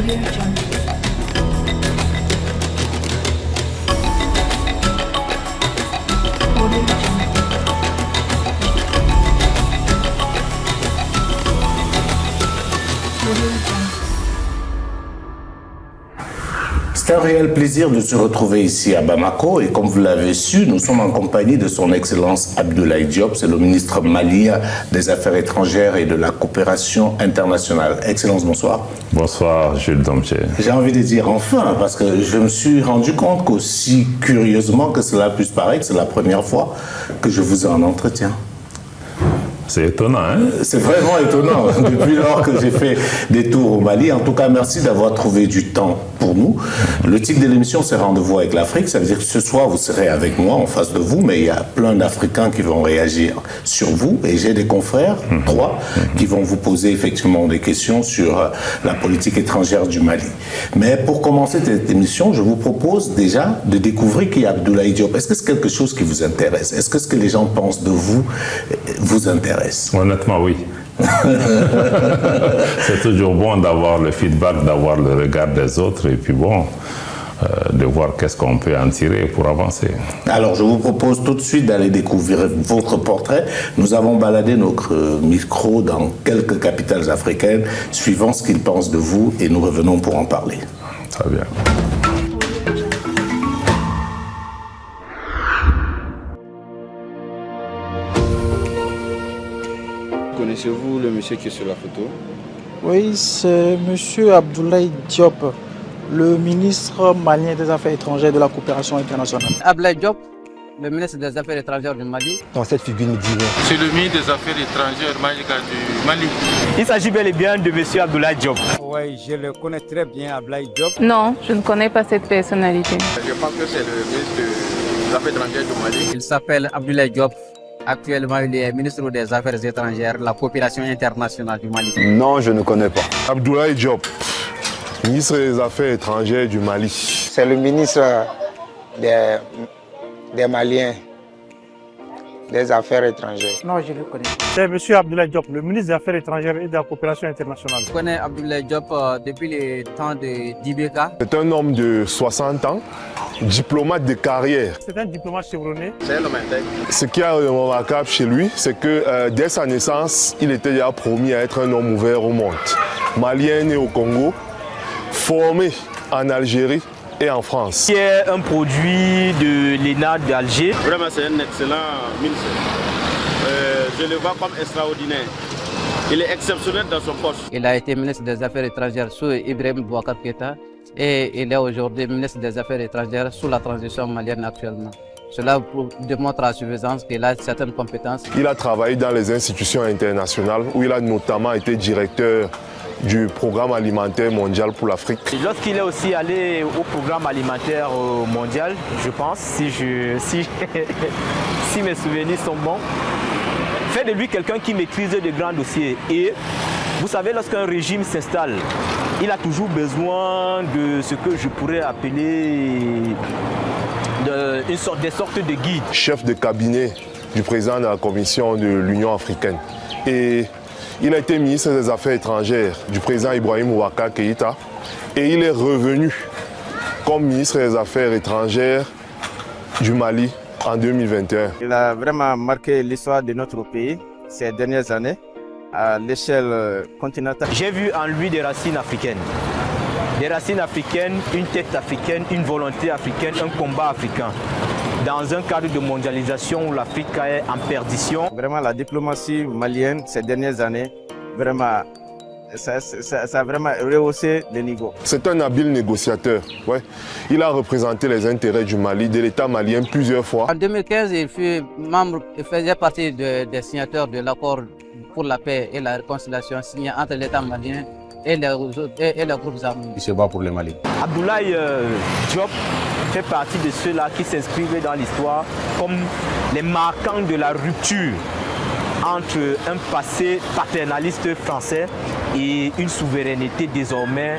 Audio Jungle. Audio Jungle. Audio Jungle. C'est un réel plaisir de se retrouver ici à Bamako et comme vous l'avez su, nous sommes en compagnie de son Excellence Abdoulaye Diop, c'est le ministre malien des Affaires étrangères et de la coopération internationale. Excellence, bonsoir. Bonsoir, Jules Domché. J'ai envie de dire enfin, parce que je me suis rendu compte qu'aussi curieusement que cela puisse paraître, c'est la première fois que je vous ai en entretien. C'est étonnant, hein? C'est vraiment étonnant, depuis lors que j'ai fait des tours au Mali. En tout cas, merci d'avoir trouvé du temps pour nous. Le titre de l'émission, c'est Rendez-vous avec l'Afrique. Ça veut dire que ce soir, vous serez avec moi, en face de vous, mais il y a plein d'Africains qui vont réagir sur vous. Et j'ai des confrères, 3, qui vont vous poser effectivement des questions sur la politique étrangère du Mali. Mais pour commencer cette émission, je vous propose déjà de découvrir qui est Abdoulaye Diop. Est-ce que c'est quelque chose qui vous intéresse? Est-ce que ce que les gens pensent de vous vous intéresse? Honnêtement, oui. C'est toujours bon d'avoir le feedback, d'avoir le regard des autres et puis bon, de voir qu'est-ce qu'on peut en tirer pour avancer. Alors, je vous propose tout de suite d'aller découvrir votre portrait. Nous avons baladé notre micro dans quelques capitales africaines, suivant ce qu'ils pensent de vous et nous revenons pour en parler. Très bien. Connaissez-vous le monsieur qui est sur la photo? Oui, c'est M. Abdoulaye Diop, le ministre malien des Affaires étrangères et de la coopération internationale. Abdoulaye Diop, le ministre des Affaires étrangères du Mali. Dans cette figure me dit rien. C'est le ministre des Affaires étrangères du Mali. Il s'agit bel et bien de M. Abdoulaye Diop. Oui, je le connais très bien, Abdoulaye Diop. Non, je ne connais pas cette personnalité. Je pense que c'est le ministre des Affaires étrangères du Mali. Il s'appelle Abdoulaye Diop. Actuellement, il est ministre des Affaires étrangères, la coopération internationale du Mali. Non, je ne connais pas. Abdoulaye Diop, ministre des Affaires étrangères du Mali. C'est le ministre des Maliens, des Affaires étrangères. Non, je le connais. C'est M. Abdoulaye Diop, le ministre des Affaires étrangères et de la coopération internationale. Je connais Abdoulaye Diop depuis le temps de Dibeka. C'est un homme de 60 ans, diplomate de carrière. C'est un diplomate chevronné. C'est un homme intègre. Ce qui est remarquable chez lui, c'est que dès sa naissance, il était déjà promis à être un homme ouvert au monde. Malien né au Congo, formé en Algérie et en France. Qui est un produit de l'ENA d'Alger. Vraiment, c'est un excellent ministre. Je le vois comme extraordinaire. Il est exceptionnel dans son poste. Il a été ministre des Affaires étrangères sous Ibrahim Boubacar Keïta et il est aujourd'hui ministre des Affaires étrangères sous la transition malienne actuellement. Cela démontre à suffisance qu'il a certaines compétences. Il a travaillé dans les institutions internationales où il a notamment été directeur du programme alimentaire mondial pour l'Afrique. Lorsqu'il est aussi allé au programme alimentaire mondial, je pense, si mes souvenirs sont bons, fait de lui quelqu'un qui maîtrise de grands dossiers. Et vous savez, lorsqu'un régime s'installe, il a toujours besoin de ce que je pourrais appeler des sortes de guides. Chef de cabinet du président de la Commission de l'Union africaine. Et il a été ministre des Affaires étrangères du président Ibrahim Boubacar Keïta. Et il est revenu comme ministre des Affaires étrangères du Mali en 2021. Il a vraiment marqué l'histoire de notre pays ces dernières années à l'échelle continentale. J'ai vu en lui des racines africaines. Des racines africaines, une tête africaine, une volonté africaine, un combat africain. Dans un cadre de mondialisation où l'Afrique est en perdition. Vraiment, la diplomatie malienne ces dernières années, vraiment, ça a vraiment rehaussé le niveau. C'est un habile négociateur. Ouais. Il a représenté les intérêts du Mali, de l'État malien plusieurs fois. En 2015, il fut membre, il faisait partie des signataires de l'accord pour la paix et la réconciliation signé entre l'État malien et les groupes armés. Il se bat pour le Mali. Abdoulaye Diop fait partie de ceux-là qui s'inscrivent dans l'histoire comme les marquants de la rupture entre un passé paternaliste français et une souveraineté désormais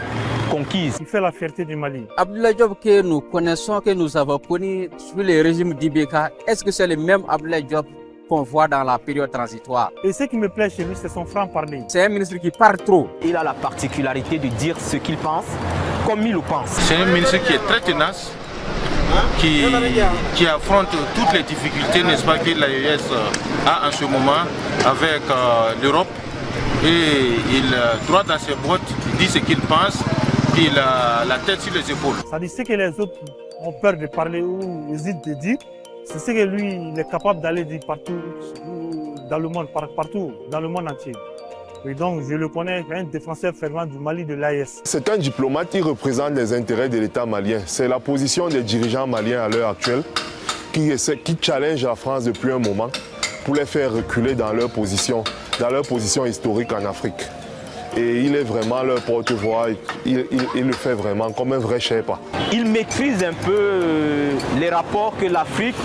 conquise. Il fait la fierté du Mali. Abdoulaye Diop que nous connaissons, que nous avons connu sous le régime d'Ibeka, est-ce que c'est le même Abdoulaye Diop qu'on voit dans la période transitoire. Et ce qui me plaît chez lui, c'est son franc-parler. C'est un ministre qui parle trop. Il a la particularité de dire ce qu'il pense, comme il le pense. C'est un ministre qui est très tenace, qui affronte toutes les difficultés, n'est-ce pas, que l'AES a en ce moment avec l'Europe. Et il droit dans ses bottes, il dit ce qu'il pense, puis il a la tête sur les épaules. Ça dit ce que les autres ont peur de parler ou hésitent de dire, c'est ce que lui il est capable d'aller dire partout dans le monde, partout dans le monde entier. Et donc je le connais, un défenseur fervent du Mali, de l'AES. C'est un diplomate qui représente les intérêts de l'État malien. C'est la position des dirigeants maliens à l'heure actuelle qui challenge la France depuis un moment pour les faire reculer dans leur position historique en Afrique. Et il est vraiment leur porte-voix, il le fait vraiment comme un vrai Sherpa. Il maîtrise un peu les rapports que l'Afrique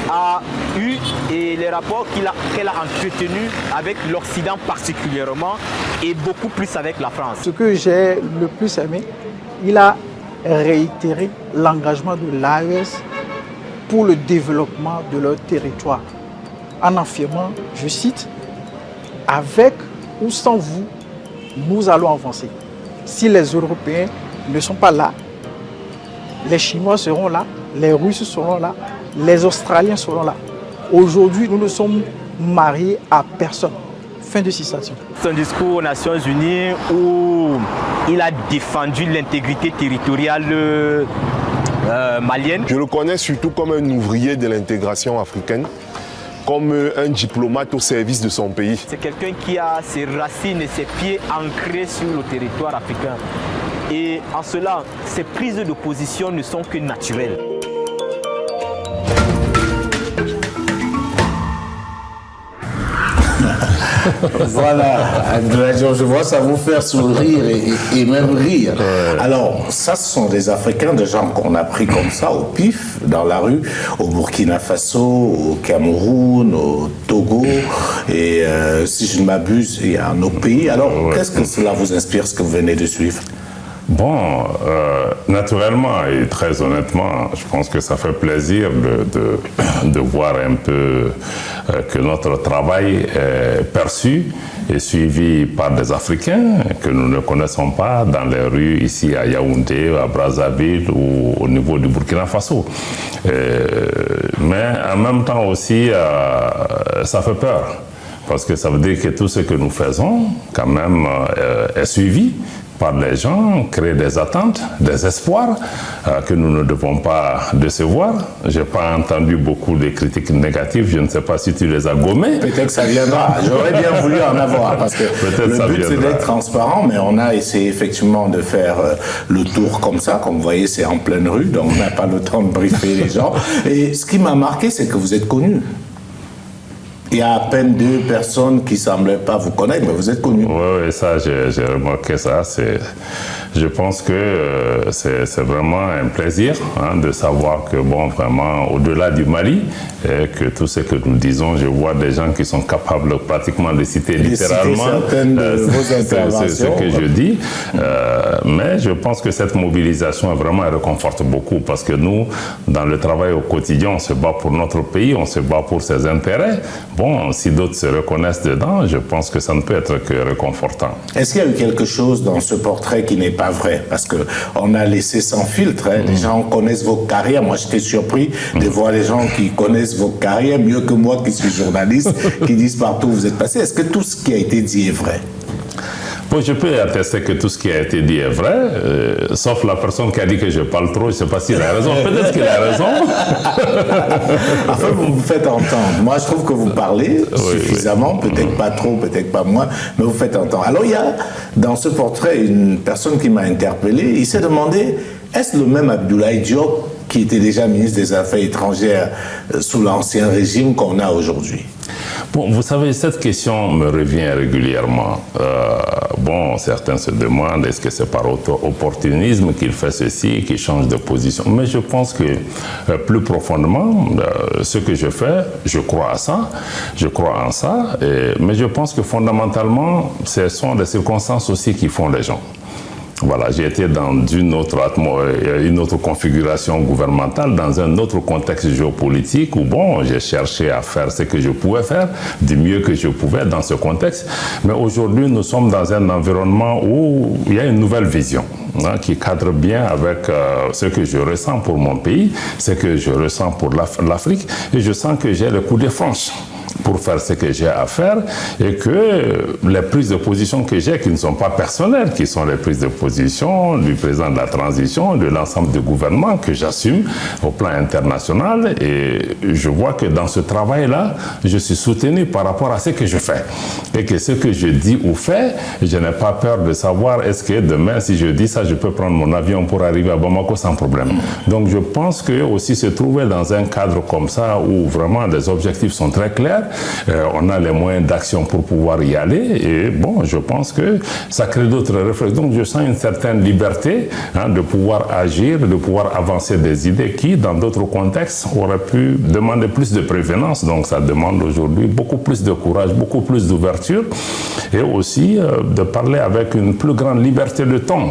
a eus et les rapports qu'elle a entretenus avec l'Occident particulièrement et beaucoup plus avec la France. Ce que j'ai le plus aimé, il a réitéré l'engagement de l'AES pour le développement de leur territoire, en affirmant, je cite, « Avec ou sans vous, nous allons avancer. Si les Européens ne sont pas là, les Chinois seront là, les Russes seront là, les Australiens seront là. Aujourd'hui, nous ne sommes mariés à personne. » Fin de citation. Son discours aux Nations Unies où il a défendu l'intégrité territoriale malienne. Je le connais surtout comme un ouvrier de l'intégration africaine, comme un diplomate au service de son pays. C'est quelqu'un qui a ses racines et ses pieds ancrés sur le territoire africain. Et en cela, ses prises de position ne sont que naturelles. Voilà, je vois ça vous faire sourire et même rire. Alors, ça, ce sont des Africains, des gens qu'on a pris comme ça, au pif, dans la rue, au Burkina Faso, au Cameroun, au Togo, et si je ne m'abuse, il y a un autre pays. Alors, qu'est-ce que cela vous inspire, ce que vous venez de suivre? Bon, naturellement et très honnêtement, je pense que ça fait plaisir de voir un peu que notre travail est perçu et suivi par des Africains que nous ne connaissons pas dans les rues ici à Yaoundé, à Brazzaville ou au niveau du Burkina Faso. Mais en même temps aussi, ça fait peur parce que ça veut dire que tout ce que nous faisons quand même est suivi par les gens, créer des attentes, des espoirs que nous ne devons pas décevoir. Je n'ai pas entendu beaucoup de critiques négatives, je ne sais pas si tu les as gommées. Peut-être que ça viendra, j'aurais bien voulu en avoir, parce que le but c'est d'être transparent, mais on a essayé effectivement de faire le tour comme ça, comme vous voyez c'est en pleine rue, donc on n'a pas le temps de briefer les gens. Et ce qui m'a marqué, c'est que vous êtes connus. Il y a à peine 2 personnes qui ne semblaient pas vous connaître, mais vous êtes connus. Oui, ça, j'ai remarqué ça. Je pense que c'est vraiment un plaisir de savoir que, bon, vraiment, au-delà du Mali, que tout ce que nous disons, je vois des gens qui sont capables pratiquement de citer littéralement ce que je dis. Mais je pense que cette mobilisation vraiment réconforte beaucoup parce que nous, dans le travail au quotidien, on se bat pour notre pays, on se bat pour ses intérêts. Bon, si d'autres se reconnaissent dedans, je pense que ça ne peut être que réconfortant. Est-ce qu'il y a eu quelque chose dans ce portrait qui n'est pas vrai? Parce qu'on a laissé sans filtre. Les gens connaissent vos carrières. Moi, j'étais surpris de voir les gens qui connaissent vos carrières mieux que moi, qui suis journaliste, qui disent partout où vous êtes passé. Est-ce que tout ce qui a été dit est vrai? Bon, je peux attester que tout ce qui a été dit est vrai, sauf la personne qui a dit que je parle trop, je ne sais pas s'il a raison. Peut-être qu'il a raison. Enfin, vous vous faites entendre. Moi, je trouve que vous parlez suffisamment, peut-être pas trop, peut-être pas moins, mais vous faites entendre. Alors, il y a dans ce portrait une personne qui m'a interpellé. Il s'est demandé, est-ce le même Abdoulaye Diop qui était déjà ministre des Affaires étrangères sous l'ancien régime qu'on a aujourd'hui? Bon, vous savez, cette question me revient régulièrement. Bon, certains se demandent, est-ce que c'est par opportunisme qu'il fait ceci, qu'il change de position? Mais je pense que plus profondément, ce que je fais, je crois à ça, je crois en ça, mais je pense que fondamentalement, ce sont les circonstances aussi qui font les gens. Voilà, j'ai été dans une autre configuration gouvernementale, dans un autre contexte géopolitique où, bon, j'ai cherché à faire ce que je pouvais faire, du mieux que je pouvais dans ce contexte. Mais aujourd'hui, nous sommes dans un environnement où il y a une nouvelle vision qui cadre bien avec ce que je ressens pour mon pays, ce que je ressens pour l'Afrique. Et je sens que j'ai le coup de franche pour faire ce que j'ai à faire et que les prises de position que j'ai, qui ne sont pas personnelles, qui sont les prises de position du président de la transition, de l'ensemble du gouvernement que j'assume au plan international. Et je vois que dans ce travail-là, je suis soutenu par rapport à ce que je fais. Et que ce que je dis ou fais, je n'ai pas peur de savoir est-ce que demain, si je dis ça, je peux prendre mon avion pour arriver à Bamako sans problème. Donc je pense que aussi se trouver dans un cadre comme ça où vraiment les objectifs sont très clairs, on a les moyens d'action pour pouvoir y aller et bon, je pense que ça crée d'autres réflexions. Donc je sens une certaine liberté de pouvoir agir, de pouvoir avancer des idées qui, dans d'autres contextes, auraient pu demander plus de prévenance. Donc ça demande aujourd'hui beaucoup plus de courage, beaucoup plus d'ouverture et aussi de parler avec une plus grande liberté de ton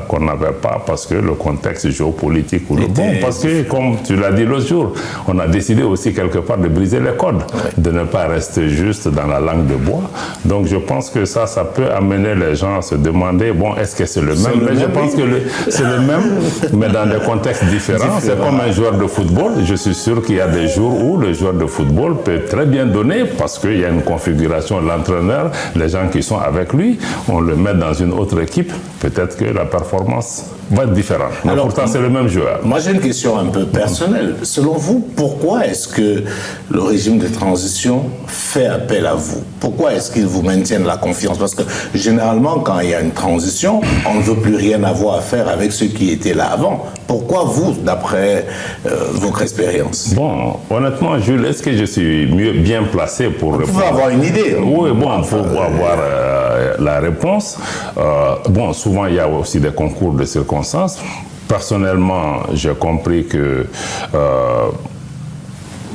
qu'on n'avait pas parce que le contexte géopolitique ou le bon, parce que comme tu l'as dit l'autre jour, on a décidé aussi quelque part de briser les codes, de ne pas rester juste dans la langue de bois. Donc je pense que ça peut amener les gens à se demander, bon, est-ce que c'est le même? Mais je pense que c'est le même, mais dans des contextes différents. C'est comme un joueur de football. Je suis sûr qu'il y a des jours où le joueur de football peut très bien donner parce qu'il y a une configuration, l'entraîneur, les gens qui sont avec lui, on le met dans une autre équipe, peut-être que la performance va être différente. Mais alors, pourtant, c'est le même joueur. Moi, j'ai une question un peu personnelle. Selon vous, pourquoi est-ce que le régime de transition fait appel à vous? Pourquoi est-ce qu'ils vous maintiennent la confiance? Parce que généralement, quand il y a une transition, on ne veut plus rien avoir à faire avec ceux qui étaient là avant. Pourquoi vous, d'après votre expérience? Bon, honnêtement, Jules, est-ce que je suis bien placé pour répondre? Vous pouvez avoir une idée. Oui, bon, pour avoir la réponse. Bon, souvent, il y a aussi des concours de circonstances. Personnellement, j'ai compris que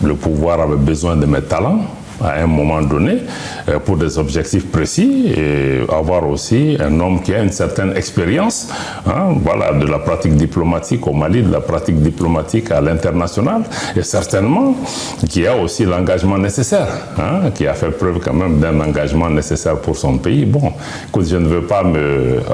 le pouvoir avait besoin de mes talents à un moment donné pour des objectifs précis et avoir aussi un homme qui a une certaine expérience voilà, de la pratique diplomatique au Mali, de la pratique diplomatique à l'international et certainement qui a aussi l'engagement nécessaire, qui a fait preuve quand même d'un engagement nécessaire pour son pays. Bon, écoute, je ne veux pas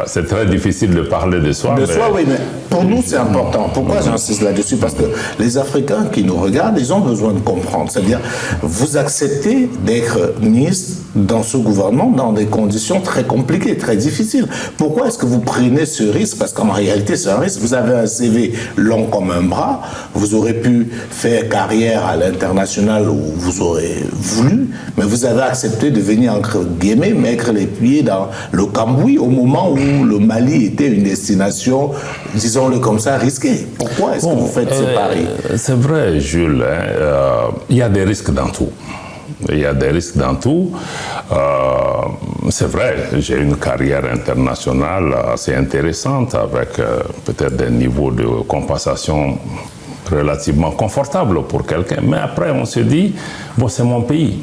c'est très difficile de parler de soi. De soi, oui, mais pour nous c'est important. Pourquoi j'insiste là-dessus? Parce que les Africains qui nous regardent, ils ont besoin de comprendre. C'est-à-dire, vous acceptez d'être ministre dans ce gouvernement dans des conditions très compliquées, très difficiles. Pourquoi est-ce que vous prenez ce risque? Parce qu'en réalité, c'est un risque. Vous avez un CV long comme un bras, vous aurez pu faire carrière à l'international où vous aurez voulu, mais vous avez accepté de venir, entre guillemets, mettre les pieds dans le cambouis au moment où le Mali était une destination, disons-le comme ça, risquée. Pourquoi est-ce que vous faites ce pari? C'est vrai, Jules, il y a des risques dans tout. Il y a des risques dans tout. C'est vrai, j'ai une carrière internationale assez intéressante avec peut-être des niveaux de compensation relativement confortables pour quelqu'un. Mais après, on se dit, bon, c'est mon pays.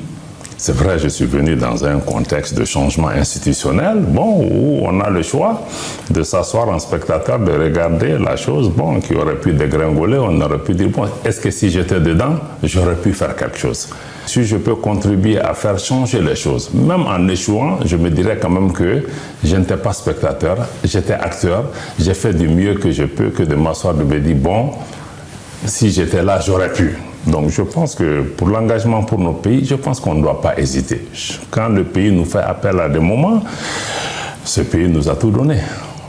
C'est vrai, je suis venu dans un contexte de changement institutionnel, bon, où on a le choix de s'asseoir en spectateur, de regarder la chose, bon, qui aurait pu dégringoler, on aurait pu dire, bon, est-ce que si j'étais dedans, j'aurais pu faire quelque chose? Si je peux contribuer à faire changer les choses, même en échouant, je me dirais quand même que je n'étais pas spectateur, j'étais acteur, j'ai fait du mieux que je peux que de m'asseoir, de me dire, bon, si j'étais là, j'aurais pu. Donc je pense que pour l'engagement pour nos pays, je pense qu'on ne doit pas hésiter. Quand le pays nous fait appel à des moments, ce pays nous a tout donné.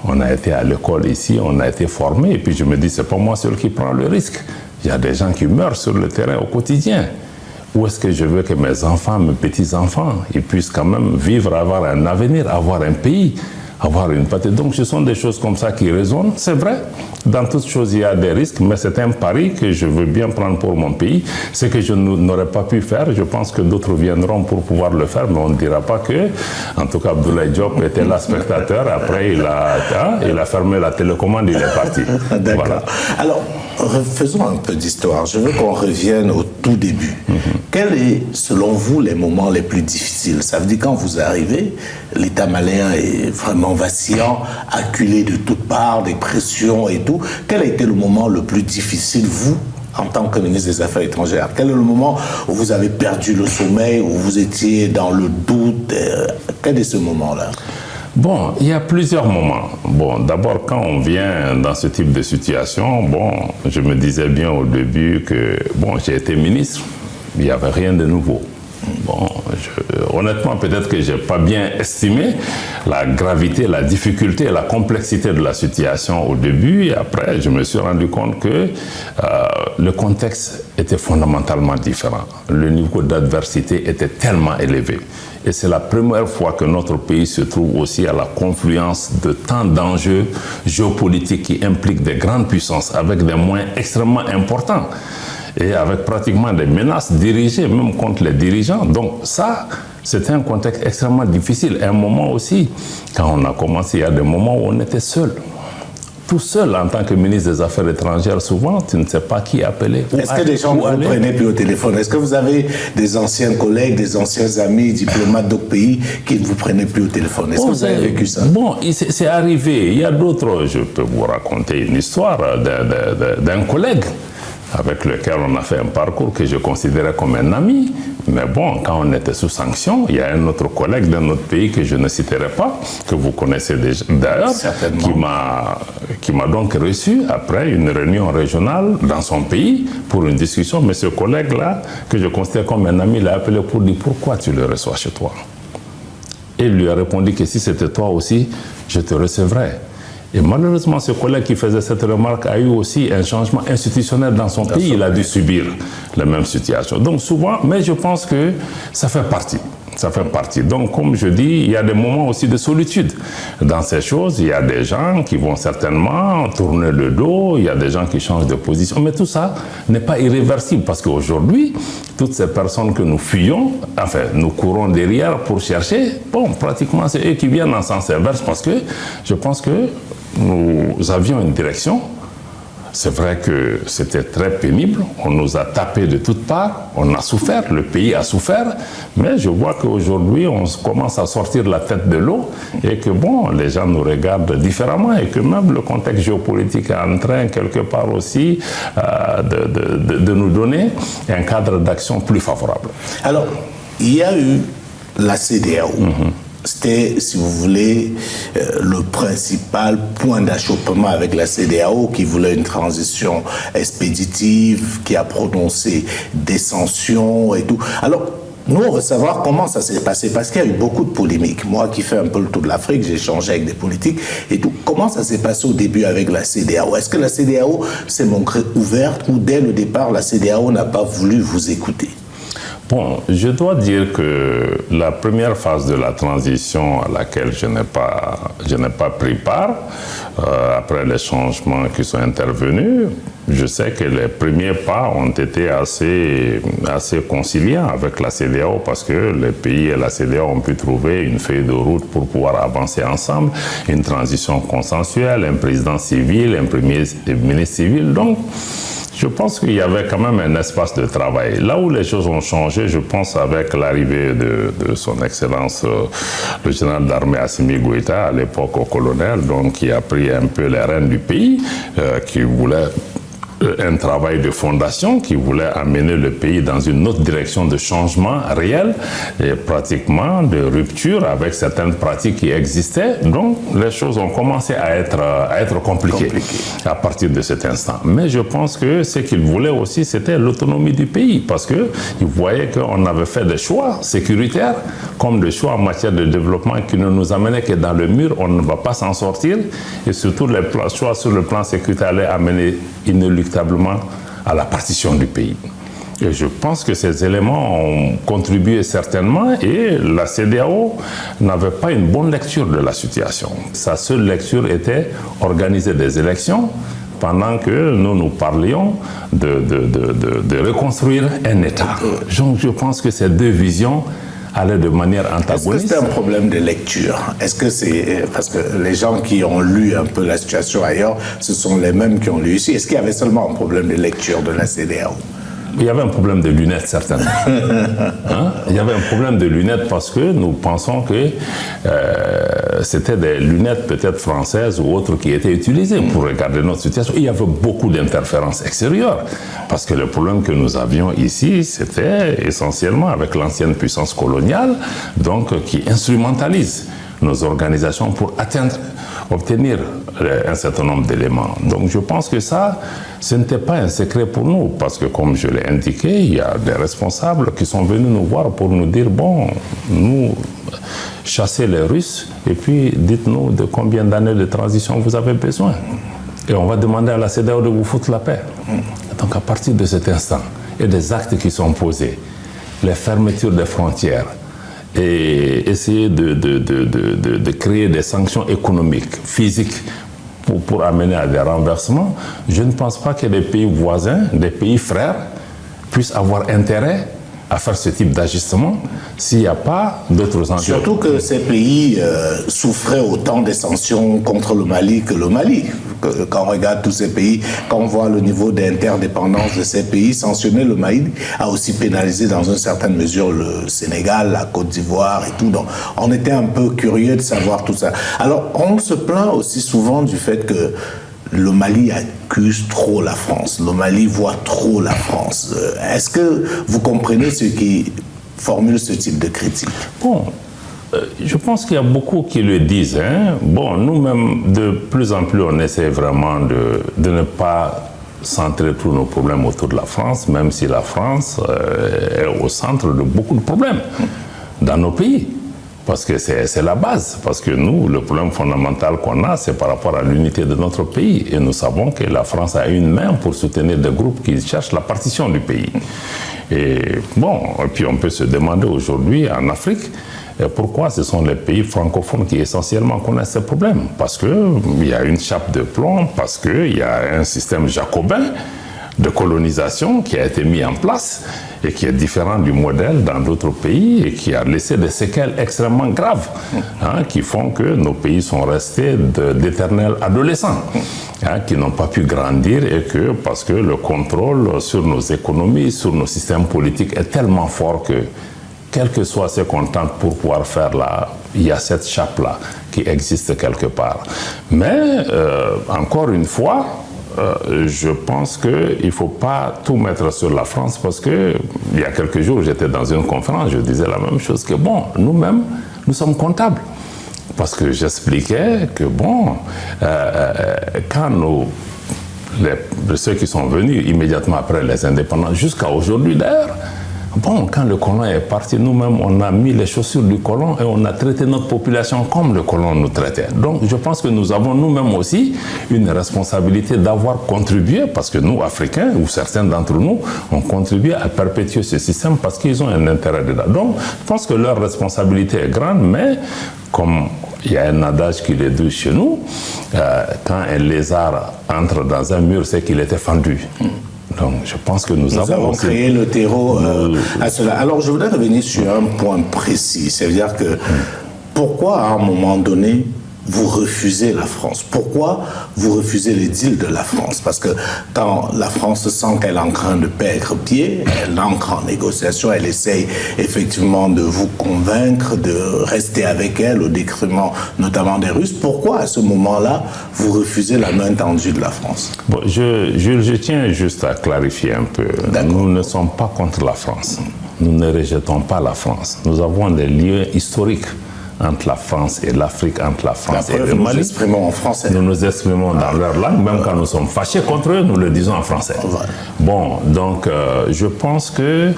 On a été à l'école ici, on a été formé, et puis je me dis, c'est pas moi seul qui prend le risque. Il y a des gens qui meurent sur le terrain au quotidien. Où est-ce que je veux que mes enfants, mes petits-enfants, ils puissent quand même vivre, avoir un avenir, avoir un pays, avoir une patrie. Donc ce sont des choses comme ça qui résonnent. C'est vrai, dans toutes choses, il y a des risques, mais c'est un pari que je veux bien prendre pour mon pays. Ce que je n'aurais pas pu faire, je pense que d'autres viendront pour pouvoir le faire, mais on ne dira pas que, en tout cas, Abdoulaye Diop était là spectateur, après il a fermé la télécommande, il est parti. D'accord. Voilà. Alors, faisons un peu d'histoire. Je veux qu'on revienne au tout début. Quels est, selon vous, les moments les plus difficiles? Ça veut dire quand vous arrivez, l'État malien est vraiment vacillant, acculé de toutes parts, des pressions et tout. Quel a été le moment le plus difficile, vous, en tant que ministre des Affaires étrangères? Quel est le moment où vous avez perdu le sommeil, où vous étiez dans le doute? Quel est ce moment-là? Bon, il y a plusieurs moments. Bon, d'abord, quand on vient dans ce type de situation, bon, je me disais bien au début que, bon, j'ai été ministre, il n'y avait rien de nouveau. Bon, honnêtement, peut-être que je n'ai pas bien estimé la gravité, la difficulté et la complexité de la situation au début. Et après, je me suis rendu compte que le contexte était fondamentalement différent. Le niveau d'adversité était tellement élevé. Et c'est la première fois que notre pays se trouve aussi à la confluence de tant d'enjeux géopolitiques qui impliquent des grandes puissances avec des moyens extrêmement importants et avec pratiquement des menaces dirigées même contre les dirigeants. Donc ça, c'était un contexte extrêmement difficile. Et un moment aussi, quand on a commencé, il y a des moments où on était seul. Tout seul en tant que ministre des Affaires étrangères, souvent, tu ne sais pas qui appeler. Est-ce que des gens ne vous prenaient plus au téléphone? Est-ce que vous avez des anciens collègues, des anciens amis, diplomates d'autres pays qui ne vous prenaient plus au téléphone? Est-ce que vous avez vécu ça? Bon, c'est arrivé. Il y a d'autres, je peux vous raconter une histoire d'un collègue avec lequel on a fait un parcours que je considérais comme un ami. Mais bon, quand on était sous sanction, il y a un autre collègue d'un autre pays que je ne citerai pas, que vous connaissez déjà d'ailleurs, qui m'a donc reçu après une réunion régionale dans son pays pour une discussion. Mais ce collègue-là, que je considère comme un ami, l'a appelé pour dire « Pourquoi tu le reçois chez toi ?» Et il lui a répondu que si c'était toi aussi, je te recevrais. Et malheureusement, ce collègue qui faisait cette remarque a eu aussi un changement institutionnel dans son pays. Il a dû subir la même situation. Donc souvent, mais je pense que ça fait partie. Ça fait partie. Donc, comme je dis, il y a des moments aussi de solitude. Dans ces choses, il y a des gens qui vont certainement tourner le dos, il y a des gens qui changent de position. Mais tout ça n'est pas irréversible parce qu'aujourd'hui, toutes ces personnes que nous fuyons, enfin, nous courons derrière pour chercher, bon, pratiquement, c'est eux qui viennent en sens inverse parce que je pense que nous avions une direction. C'est vrai que c'était très pénible, on nous a tapé de toutes parts, on a souffert, le pays a souffert, mais je vois qu'aujourd'hui on commence à sortir la tête de l'eau et que bon, les gens nous regardent différemment et que même le contexte géopolitique est en train quelque part aussi de nous donner un cadre d'action plus favorable. Alors, il y a eu la CEDEAO. C'était, si vous voulez, le principal point d'achoppement avec la CEDEAO qui voulait une transition expéditive, qui a prononcé des sanctions et tout. Alors, nous, on veut savoir comment ça s'est passé, parce qu'il y a eu beaucoup de polémiques. Moi qui fais un peu le tour de l'Afrique, j'ai échangé avec des politiques et tout. Comment ça s'est passé au début avec la CEDEAO? Est-ce que la CEDEAO s'est montrée ouverte ou dès le départ, la CEDEAO n'a pas voulu vous écouter? Bon, je dois dire que la première phase de la transition à laquelle je n'ai pas pris part, après les changements qui sont intervenus, je sais que les premiers pas ont été assez conciliants avec la CEDEAO parce que les pays et la CEDEAO ont pu trouver une feuille de route pour pouvoir avancer ensemble, une transition consensuelle, un président civil, un premier ministre civil. Donc, je pense qu'il y avait quand même un espace de travail. Là où les choses ont changé, je pense avec l'arrivée de son Excellence le général d'armée Assimi Goïta, à l'époque au colonel, donc qui a pris un peu les rênes du pays, qui voulait un travail de fondation qui voulait amener le pays dans une autre direction de changement réel et pratiquement de rupture avec certaines pratiques qui existaient. Donc, les choses ont commencé à être compliquées à partir de cet instant. Mais je pense que ce qu'il voulait aussi, c'était l'autonomie du pays parce qu'il voyait qu'on avait fait des choix sécuritaires comme des choix en matière de développement qui ne nous amenaient que dans le mur, on ne va pas s'en sortir et surtout les choix sur le plan sécuritaire allaient amener inéluctablement à la partition du pays. Et je pense que ces éléments ont contribué certainement et la CEDEAO n'avait pas une bonne lecture de la situation. Sa seule lecture était organiser des élections pendant que nous parlions de reconstruire un État. Donc je pense que ces deux visions aller de manière antagoniste. Est-ce que c'est un problème de lecture? Est-ce que c'est... Parce que les gens qui ont lu un peu la situation ailleurs, ce sont les mêmes qui ont lu ici. Est-ce qu'il y avait seulement un problème de lecture de la CEDEAO? Il y avait un problème de lunettes, certainement. Hein? Il y avait un problème de lunettes parce que nous pensons que c'était des lunettes peut-être françaises ou autres qui étaient utilisées pour regarder notre situation. Il y avait beaucoup d'interférences extérieures parce que le problème que nous avions ici, c'était essentiellement avec l'ancienne puissance coloniale, donc qui instrumentalise nos organisations pour obtenir un certain nombre d'éléments. Donc je pense que ça, ce n'était pas un secret pour nous, parce que comme je l'ai indiqué, il y a des responsables qui sont venus nous voir pour nous dire, bon, nous, chassez les Russes, et puis dites-nous de combien d'années de transition vous avez besoin. Et on va demander à la CEDEAO de vous foutre la paix. Donc à partir de cet instant, et des actes qui sont posés, les fermetures des frontières, et essayer de créer des sanctions économiques, physiques, pour amener à des renversements, je ne pense pas que des pays voisins, des pays frères, puissent avoir intérêt à faire ce type d'ajustement s'il n'y a pas d'autres enjeux. Surtout que ces pays souffraient autant des sanctions contre le Mali que le Mali. Quand on regarde tous ces pays, quand on voit le niveau d'interdépendance de ces pays, sanctionner le Mali a aussi pénalisé dans une certaine mesure le Sénégal, la Côte d'Ivoire et tout. Donc on était un peu curieux de savoir tout ça. Alors on se plaint aussi souvent du fait que le Mali accuse trop la France, le Mali voit trop la France. Est-ce que vous comprenez ceux qui formulent ce type de critique? Bon, je pense qu'il y a beaucoup qui le disent. Hein. Bon, nous-mêmes, de plus en plus, on essaie vraiment de ne pas centrer tous nos problèmes autour de la France, même si la France est au centre de beaucoup de problèmes dans nos pays. Parce que c'est la base. Parce que nous, le problème fondamental qu'on a, c'est par rapport à l'unité de notre pays. Et nous savons que la France a une main pour soutenir des groupes qui cherchent la partition du pays. Et bon, et puis on peut se demander aujourd'hui en Afrique, pourquoi ce sont les pays francophones qui essentiellement connaissent ces problèmes? Parce qu'il y a une chape de plomb, parce qu'il y a un système jacobin de colonisation qui a été mis en place et qui est différent du modèle dans d'autres pays et qui a laissé des séquelles extrêmement graves qui font que nos pays sont restés d'éternels adolescents qui n'ont pas pu grandir et que parce que le contrôle sur nos économies, sur nos systèmes politiques est tellement fort que quel que soit ce qu'on tente pour pouvoir faire là, il y a cette chape-là qui existe quelque part. Mais encore une fois, je pense qu'il ne faut pas tout mettre sur la France parce que il y a quelques jours, j'étais dans une conférence, je disais la même chose que bon, nous-mêmes, nous sommes comptables. Parce que j'expliquais que bon, quand ceux qui sont venus immédiatement après les indépendances, jusqu'à aujourd'hui d'ailleurs, bon, quand le colon est parti, nous-mêmes, on a mis les chaussures du colon et on a traité notre population comme le colon nous traitait. Donc, je pense que nous avons nous-mêmes aussi une responsabilité d'avoir contribué, parce que nous, Africains, ou certains d'entre nous, ont contribué à perpétuer ce système parce qu'ils ont un intérêt dedans. Donc, je pense que leur responsabilité est grande, mais comme il y a un adage qui le dit chez nous, quand un lézard entre dans un mur, c'est qu'il était fendu. Donc, je pense que nous avons créé le terreau à cela. Alors, je voudrais revenir sur un point précis. C'est-à-dire que pourquoi, à un moment donné, vous refusez la France? Pourquoi vous refusez les deals de la France? Parce que quand la France sent qu'elle est en train de perdre pied, elle entre en négociation, elle essaye effectivement de vous convaincre de rester avec elle au détriment notamment des Russes. Pourquoi à ce moment-là, vous refusez la main tendue de la France? Bon, je tiens juste à clarifier un peu. Nous ne sommes pas contre la France. Nous ne rejetons pas la France. Nous avons des liens historiques entre la France et l'Afrique, entre la France et le Mali. Nous nous exprimons en français. Nous nous exprimons dans leur langue, même quand nous sommes fâchés contre eux, nous le disons en français. Bon, donc je pense que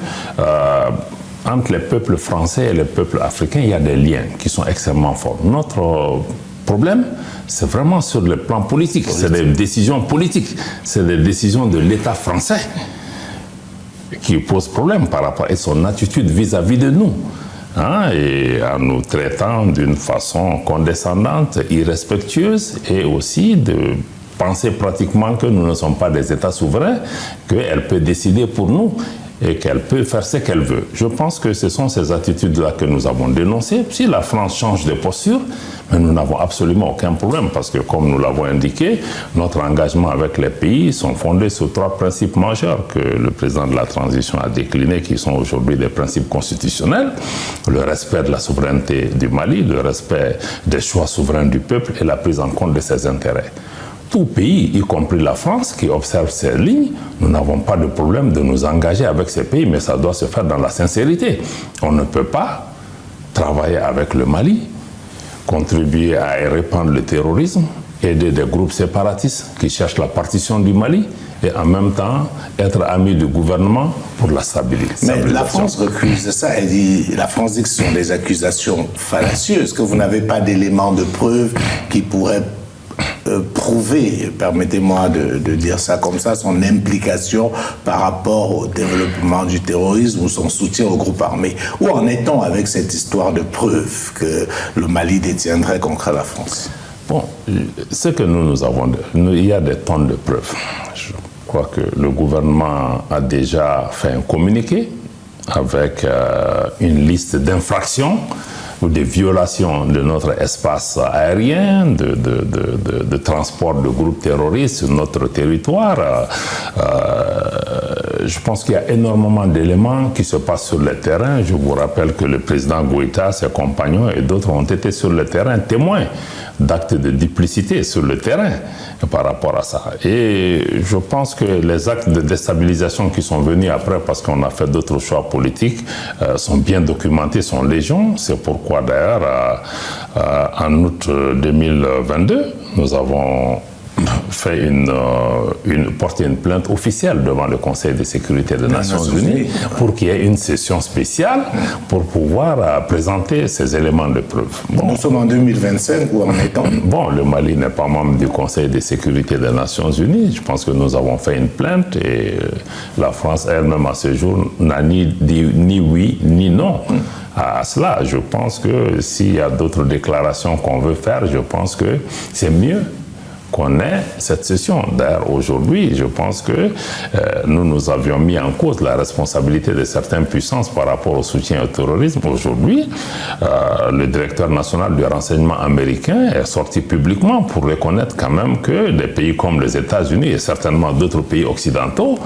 entre les peuples français et les peuples africains, il y a des liens qui sont extrêmement forts. Notre problème, c'est vraiment sur le plan politique. C'est des décisions politiques. C'est des décisions de l'État français qui posent problème par rapport à son attitude vis-à-vis de nous. Et en nous traitant d'une façon condescendante, irrespectueuse, et aussi de penser pratiquement que nous ne sommes pas des États souverains, qu'elle peut décider pour nous. et qu'elle peut faire ce qu'elle veut. Je pense que ce sont ces attitudes-là que nous avons dénoncées. Si la France change de posture, mais nous n'avons absolument aucun problème parce que, comme nous l'avons indiqué, notre engagement avec les pays sont fondés sur 3 principes majeurs que le président de la transition a déclinés, qui sont aujourd'hui des principes constitutionnels: le respect de la souveraineté du Mali, le respect des choix souverains du peuple et la prise en compte de ses intérêts. Tout pays, y compris la France, qui observe ces lignes, nous n'avons pas de problème de nous engager avec ces pays, mais ça doit se faire dans la sincérité. On ne peut pas travailler avec le Mali, contribuer à répandre le terrorisme, aider des groupes séparatistes qui cherchent la partition du Mali et en même temps être ami du gouvernement pour la stabilité. Mais la France refuse ça. La France dit que ce sont des accusations fallacieuses, que vous n'avez pas d'éléments de preuve qui pourraient prouver, permettez-moi de dire ça comme ça, son implication par rapport au développement du terrorisme ou son soutien aux groupes armés. Où en est-on avec cette histoire de preuve que le Mali détiendrait contre la France? Bon, ce que nous avons, il y a des tonnes de preuves. Je crois que le gouvernement a déjà fait un communiqué avec une liste d'infractions ou des violations de notre espace aérien, de transport de groupes terroristes sur notre territoire. Je pense qu'il y a énormément d'éléments qui se passent sur le terrain. Je vous rappelle que le président Goïta, ses compagnons et d'autres ont été sur le terrain témoins d'actes de duplicité sur le terrain par rapport à ça. Et je pense que les actes de déstabilisation qui sont venus après, parce qu'on a fait d'autres choix politiques, sont bien documentés, sont légion. C'est pourquoi d'ailleurs, en août 2022, nous avons fait porté une plainte officielle devant le Conseil de sécurité des Nations Unies pour qu'il y ait une session spéciale pour pouvoir présenter ces éléments de preuve. Bon, nous sommes en 2025, où en est-on? Bon, le Mali n'est pas membre du Conseil de sécurité des Nations Unies. Je pense que nous avons fait une plainte et la France elle-même à ce jour n'a ni dit ni oui ni non à cela. Je pense que s'il y a d'autres déclarations qu'on veut faire, je pense que c'est mieux qu'on ait cette session. D'ailleurs, aujourd'hui, je pense que nous avions mis en cause la responsabilité de certaines puissances par rapport au soutien au terrorisme. Aujourd'hui, le directeur national du renseignement américain est sorti publiquement pour reconnaître quand même que des pays comme les États-Unis et certainement d'autres pays occidentaux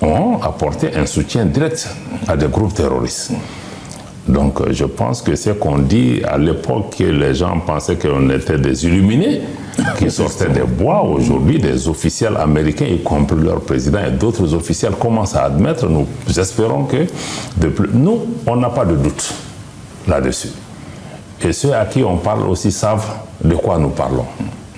ont apporté un soutien direct à des groupes terroristes. Donc, je pense que ce qu'on dit à l'époque, que les gens pensaient qu'on était des illuminés, qui sortaient des bois, aujourd'hui, des officiels américains, y compris leur président et d'autres officiels, commencent à admettre. Nous espérons que, nous, on n'a pas de doute là-dessus. Et ceux à qui on parle aussi savent de quoi nous parlons.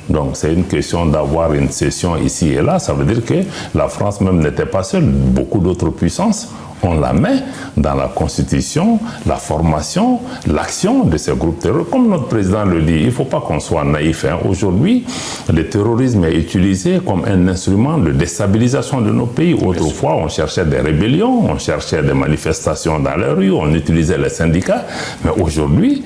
Donc, c'est une question d'avoir une session ici et là. Ça veut dire que la France même n'était pas seule. Beaucoup d'autres puissances ont la main dans la constitution, la formation, l'action de ces groupes terroristes. Comme notre président le dit, il ne faut pas qu'on soit naïf. Aujourd'hui, le terrorisme est utilisé comme un instrument de déstabilisation de nos pays. Autrefois, on cherchait des rébellions, on cherchait des manifestations dans les rues, on utilisait les syndicats. Mais aujourd'hui,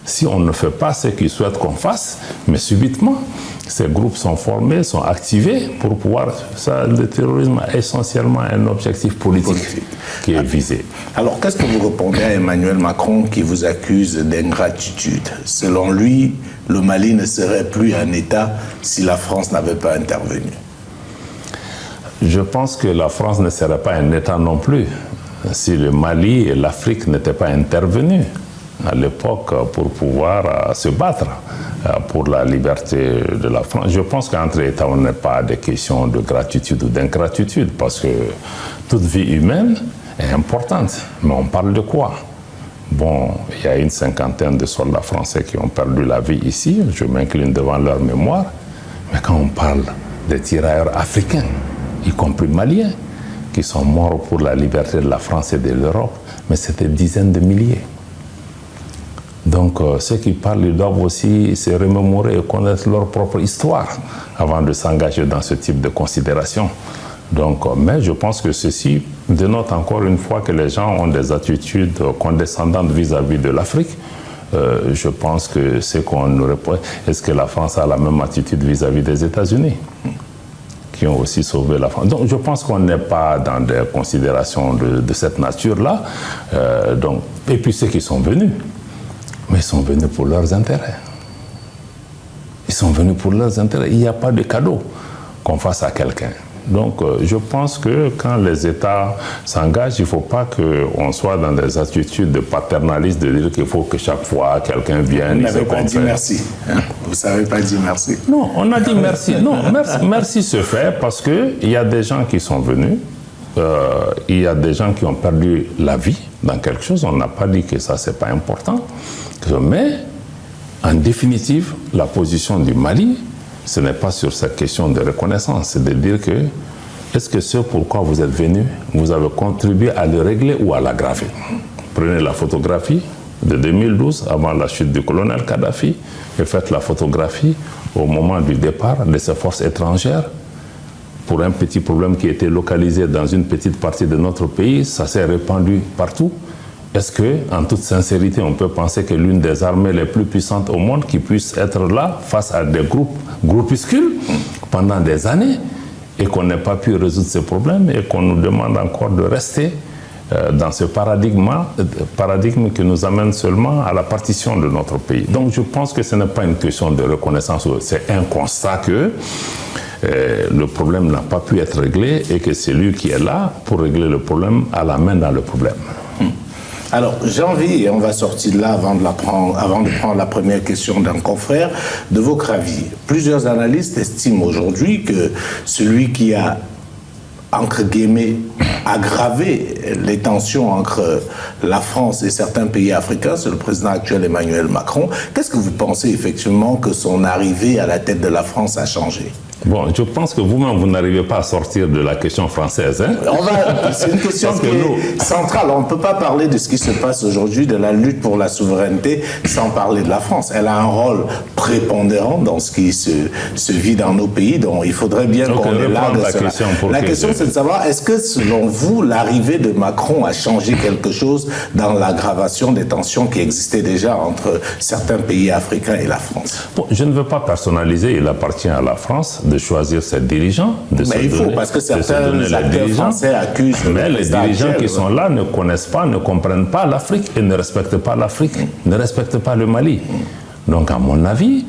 si on ne fait pas ce qu'ils souhaitent qu'on fasse, mais subitement, ces groupes sont formés, sont activés pour pouvoir... Ça, le terrorisme est essentiellement un objectif politique qui est visé. Alors, qu'est-ce que vous répondez à Emmanuel Macron qui vous accuse d'ingratitude? Selon lui, le Mali ne serait plus un État si la France n'avait pas intervenu. Je pense que la France ne serait pas un État non plus si le Mali et l'Afrique n'étaient pas intervenus à l'époque pour pouvoir se battre pour la liberté de la France. Je pense qu'entre États, on n'est pas des questions de gratitude ou d'ingratitude, parce que toute vie humaine est importante. Mais on parle de quoi? Bon, il y a une cinquantaine de soldats français qui ont perdu la vie ici. Je m'incline devant leur mémoire. Mais quand on parle des tirailleurs africains, y compris maliens, qui sont morts pour la liberté de la France et de l'Europe, mais c'était dizaines de milliers. Donc, ceux qui parlent, ils doivent aussi se remémorer et connaître leur propre histoire avant de s'engager dans ce type de considération. Donc, mais je pense que ceci dénote encore une fois que les gens ont des attitudes condescendantes vis-à-vis de l'Afrique. Je pense que c'est qu'on aurait... Est-ce que la France a la même attitude vis-à-vis des États-Unis, qui qui ont aussi sauvé la France. Donc je pense qu'on n'est pas dans des considérations de cette nature-là. Et puis ceux qui sont venus, mais ils sont venus pour leurs intérêts. Ils sont venus pour leurs intérêts. Il n'y a pas de cadeau qu'on fasse à quelqu'un. Donc, je pense que quand les États s'engagent, il ne faut pas qu'on soit dans des attitudes de paternalistes, de dire qu'il faut que chaque fois quelqu'un vienne. Vous n'avez pas dit merci. Vous ne savez pas dire merci. Non, on a dit merci. Non, merci se fait parce qu'il y a des gens qui sont venus, il y a des gens qui ont perdu la vie dans quelque chose. On n'a pas dit que ça, ce n'est pas important. Mais, en définitive, la position du Mali, ce n'est pas sur cette question de reconnaissance, c'est de dire que est-ce que ce pourquoi vous êtes venu, vous avez contribué à le régler ou à l'aggraver. Prenez la photographie de 2012, avant la chute du colonel Kadhafi, et faites la photographie au moment du départ de ces forces étrangères. Pour un petit problème qui était localisé dans une petite partie de notre pays, ça s'est répandu partout. Est-ce que, en toute sincérité, on peut penser que l'une des armées les plus puissantes au monde qui puisse être là face à des groupuscules pendant des années et qu'on n'ait pas pu résoudre ces problèmes et qu'on nous demande encore de rester dans ce paradigme qui nous amène seulement à la partition de notre pays. Donc je pense que ce n'est pas une question de reconnaissance, c'est un constat que le problème n'a pas pu être réglé et que c'est lui qui est là pour régler le problème à la main dans le problème. Alors, j'ai envie, et on va sortir de là avant de prendre la première question d'un confrère, de votre avis. Plusieurs analystes estiment aujourd'hui que celui qui a, entre guillemets, aggravé les tensions entre la France et certains pays africains, c'est le président actuel Emmanuel Macron. Qu'est-ce que vous pensez effectivement que son arrivée à la tête de la France a changé ? Bon, je pense que vous-même, vous n'arrivez pas à sortir de la question française. Hein? C'est une question qui est centrale. On ne peut pas parler de ce qui se passe aujourd'hui, de la lutte pour la souveraineté, sans parler de la France. Elle a un rôle prépondérant dans ce qui se vit dans nos pays, donc il faudrait bien qu'on ait là de cela. La question, c'est de savoir, est-ce que, selon vous, l'arrivée de Macron a changé quelque chose dans l'aggravation des tensions qui existaient déjà entre certains pays africains et la France? Bon, je ne veux pas personnaliser, il appartient à la France de choisir ses dirigeants. Mais il faut, parce que certains acteurs français accusent... Mais les dirigeants qui sont là ne connaissent pas, ne comprennent pas l'Afrique et ne respectent pas l'Afrique, ne respectent pas le Mali. Donc, à mon avis,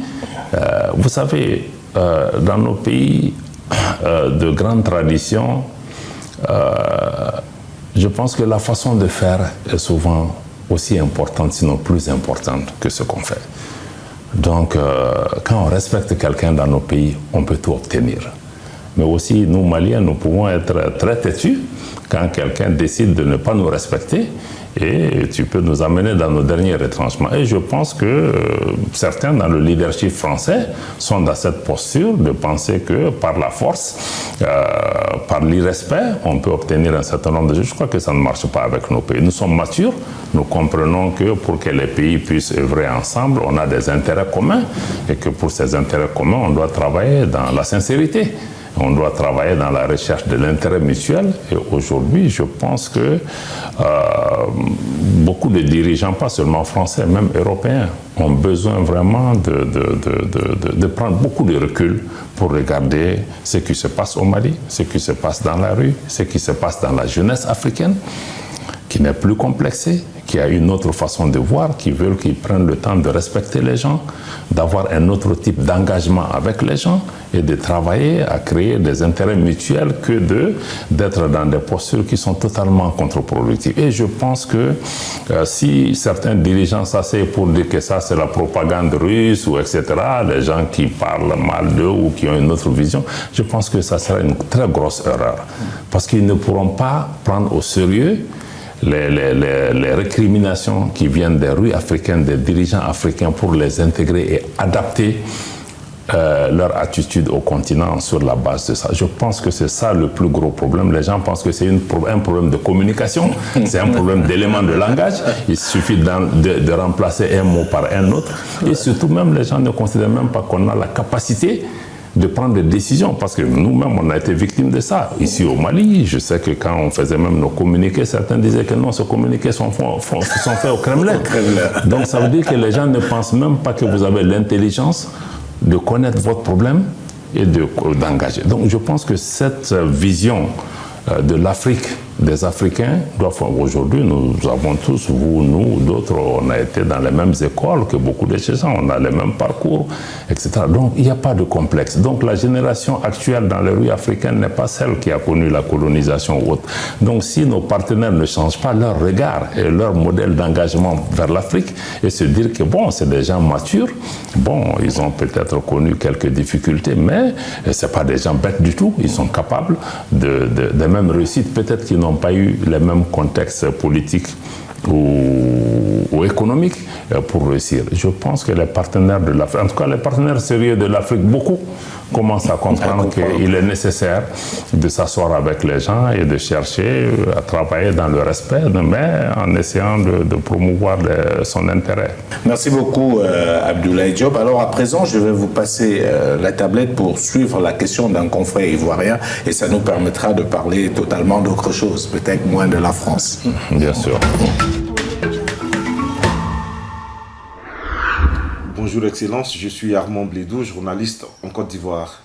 vous savez, dans nos pays de grande tradition, je pense que la façon de faire est souvent aussi importante, sinon plus importante que ce qu'on fait. Donc, quand on respecte quelqu'un dans nos pays, on peut tout obtenir. Mais aussi, nous, Maliens, nous pouvons être très têtus quand quelqu'un décide de ne pas nous respecter et tu peux nous amener dans nos derniers retranchements. Et je pense que certains dans le leadership français sont dans cette posture de penser que par la force, par l'irrespect, on peut obtenir un certain nombre de choses. Je crois que ça ne marche pas avec nos pays. Nous sommes matures, nous comprenons que pour que les pays puissent œuvrer ensemble, on a des intérêts communs et que pour ces intérêts communs, on doit travailler dans la sincérité. On doit travailler dans la recherche de l'intérêt mutuel. Et aujourd'hui, je pense que beaucoup de dirigeants, pas seulement français, même européens, ont besoin vraiment de prendre beaucoup de recul pour regarder ce qui se passe au Mali, ce qui se passe dans la rue, ce qui se passe dans la jeunesse africaine, qui n'est plus complexée, qui a une autre façon de voir, qui veulent qu'ils prennent le temps de respecter les gens, d'avoir un autre type d'engagement avec les gens et de travailler à créer des intérêts mutuels que d'être dans des postures qui sont totalement contre-productives. Et je pense que si certains dirigeants s'asseyent pour dire que ça c'est la propagande russe ou etc., les gens qui parlent mal d'eux ou qui ont une autre vision, je pense que ça sera une très grosse erreur. Parce qu'ils ne pourront pas prendre au sérieux les récriminations qui viennent des rues africaines, des dirigeants africains pour les intégrer et adapter leur attitude au continent sur la base de ça. Je pense que c'est ça le plus gros problème. Les gens pensent que c'est un problème de communication, c'est un problème d'éléments de langage. Il suffit de remplacer un mot par un autre. Et surtout, même les gens ne considèrent même pas qu'on a la capacité de prendre des décisions, parce que nous-mêmes, on a été victimes de ça. Ici au Mali, je sais que quand on faisait même nos communiqués, certains disaient que non, ces communiqués sont faits au Kremlin. Donc ça veut dire que les gens ne pensent même pas que vous avez l'intelligence de connaître votre problème et d'engager. Donc je pense que cette vision de l'Afrique, des Africains, aujourd'hui nous avons tous, vous, nous, d'autres, on a été dans les mêmes écoles que beaucoup de ces gens, on a les mêmes parcours, etc. Donc il n'y a pas de complexe. Donc la génération actuelle dans les rues africaines n'est pas celle qui a connu la colonisation ou autre. Donc si nos partenaires ne changent pas leur regard et leur modèle d'engagement vers l'Afrique et se dire que bon, c'est des gens matures, bon, ils ont peut-être connu quelques difficultés, mais ce n'est pas des gens bêtes du tout, ils sont capables de même réussite, peut-être qu'ils n'ont pas eu les mêmes contextes politiques ou économiques pour réussir. Je pense que les partenaires de l'Afrique, en tout cas les partenaires sérieux de l'Afrique, beaucoup commencent à comprendre qu'il est nécessaire de s'asseoir avec les gens et de chercher à travailler dans le respect, mais en essayant de promouvoir son intérêt. Merci beaucoup Abdoulaye Diop. Alors à présent, je vais vous passer la tablette pour suivre la question d'un confrère ivoirien et ça nous permettra de parler totalement d'autre chose, peut-être moins de la France. Bien sûr. Bonjour Excellence, je suis Armand Blédou, journaliste en Côte d'Ivoire.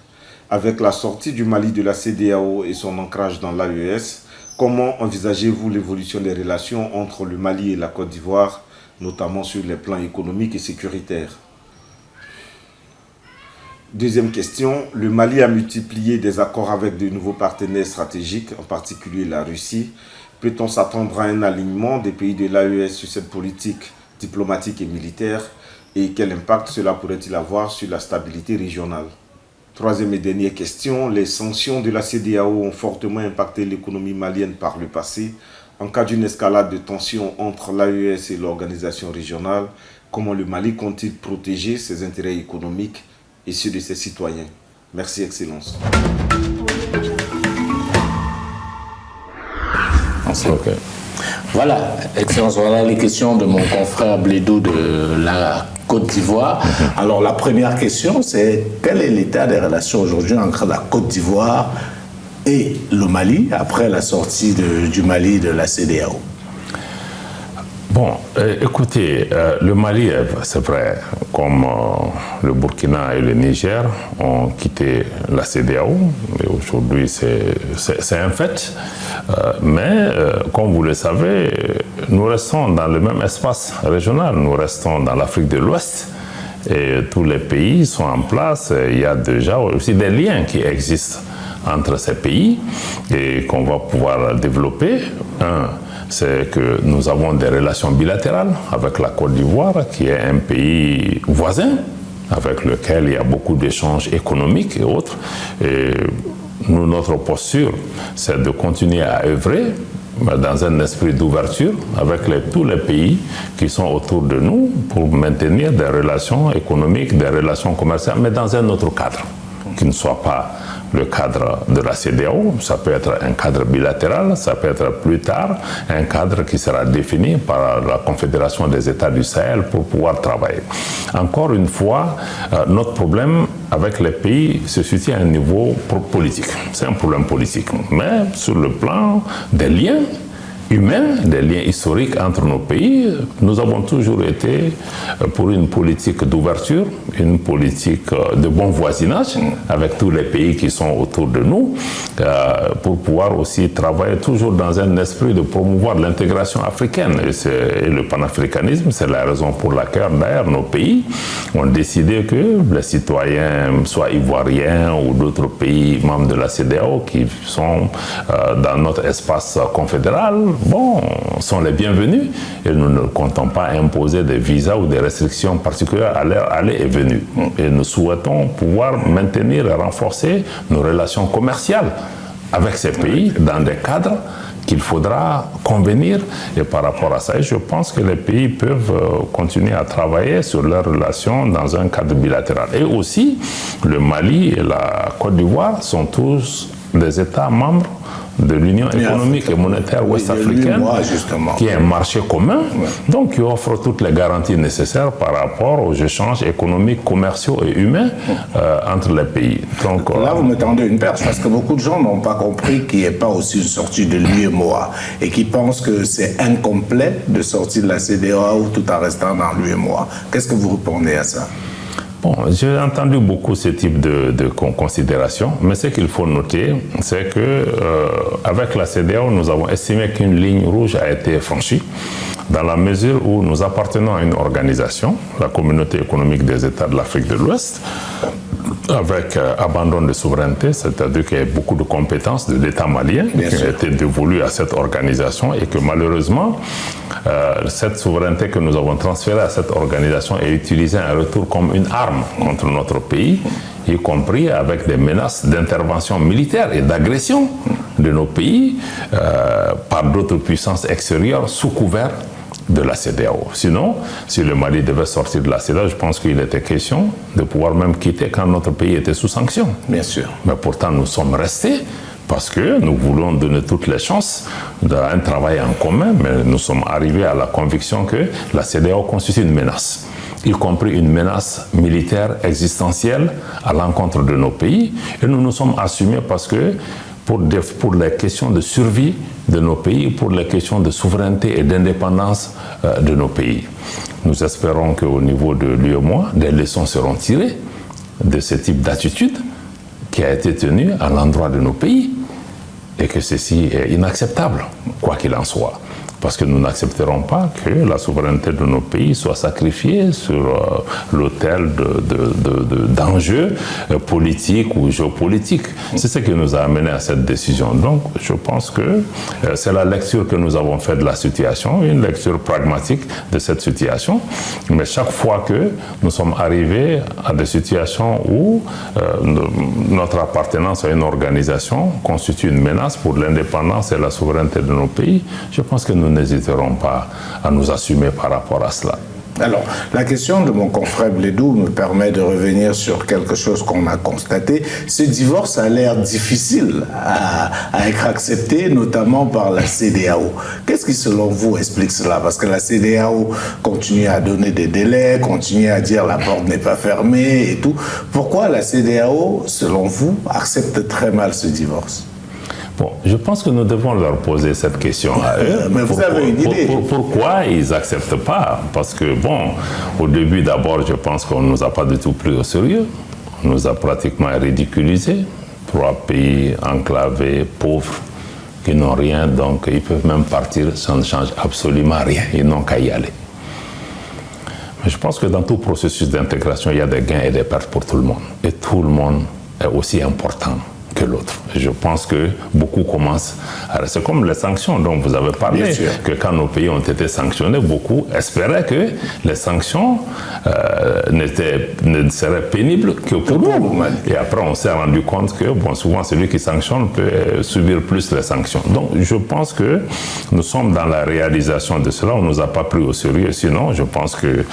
Avec la sortie du Mali de la CEDEAO et son ancrage dans l'AES, comment envisagez-vous l'évolution des relations entre le Mali et la Côte d'Ivoire, notamment sur les plans économiques et sécuritaires? Deuxième question, le Mali a multiplié des accords avec de nouveaux partenaires stratégiques, en particulier la Russie. Peut-on s'attendre à un alignement des pays de l'AES sur cette politique diplomatique et militaire? Et quel impact cela pourrait-il avoir sur la stabilité régionale? Troisième et dernière question, les sanctions de la CEDEAO ont fortement impacté l'économie malienne par le passé. En cas d'une escalade de tensions entre l'AES et l'organisation régionale, comment le Mali compte-t-il protéger ses intérêts économiques et ceux de ses citoyens? Merci Excellence. Okay. Voilà, Excellence, voilà les questions de mon confrère Blédou de la Côte d'Ivoire. Alors la première question, c'est quel est l'état des relations aujourd'hui entre la Côte d'Ivoire et le Mali après la sortie du Mali de la CEDEAO? Bon, écoutez, le Mali, c'est vrai, comme le Burkina et le Niger ont quitté la CEDEAO, et aujourd'hui c'est un fait, mais comme vous le savez, nous restons dans le même espace régional, nous restons dans l'Afrique de l'Ouest, et tous les pays sont en place, il y a déjà aussi des liens qui existent entre ces pays et qu'on va pouvoir développer. C'est que nous avons des relations bilatérales avec la Côte d'Ivoire, qui est un pays voisin, avec lequel il y a beaucoup d'échanges économiques et autres. Et nous, notre posture, c'est de continuer à œuvrer dans un esprit d'ouverture avec tous les pays qui sont autour de nous pour maintenir des relations économiques, des relations commerciales, mais dans un autre cadre, qui ne soit pas le cadre de la CEDEAO, ça peut être un cadre bilatéral, ça peut être plus tard un cadre qui sera défini par la Confédération des États du Sahel pour pouvoir travailler. Encore une fois, notre problème avec les pays se situe à un niveau politique. C'est un problème politique. Mais sur le plan des liens humains, des liens historiques entre nos pays, nous avons toujours été pour une politique d'ouverture, une politique de bon voisinage avec tous les pays qui sont autour de nous, pour pouvoir aussi travailler toujours dans un esprit de promouvoir l'intégration africaine. Et le panafricanisme, c'est la raison pour laquelle d'ailleurs nos pays ont décidé que les citoyens, soit ivoiriens ou d'autres pays membres de la CEDEAO qui sont dans notre espace confédéral, bon, sont les bienvenus et nous ne comptons pas imposer des visas ou des restrictions particulières à leur aller et venue. Et nous souhaitons pouvoir maintenir et renforcer nos relations commerciales avec ces pays dans des cadres qu'il faudra convenir. Et par rapport à ça, je pense que les pays peuvent continuer à travailler sur leurs relations dans un cadre bilatéral. Et aussi, le Mali et la Côte d'Ivoire sont tous des États membres de l'Union économique et monétaire ouest-africaine, qui est un marché commun, donc qui offre toutes les garanties nécessaires par rapport aux échanges économiques, commerciaux et humains entre les pays. Donc, là, vous me tendez une perche, parce que beaucoup de gens n'ont pas compris qu'il n'y ait pas aussi une sortie de l'UEMOA et qui pensent que c'est incomplet de sortir de la CEDEAO tout en restant dans l'UEMOA. Qu'est-ce que vous répondez à ça? Bon, j'ai entendu beaucoup ce type de considérations, mais ce qu'il faut noter, c'est que avec la CEDEAO, nous avons estimé qu'une ligne rouge a été franchie dans la mesure où nous appartenons à une organisation, la Communauté économique des États de l'Afrique de l'Ouest, avec abandon de souveraineté, c'est-à-dire qu'il y a beaucoup de compétences de l'État malien qui ont été dévolues à cette organisation et que malheureusement, cette souveraineté que nous avons transférée à cette organisation est utilisée en retour comme une arme contre notre pays, y compris avec des menaces d'intervention militaire et d'agression de nos pays par d'autres puissances extérieures sous couvert de la CEDEAO. Sinon, si le Mali devait sortir de la CEDEAO, je pense qu'il était question de pouvoir même quitter quand notre pays était sous sanction. Bien sûr. Mais pourtant, nous sommes restés parce que nous voulons donner toutes les chances d'un travail en commun, mais nous sommes arrivés à la conviction que la CEDEAO constitue une menace, y compris une menace militaire existentielle à l'encontre de nos pays. Et nous nous sommes assumés parce que pour les questions de survie de nos pays, pour les questions de souveraineté et d'indépendance de nos pays. Nous espérons qu'au niveau de l'UEMOA, des leçons seront tirées de ce type d'attitude qui a été tenue à l'endroit de nos pays et que ceci est inacceptable, quoi qu'il en soit. Parce que nous n'accepterons pas que la souveraineté de nos pays soit sacrifiée sur l'autel d'enjeux politiques ou géopolitiques. C'est ce qui nous a amené à cette décision. Donc, je pense que c'est la lecture que nous avons faite de la situation, une lecture pragmatique de cette situation. Mais chaque fois que nous sommes arrivés à des situations où notre appartenance à une organisation constitue une menace pour l'indépendance et la souveraineté de nos pays, je pense que nous n'hésiterons pas à nous assumer par rapport à cela. Alors, la question de mon confrère Blédou me permet de revenir sur quelque chose qu'on a constaté. Ce divorce a l'air difficile à être accepté, notamment par la CEDEAO. Qu'est-ce qui, selon vous, explique cela? Parce que la CEDEAO continue à donner des délais, continue à dire la porte n'est pas fermée et tout. Pourquoi la CEDEAO, selon vous, accepte très mal ce divorce? Bon, je pense que nous devons leur poser cette question à eux. Mais vous avez une idée. Pourquoi ils n'acceptent pas? Parce que, bon, au début, d'abord, je pense qu'on ne nous a pas du tout pris au sérieux. On nous a pratiquement ridiculisés. 3 pays enclavés, pauvres, qui n'ont rien, donc ils peuvent même partir, ça ne change absolument rien. Ils n'ont qu'à y aller. Mais je pense que dans tout processus d'intégration, il y a des gains et des pertes pour tout le monde. Et tout le monde est aussi important que l'autre. Je pense que beaucoup commencent à... C'est comme les sanctions dont vous avez parlé, que quand nos pays ont été sanctionnés, beaucoup espéraient que les sanctions ne seraient pénibles que pour nous. Et après, on s'est rendu compte que, bon, souvent, celui qui sanctionne peut subir plus les sanctions. Donc, je pense que nous sommes dans la réalisation de cela. On ne nous a pas pris au sérieux. Sinon, je pense que...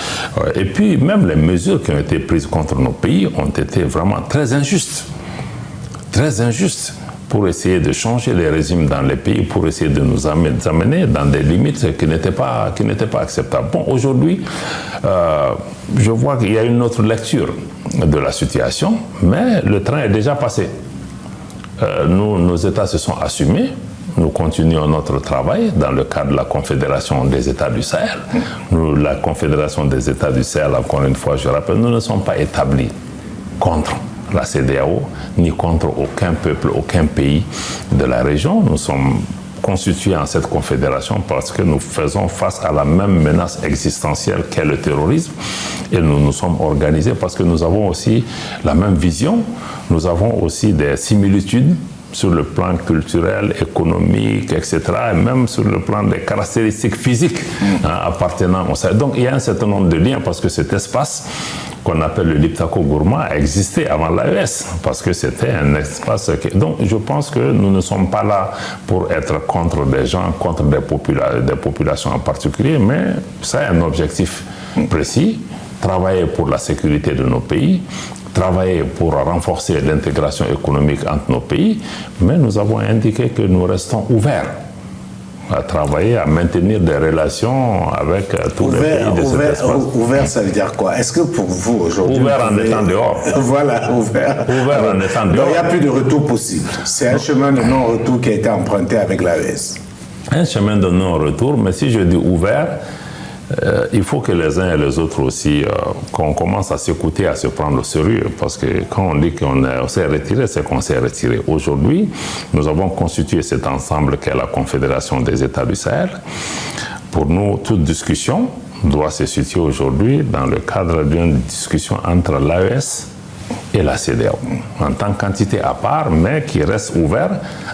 et puis, même les mesures qui ont été prises contre nos pays ont été vraiment très injustes. Très injuste pour essayer de changer les régimes dans les pays, pour essayer de nous amener dans des limites qui n'étaient pas acceptables. Bon, aujourd'hui, je vois qu'il y a une autre lecture de la situation, mais le train est déjà passé. Nos États se sont assumés. Nous continuons notre travail dans le cadre de la Confédération des États du Sahel. La Confédération des États du Sahel, encore une fois, je rappelle, nous ne sommes pas établis contre la CEDEAO, ni contre aucun peuple, aucun pays de la région. Nous sommes constitués en cette confédération parce que nous faisons face à la même menace existentielle qu'est le terrorisme et nous nous sommes organisés parce que nous avons aussi la même vision, nous avons aussi des similitudes sur le plan culturel, économique, etc., et même sur le plan des caractéristiques physiques appartenant au Sahel. Donc il y a un certain nombre de liens parce que cet espace qu'on appelle le Liptako Gourma a existé avant l'AES, parce que c'était un espace... Donc je pense que nous ne sommes pas là pour être contre des gens, contre des populations en particulier, mais c'est un objectif précis, travailler pour la sécurité de nos pays, travailler pour renforcer l'intégration économique entre nos pays, mais nous avons indiqué que nous restons ouverts à travailler, à maintenir des relations avec tous les pays de cet espace. Ouvert, ça veut dire quoi? Est-ce que pour vous, aujourd'hui... Ouvert en étant dehors. Voilà, ouvert. Ouvert en étant dehors. Donc il n'y a plus de retour possible. C'est un chemin de non-retour qui a été emprunté avec l'AES. Un chemin de non-retour, mais si je dis ouvert, il faut que les uns et les autres aussi, qu'on commence à s'écouter, à se prendre au sérieux. Parce que quand on dit qu'on s'est retiré, c'est qu'on s'est retiré. Aujourd'hui, nous avons constitué cet ensemble qu'est la Confédération des États du Sahel. Pour nous, toute discussion doit se situer aujourd'hui dans le cadre d'une discussion entre l'AES et la CEDEAO, en tant qu'entité à part, mais qui reste ouvert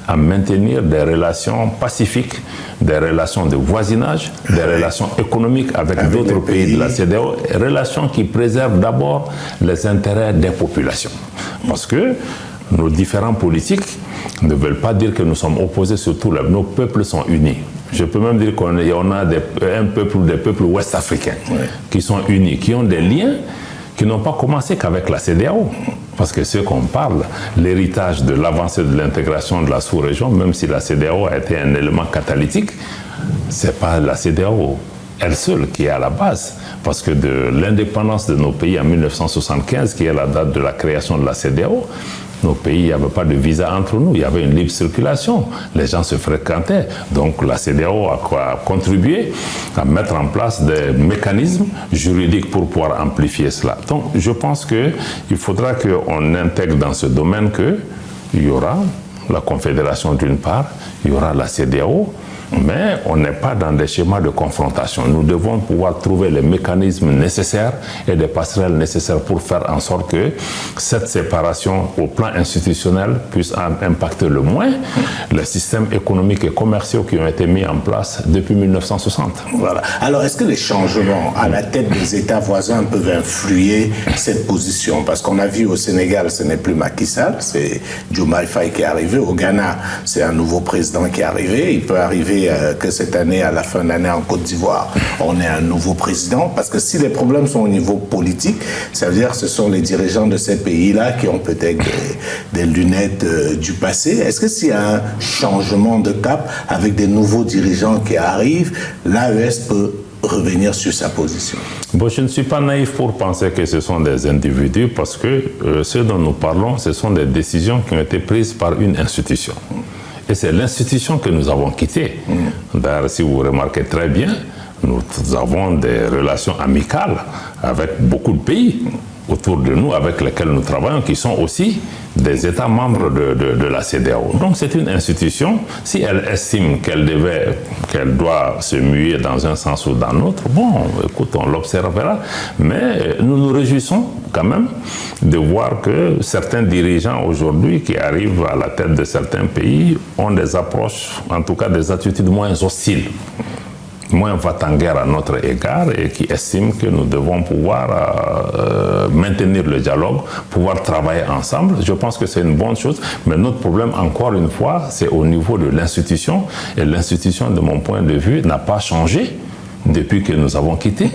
à maintenir des relations pacifiques, des relations de voisinage, des relations économiques avec d'autres pays de la CEDEAO, relations qui préservent d'abord les intérêts des populations. Parce que nos différents politiques ne veulent pas dire que nous sommes opposés sur tout. Nos peuples sont unis. Je peux même dire qu'on a un peuple ou des peuples ouest-africains qui sont unis, qui ont des liens qui n'ont pas commencé qu'avec la CEDEAO. Parce que ce qu'on parle, l'héritage de l'avancée de l'intégration de la sous-région, même si la CEDEAO a été un élément catalytique, ce n'est pas la CEDEAO elle seule qui est à la base. Parce que de l'indépendance de nos pays en 1975, qui est la date de la création de la CEDEAO, nos pays, il n'y avait pas de visa entre nous, il y avait une libre circulation. Les gens se fréquentaient. Donc la CEDEAO a contribué à mettre en place des mécanismes juridiques pour pouvoir amplifier cela. Donc je pense qu'il faudra qu'on intègre dans ce domaine qu'il y aura la Confédération d'une part, il y aura la CEDEAO, mais on n'est pas dans des schémas de confrontation. Nous devons pouvoir trouver les mécanismes nécessaires et les passerelles nécessaires pour faire en sorte que cette séparation au plan institutionnel puisse impacter le moins les systèmes économiques et commerciaux qui ont été mis en place depuis 1960. Voilà. Alors, est-ce que les changements à la tête des États voisins peuvent influer cette position? Parce qu'on a vu au Sénégal, ce n'est plus Macky Sall, c'est Diomaye Faye qui est arrivé. Au Ghana, c'est un nouveau président qui est arrivé. Il peut arriver que cette année, à la fin de l'année en Côte d'Ivoire, on ait un nouveau président. Parce que si les problèmes sont au niveau politique, ça veut dire que ce sont les dirigeants de ces pays-là qui ont peut-être des lunettes du passé. Est-ce que s'il y a un changement de cap avec des nouveaux dirigeants qui arrivent, l'AES peut revenir sur sa position? Bon, je ne suis pas naïf pour penser que ce sont des individus parce que ce dont nous parlons, ce sont des décisions qui ont été prises par une institution. Et c'est l'institution que nous avons quittée. D'ailleurs, si vous remarquez très bien, nous avons des relations amicales avec beaucoup de pays autour de nous, avec lesquels nous travaillons, qui sont aussi des États membres de la CEDEAO. Donc c'est une institution, si elle estime qu'elle doit se muer dans un sens ou dans l'autre, bon, écoute, on l'observera, mais nous nous réjouissons quand même de voir que certains dirigeants aujourd'hui qui arrivent à la tête de certains pays ont des approches, en tout cas des attitudes moins hostiles, moins va-t-en-guerre à notre égard et qui estiment que nous devons pouvoir maintenir le dialogue, pouvoir travailler ensemble. Je pense que c'est une bonne chose, mais notre problème, encore une fois, c'est au niveau de l'institution. Et l'institution, de mon point de vue, n'a pas changé depuis que nous avons quitté.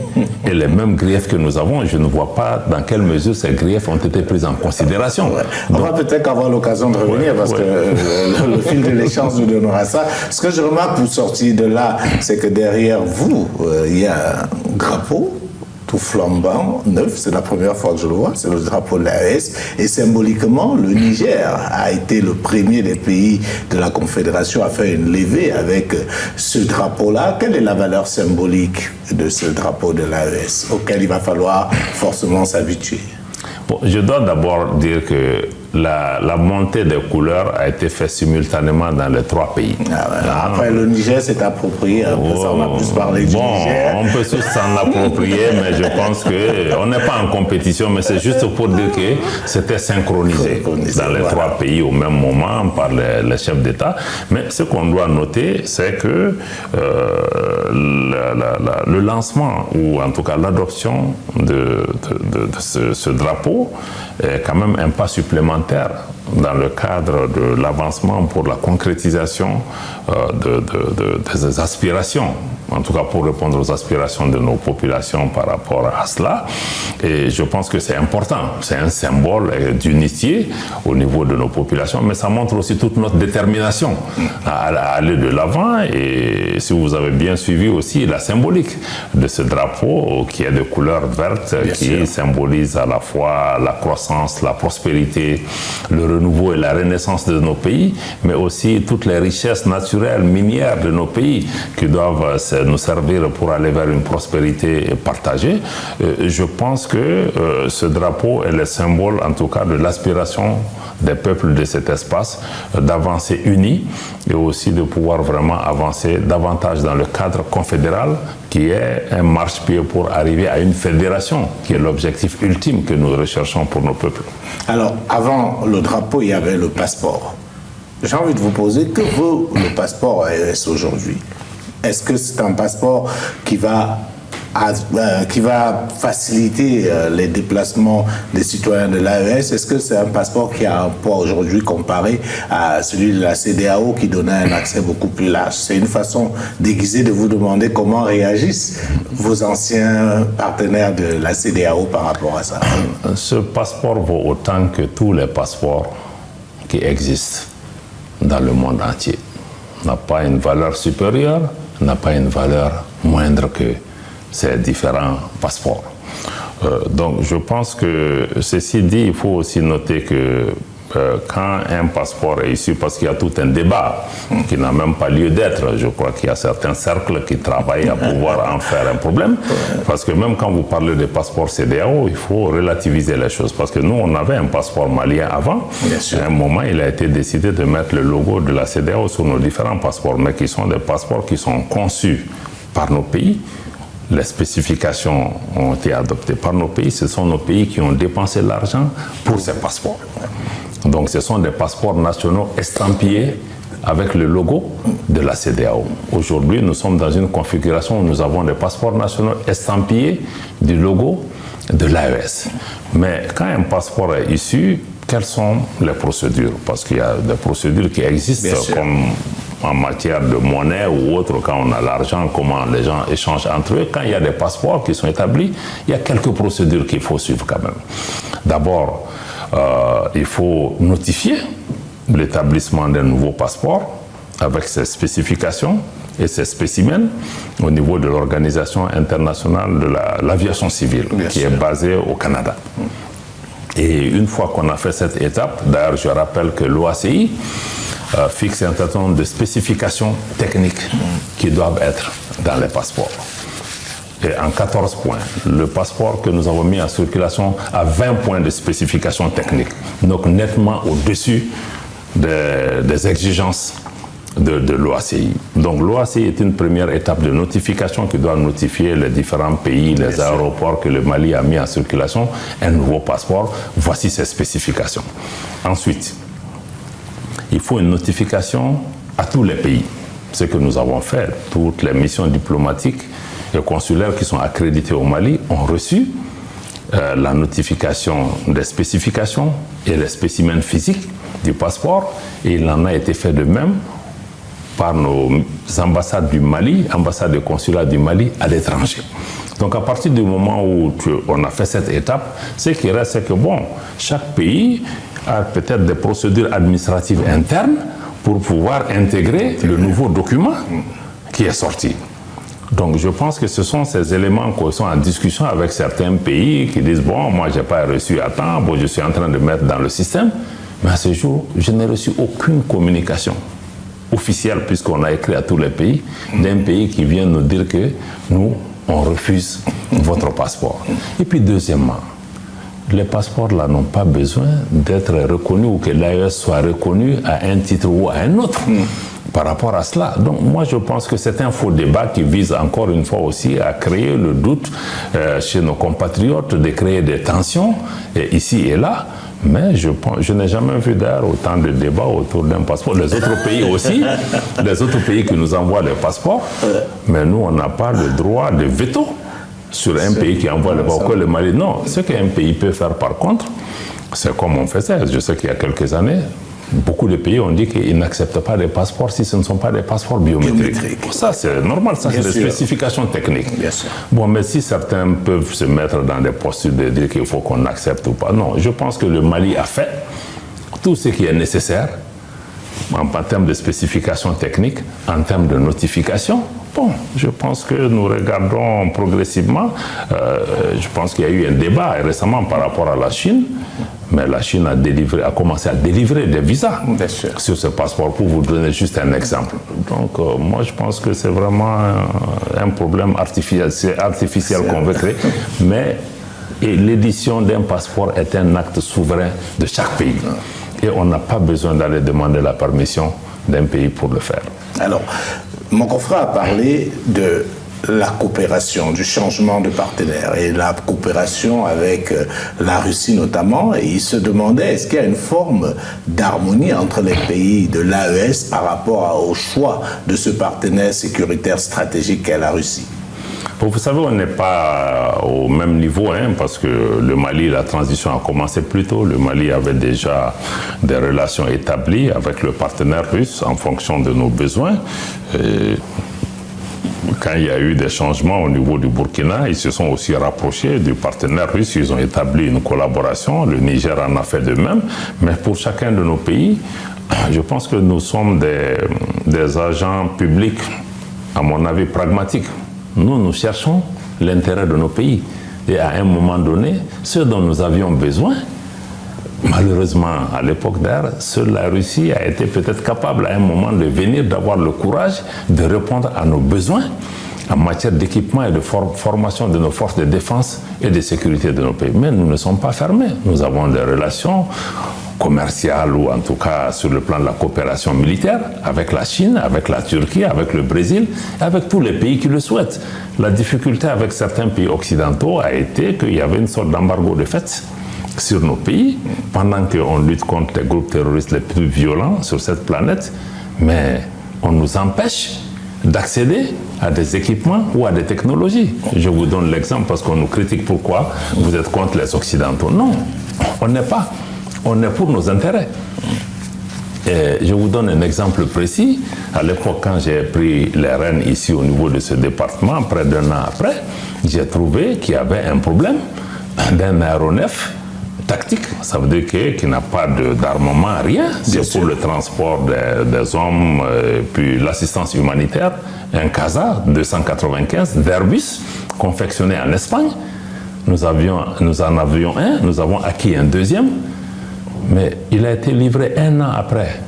Et les mêmes griefs que nous avons, je ne vois pas dans quelle mesure ces griefs ont été pris en considération. On va peut-être avoir l'occasion de revenir parce que le fil de l'échange nous donnera ça. Ce que je remarque pour sortir de là, c'est que derrière vous, il y a un drapeau tout flambant, neuf, c'est la première fois que je le vois, c'est le drapeau de l'AES, et symboliquement, le Niger a été le premier des pays de la Confédération à faire une levée avec ce drapeau-là. Quelle est la valeur symbolique de ce drapeau de l'AES, auquel il va falloir forcément s'habituer? Bon, je dois d'abord dire que la montée des couleurs a été faite simultanément dans les trois pays. Après, le Niger s'est approprié, ça on a plus parlé du Niger. On peut tous s'en approprier, mais je pense qu'on n'est pas en compétition, mais c'est juste pour dire que c'était synchronisé dans les trois pays au même moment par les chefs d'État. Mais ce qu'on doit noter, c'est que le lancement, ou en tout cas l'adoption de ce drapeau, est quand même un pas supplémentaire dans le cadre de l'avancement pour la concrétisation des aspirations, en tout cas pour répondre aux aspirations de nos populations par rapport à cela. Et je pense que c'est important, c'est un symbole d'unité au niveau de nos populations, mais ça montre aussi toute notre détermination à aller de l'avant. Et si vous avez bien suivi aussi la symbolique de ce drapeau qui est de couleur verte, qui symbolise à la fois la croissance, la prospérité, le renouveau et la renaissance de nos pays, mais aussi toutes les richesses naturelles, minières de nos pays qui doivent nous servir pour aller vers une prospérité partagée. Je pense que ce drapeau est le symbole, en tout cas, de l'aspiration des peuples de cet espace, d'avancer unis et aussi de pouvoir vraiment avancer davantage dans le cadre confédéral qui est un marchepied pour arriver à une fédération qui est l'objectif ultime que nous recherchons pour nos peuples. Alors, avant le drapeau, il y avait le passeport. J'ai envie de vous poser, que vaut le passeport AES aujourd'hui? Est-ce que c'est un passeport qui va faciliter les déplacements des citoyens de l'AES? Est-ce que c'est un passeport qui a un poids aujourd'hui comparé à celui de la CEDEAO qui donnait un accès beaucoup plus large? C'est une façon déguisée de vous demander comment réagissent vos anciens partenaires de la CEDEAO par rapport à ça. Ce passeport vaut autant que tous les passeports qui existent dans le monde entier. N'a pas une valeur supérieure, n'a pas une valeur moindre que ces différents passeports. Donc je pense que, ceci dit, il faut aussi noter que quand un passeport est issu, parce qu'il y a tout un débat qui n'a même pas lieu d'être, je crois qu'il y a certains cercles qui travaillent à pouvoir en faire un problème, parce que même quand vous parlez de passeport CEDEAO, il faut relativiser les choses, parce que nous, on avait un passeport malien avant, à un moment, il a été décidé de mettre le logo de la CEDEAO sur nos différents passeports, mais qui sont des passeports qui sont conçus par nos pays. Les spécifications ont été adoptées par nos pays. Ce sont nos pays qui ont dépensé l'argent pour ces passeports. Donc ce sont des passeports nationaux estampillés avec le logo de la CEDEAO. Aujourd'hui, nous sommes dans une configuration où nous avons des passeports nationaux estampillés du logo de l'AES. Mais quand un passeport est issu, quelles sont les procédures? Parce qu'il y a des procédures qui existent, comme en matière de monnaie ou autre, quand on a l'argent, comment les gens échangent entre eux. Quand il y a des passeports qui sont établis, il y a quelques procédures qu'il faut suivre quand même. D'abord, il faut notifier l'établissement d'un nouveau passeport avec ses spécifications et ses spécimens au niveau de l'Organisation internationale de l'aviation civile, qui est basée au Canada. Et une fois qu'on a fait cette étape, d'ailleurs je rappelle que l'OACI fixe un certain nombre de spécifications techniques qui doivent être dans les passeports. Et en 14 points, le passeport que nous avons mis en circulation a 20 points de spécifications techniques, donc nettement au-dessus des exigences de l'OACI. Donc l'OACI est une première étape de notification qui doit notifier les différents pays, les aéroports que le Mali a mis en circulation, un nouveau passeport. Voici ses spécifications. Ensuite, il faut une notification à tous les pays. Ce que nous avons fait, toutes les missions diplomatiques et consulaires qui sont accréditées au Mali ont reçu la notification des spécifications et les spécimens physiques du passeport, et il en a été fait de même par nos ambassades du Mali, ambassades et consulats du Mali à l'étranger. Donc à partir du moment où on a fait cette étape, ce qui reste, c'est que bon, chaque pays a peut-être des procédures administratives internes pour pouvoir intégrer le nouveau document qui est sorti. Donc je pense que ce sont ces éléments qui sont en discussion avec certains pays qui disent « Bon, moi je n'ai pas reçu à temps, bon, je suis en train de mettre dans le système ». Mais à ce jour, je n'ai reçu aucune communication officielle, puisqu'on a écrit à tous les pays, d'un pays qui vient nous dire que nous, on refuse votre passeport. Et puis deuxièmement, les passeports là n'ont pas besoin d'être reconnus ou que l'AES soit reconnu à un titre ou à un autre par rapport à cela. Donc moi je pense que c'est un faux débat qui vise encore une fois aussi à créer le doute chez nos compatriotes, de créer des tensions ici et là. Mais je n'ai jamais vu d'ailleurs autant de débats autour d'un passeport. Les autres pays aussi, les autres pays qui nous envoient les passeports, mais nous on n'a pas le droit de veto sur un pays qui envoie le passeport, le Mali. Non, ce qu'un pays peut faire par contre, c'est comme on faisait. Je sais qu'il y a quelques années, beaucoup de pays ont dit qu'ils n'acceptent pas des passeports si ce ne sont pas des passeports biométriques. Ça, c'est normal, ça, c'est des spécifications techniques. Bon, mais si certains peuvent se mettre dans des postures de dire qu'il faut qu'on accepte ou pas, non. Je pense que le Mali a fait tout ce qui est nécessaire en termes de spécifications techniques, en termes de notification. Bon, je pense que nous regardons progressivement. Je pense qu'il y a eu un débat récemment par rapport à la Chine. Mais la Chine a commencé à délivrer des visas sur ce passeport, pour vous donner juste un exemple. Donc, moi, je pense que c'est vraiment un problème artificiel qu'on veut créer. Mais l'édition d'un passeport est un acte souverain de chaque pays. Et on n'a pas besoin d'aller demander la permission d'un pays pour le faire. Alors, mon confrère a parlé de la coopération, du changement de partenaire et la coopération avec la Russie notamment, et il se demandait est-ce qu'il y a une forme d'harmonie entre les pays de l'AES par rapport au choix de ce partenaire sécuritaire stratégique qu'est la Russie. Vous savez, on n'est pas au même niveau, parce que le Mali, la transition a commencé plus tôt. Le Mali avait déjà des relations établies avec le partenaire russe en fonction de nos besoins. Quand il y a eu des changements au niveau du Burkina, ils se sont aussi rapprochés du partenaire russe. Ils ont établi une collaboration. Le Niger en a fait de même. Mais pour chacun de nos pays, je pense que nous sommes des agents publics, à mon avis, pragmatiques. Nous cherchons l'intérêt de nos pays. Et à un moment donné, ce dont nous avions besoin, malheureusement, à l'époque d'Air, seule la Russie a été peut-être capable à un moment de venir, d'avoir le courage de répondre à nos besoins en matière d'équipement et de formation de nos forces de défense et de sécurité de nos pays. Mais nous ne sommes pas fermés. Nous avons des relations commerciales ou en tout cas sur le plan de la coopération militaire avec la Chine, avec la Turquie, avec le Brésil, avec tous les pays qui le souhaitent. La difficulté avec certains pays occidentaux a été qu'il y avait une sorte d'embargo de fait sur nos pays, pendant qu'on lutte contre les groupes terroristes les plus violents sur cette planète, mais on nous empêche d'accéder à des équipements ou à des technologies. Je vous donne l'exemple parce qu'on nous critique pourquoi vous êtes contre les Occidentaux. Non, on n'est pas. On est pour nos intérêts. Et je vous donne un exemple précis. À l'époque, quand j'ai pris les rênes ici au niveau de ce département, près d'un an après, j'ai trouvé qu'il y avait un problème d'un aéronef tactique, ça veut dire qu'il n'a pas d'armement, rien. C'est pour le transport des hommes, puis l'assistance humanitaire, un CASA 295 d'Airbus, confectionné en Espagne. Nous en avions un, nous avons acquis un deuxième, mais il a été livré un an après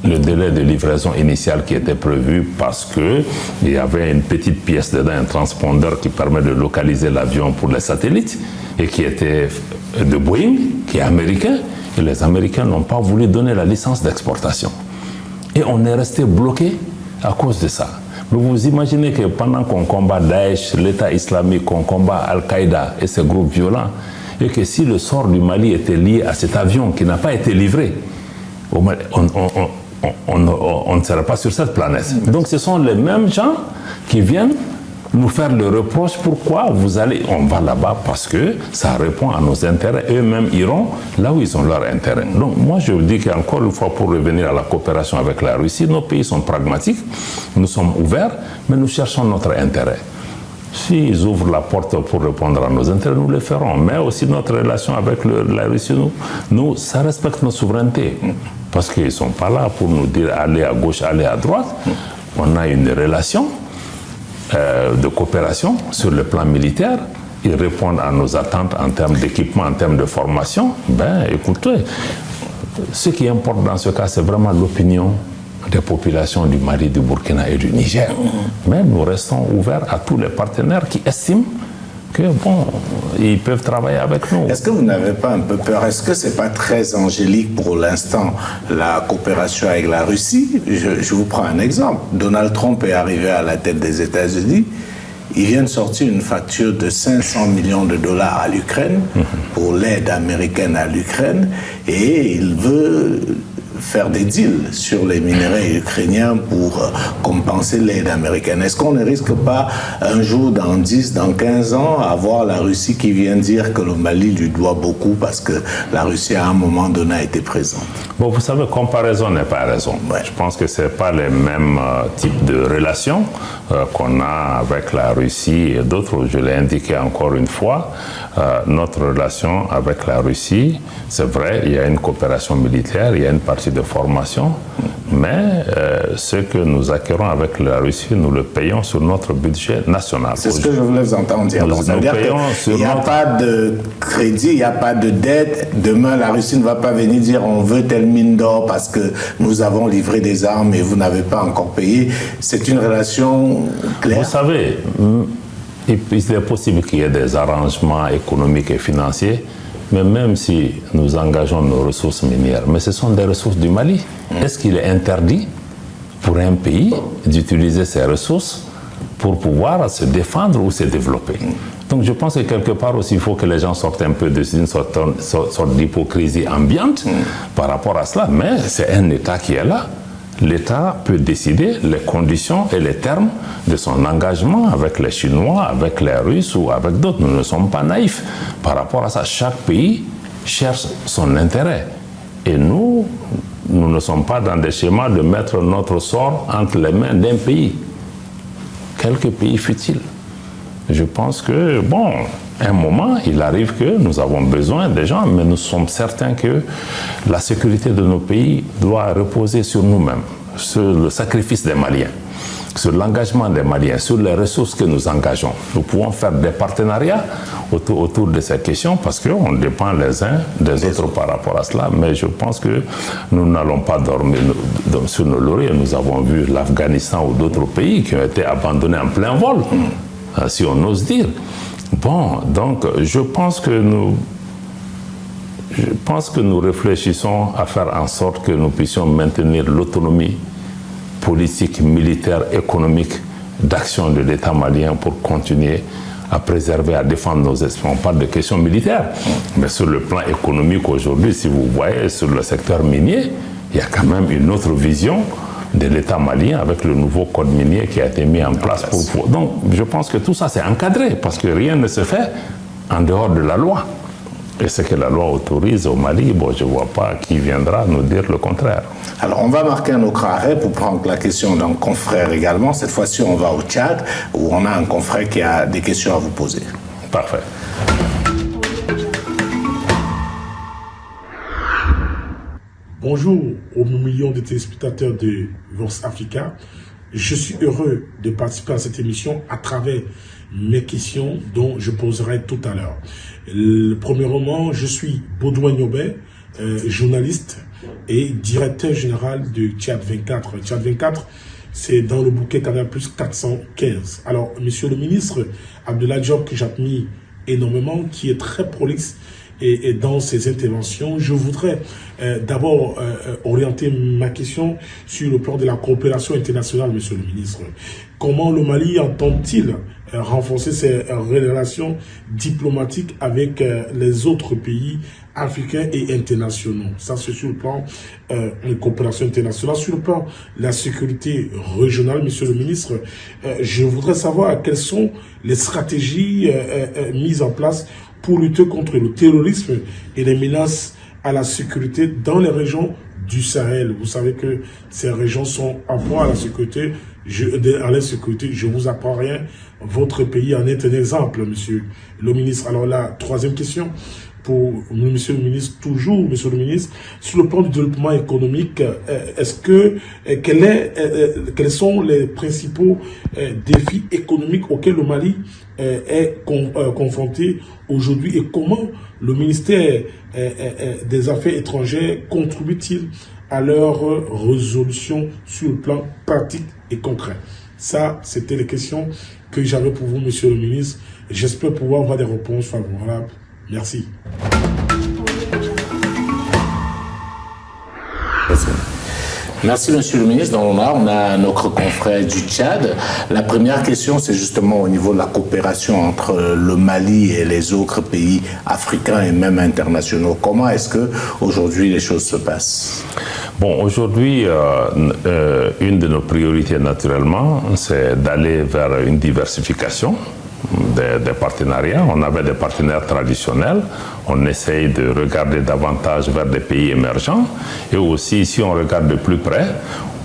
le délai de livraison initial qui était prévu parce qu'il y avait une petite pièce dedans, un transpondeur qui permet de localiser l'avion pour les satellites et qui était de Boeing, qui est américain, et les Américains n'ont pas voulu donner la licence d'exportation. Et on est resté bloqué à cause de ça. Mais vous imaginez que pendant qu'on combat Daesh, l'État islamique, qu'on combat Al-Qaïda et ces groupes violents, et que si le sort du Mali était lié à cet avion qui n'a pas été livré, on ne serait pas sur cette planète. Donc ce sont les mêmes gens qui viennent nous faire le reproche. Pourquoi on va là-bas parce que ça répond à nos intérêts. Eux-mêmes iront là où ils ont leur intérêt. Donc moi je vous dis qu'encore une fois, pour revenir à la coopération avec la Russie, nos pays sont pragmatiques, nous sommes ouverts, mais nous cherchons notre intérêt. S'ils ouvrent la porte pour répondre à nos intérêts, nous le ferons. Mais aussi notre relation avec la Russie, nous, ça respecte nos souverainetés. Parce qu'ils ne sont pas là pour nous dire allez à gauche, allez à droite. On a une relation de coopération sur le plan militaire. Ils répondent à nos attentes en termes d'équipement, en termes de formation. Écoutez, ce qui importe dans ce cas, c'est vraiment l'opinion des populations du Mali, du Burkina et du Niger. Mais nous restons ouverts à tous les partenaires qui estiment que, ils peuvent travailler avec nous. Est-ce que vous n'avez pas un peu peur? Est-ce que ce n'est pas très angélique pour l'instant, la coopération avec la Russie? Je vous prends un exemple. Donald Trump est arrivé à la tête des États-Unis. Il vient de sortir une facture de 500 millions de dollars à l'Ukraine pour l'aide américaine à l'Ukraine, et il veut faire des deals sur les minerais ukrainiens pour compenser l'aide américaine. Est-ce qu'on ne risque pas un jour, dans 10, dans 15 ans, avoir la Russie qui vient dire que le Mali lui doit beaucoup parce que la Russie à un moment donné a été présente? Bon, vous savez, comparaison n'est pas raison. Ouais. Je pense que ce n'est pas les mêmes types de relations qu'on a avec la Russie et d'autres. Je l'ai indiqué encore une fois, notre relation avec la Russie, c'est vrai, il y a une coopération militaire, il y a une partie partie de formation, mais ce que nous acquérons avec la Russie, nous le payons sur notre budget national. C'est ce que je voulais vous entendre dire. Donc, c'est-à-dire qu'il n'y a pas de crédit, il n'y a pas de dette. Demain, la Russie ne va pas venir dire on veut telle mine d'or parce que nous avons livré des armes et vous n'avez pas encore payé. C'est une relation claire. Vous savez, il est possible qu'il y ait des arrangements économiques et financiers, mais même si nous engageons nos ressources minières, mais ce sont des ressources du Mali. Est-ce qu'il est interdit pour un pays d'utiliser ces ressources pour pouvoir se défendre ou se développer? Donc je pense que quelque part aussi, il faut que les gens sortent un peu d'une sorte d'hypocrisie ambiante par rapport à cela, mais c'est un État qui est là. L'État peut décider les conditions et les termes de son engagement avec les Chinois, avec les Russes ou avec d'autres. Nous ne sommes pas naïfs par rapport à ça. Chaque pays cherche son intérêt. Et nous ne sommes pas dans des schémas de mettre notre sort entre les mains d'un pays. Quelque pays fut-il? Je pense que, bon, à un moment, il arrive que nous avons besoin des gens, mais nous sommes certains que la sécurité de nos pays doit reposer sur nous-mêmes, sur le sacrifice des Maliens, sur l'engagement des Maliens, sur les ressources que nous engageons. Nous pouvons faire des partenariats autour de ces questions parce qu'on dépend les uns des autres par rapport à cela, mais je pense que nous n'allons pas dormir sur nos lauriers. Nous avons vu l'Afghanistan ou d'autres pays qui ont été abandonnés en plein vol, si on ose dire. Bon, donc je pense que nous réfléchissons à faire en sorte que nous puissions maintenir l'autonomie politique, militaire, économique d'action de l'État malien pour continuer à préserver, à défendre nos esprits. On parle de questions militaires, mais sur le plan économique aujourd'hui, si vous voyez sur le secteur minier, il y a quand même une autre vision de l'État malien avec le nouveau code minier qui a été mis en place. Donc je pense que tout ça c'est encadré parce que rien ne se fait en dehors de la loi. Et ce que la loi autorise au Mali, bon, je ne vois pas qui viendra nous dire le contraire. Alors on va marquer un autre arrêt pour prendre la question d'un confrère également. Cette fois-ci on va au Tchad où on a un confrère qui a des questions à vous poser. Parfait. Bonjour aux millions de téléspectateurs de Vox Africa. Je suis heureux de participer à cette émission à travers mes questions dont je poserai tout à l'heure. Premièrement, je suis Baudouin Niobé, journaliste et directeur général de Tchad 24. Tchad 24, c'est dans le bouquet Canal Plus 415. Alors, monsieur le ministre Abdoulaye Diop, que j'admire énormément, qui est très prolixe et dans ses interventions, je voudrais d'abord orienter ma question sur le plan de la coopération internationale, monsieur le ministre. Comment le Mali entend-il renforcer ses relations diplomatiques avec les autres pays africains et internationaux? Ça, c'est sur le plan de coopération internationale. Sur le plan de la sécurité régionale, monsieur le ministre, je voudrais savoir quelles sont les stratégies mises en place pour lutter contre le terrorisme et les menaces à la sécurité dans les régions du Sahel. Vous savez que ces régions sont en proie à la sécurité. À l'insécurité, je vous apprends rien. Votre pays en est un exemple, monsieur le ministre. Alors la troisième question pour monsieur le ministre, toujours monsieur le ministre, sur le plan du développement économique, quels sont les principaux défis économiques auxquels le Mali est confronté aujourd'hui et comment le ministère des Affaires étrangères contribue-t-il à leur résolution sur le plan pratique et concret? Ça, c'était les questions que j'avais pour vous, monsieur le ministre. J'espère pouvoir avoir des réponses favorables. Merci. Merci, monsieur le ministre. Donc là, on a notre confrère du Tchad. La première question, c'est justement au niveau de la coopération entre le Mali et les autres pays africains et même internationaux. Comment est-ce que aujourd'hui les choses se passent? Bon, aujourd'hui, une de nos priorités, naturellement, c'est d'aller vers une diversification des partenariats. On avait des partenaires traditionnels. On essaye de regarder davantage vers des pays émergents. Et aussi, si on regarde de plus près,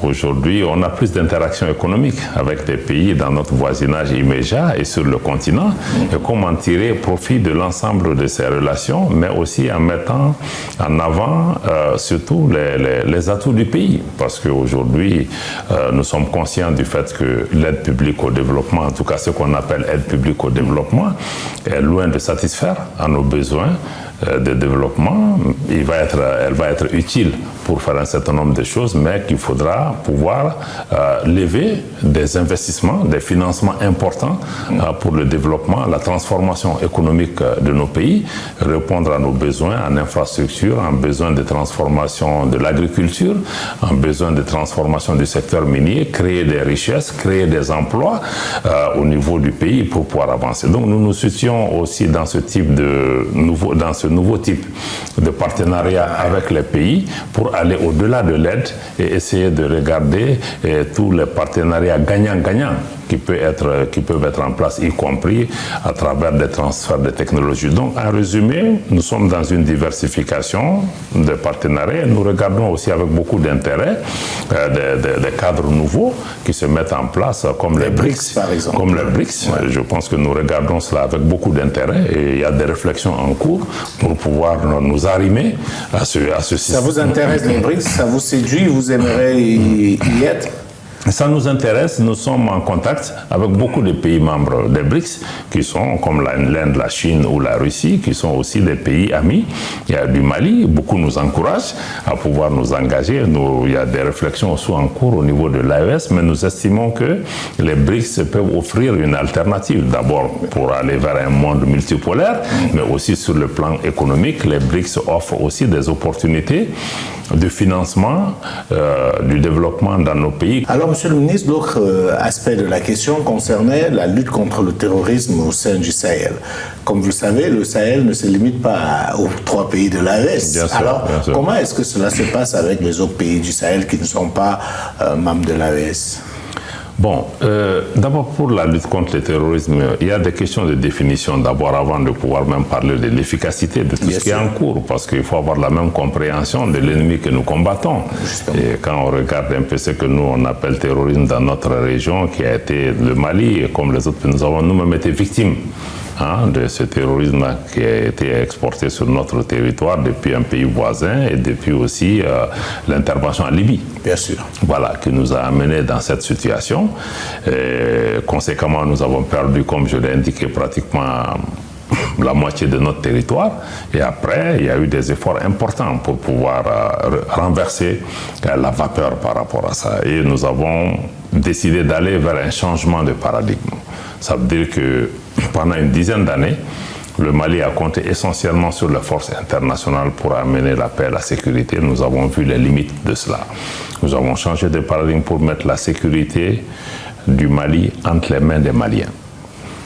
Aujourd'hui, on a plus d'interactions économiques avec des pays dans notre voisinage immédiat et sur le continent. Et comment tirer profit de l'ensemble de ces relations, mais aussi en mettant en avant surtout les atouts du pays. Parce qu'aujourd'hui, nous sommes conscients du fait que l'aide publique au développement, en tout cas ce qu'on appelle aide publique au développement, est loin de satisfaire à nos besoins de développement. Elle va être utile pour faire un certain nombre de choses, mais qu'il faudra pouvoir lever des investissements, des financements importants pour le développement, la transformation économique de nos pays, répondre à nos besoins en infrastructure, en besoin de transformation de l'agriculture, en besoin de transformation du secteur minier, créer des richesses, créer des emplois au niveau du pays pour pouvoir avancer. Donc nous nous situons aussi dans ce nouveau type de partenariat avec les pays pour aller au-delà de l'aide et essayer de regarder tous les partenariats gagnant-gagnant qui peuvent être en place, y compris à travers des transferts de technologies. Donc, en résumé, nous sommes dans une diversification des partenariats. Nous regardons aussi avec beaucoup d'intérêt des cadres nouveaux qui se mettent en place, comme les BRICS, par exemple. Comme les BRICS. Ouais. Je pense que nous regardons cela avec beaucoup d'intérêt et il y a des réflexions en cours pour pouvoir nous arrimer à ce système. Ça vous intéresse, les BRICS? Ça vous séduit? Vous aimeriez y être? Ça nous intéresse, nous sommes en contact avec beaucoup de pays membres des BRICS qui sont comme l'Inde, la Chine ou la Russie, qui sont aussi des pays amis. Il y a du Mali, beaucoup nous encouragent à pouvoir nous engager. Il y a des réflexions aussi en cours au niveau de l'AES, mais nous estimons que les BRICS peuvent offrir une alternative. D'abord pour aller vers un monde multipolaire, mais aussi sur le plan économique, les BRICS offrent aussi des opportunités de financement du développement dans nos pays. Alors, Monsieur le ministre, l'autre aspect de la question concernait la lutte contre le terrorisme au sein du Sahel. Comme vous le savez, le Sahel ne se limite pas aux 3 pays de l'AES. Alors, comment est-ce que cela se passe avec les autres pays du Sahel qui ne sont pas membres de l'AES? Bon, d'abord pour la lutte contre le terrorisme, il y a des questions de définition d'abord avant de pouvoir même parler de l'efficacité de tout ce qui est en cours, parce qu'il faut avoir la même compréhension de l'ennemi que nous combattons. Justement. Et quand on regarde un peu ce que nous on appelle terrorisme dans notre région, qui a été le Mali, et comme les autres, nous avons nous-mêmes été victimes de ce terrorisme qui a été exporté sur notre territoire depuis un pays voisin et depuis aussi l'intervention en Libye. Bien sûr. Voilà, qui nous a amenés dans cette situation. Et, conséquemment, nous avons perdu, comme je l'ai indiqué, pratiquement la moitié de notre territoire. Et après, il y a eu des efforts importants pour pouvoir renverser la vapeur par rapport à ça. Et nous avons décidé d'aller vers un changement de paradigme. Ça veut dire que pendant une dizaine d'années, le Mali a compté essentiellement sur les forces internationales pour amener la paix et la sécurité. Nous avons vu les limites de cela. Nous avons changé de paradigme pour mettre la sécurité du Mali entre les mains des Maliens.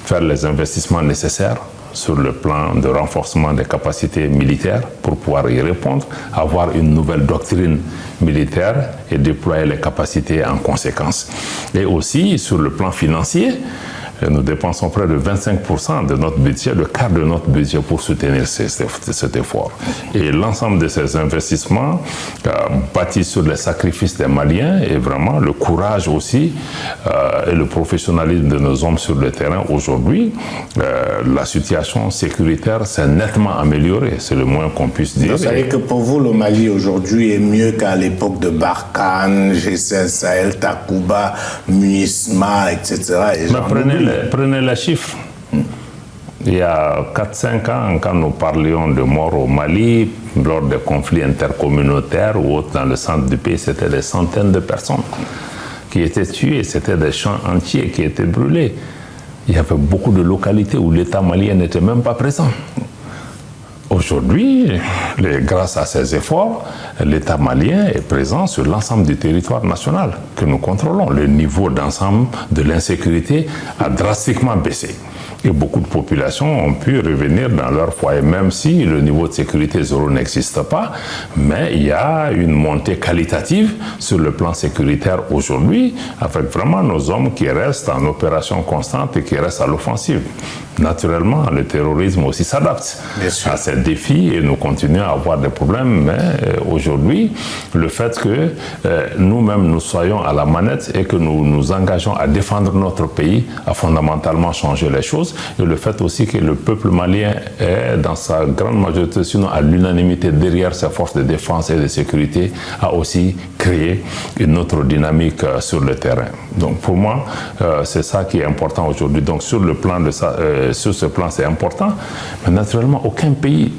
Faire les investissements nécessaires sur le plan de renforcement des capacités militaires pour pouvoir y répondre, avoir une nouvelle doctrine militaire et déployer les capacités en conséquence. Et aussi, sur le plan financier, nous dépensons près de 25% de notre budget, le quart de notre budget pour soutenir cet effort. Et l'ensemble de ces investissements bâtis sur les sacrifices des Maliens et vraiment le courage aussi et le professionnalisme de nos hommes sur le terrain aujourd'hui, la situation sécuritaire s'est nettement améliorée, c'est le moins qu'on puisse dire. Vous savez que pour vous, le Mali aujourd'hui est mieux qu'à l'époque de Barkhane, G5 Sahel, Takuba, MINUSMA, etc. Prenez les chiffres. Il y a 4-5 ans, quand nous parlions de morts au Mali, lors des conflits intercommunautaires ou autres dans le centre du pays, c'était des centaines de personnes qui étaient tuées, c'était des champs entiers qui étaient brûlés. Il y avait beaucoup de localités où l'État malien n'était même pas présent. Aujourd'hui, grâce à ces efforts, l'État malien est présent sur l'ensemble du territoire national que nous contrôlons. Le niveau d'ensemble de l'insécurité a drastiquement baissé. Et beaucoup de populations ont pu revenir dans leur foyer, même si le niveau de sécurité zéro n'existe pas. Mais il y a une montée qualitative sur le plan sécuritaire aujourd'hui, avec vraiment nos hommes qui restent en opération constante et qui restent à l'offensive. Naturellement, le terrorisme aussi s'adapte à ces défis et nous continuons à avoir des problèmes. Mais aujourd'hui, le fait que nous-mêmes nous soyons à la manette et que nous nous engageons à défendre notre pays a fondamentalement changé les choses. Et le fait aussi que le peuple malien est dans sa grande majorité, sinon à l'unanimité derrière ses forces de défense et de sécurité, a aussi créé une autre dynamique sur le terrain. Donc pour moi, c'est ça qui est important aujourd'hui. Donc sur le plan de ça, sur ce plan, c'est important. Mais naturellement, aucun pays,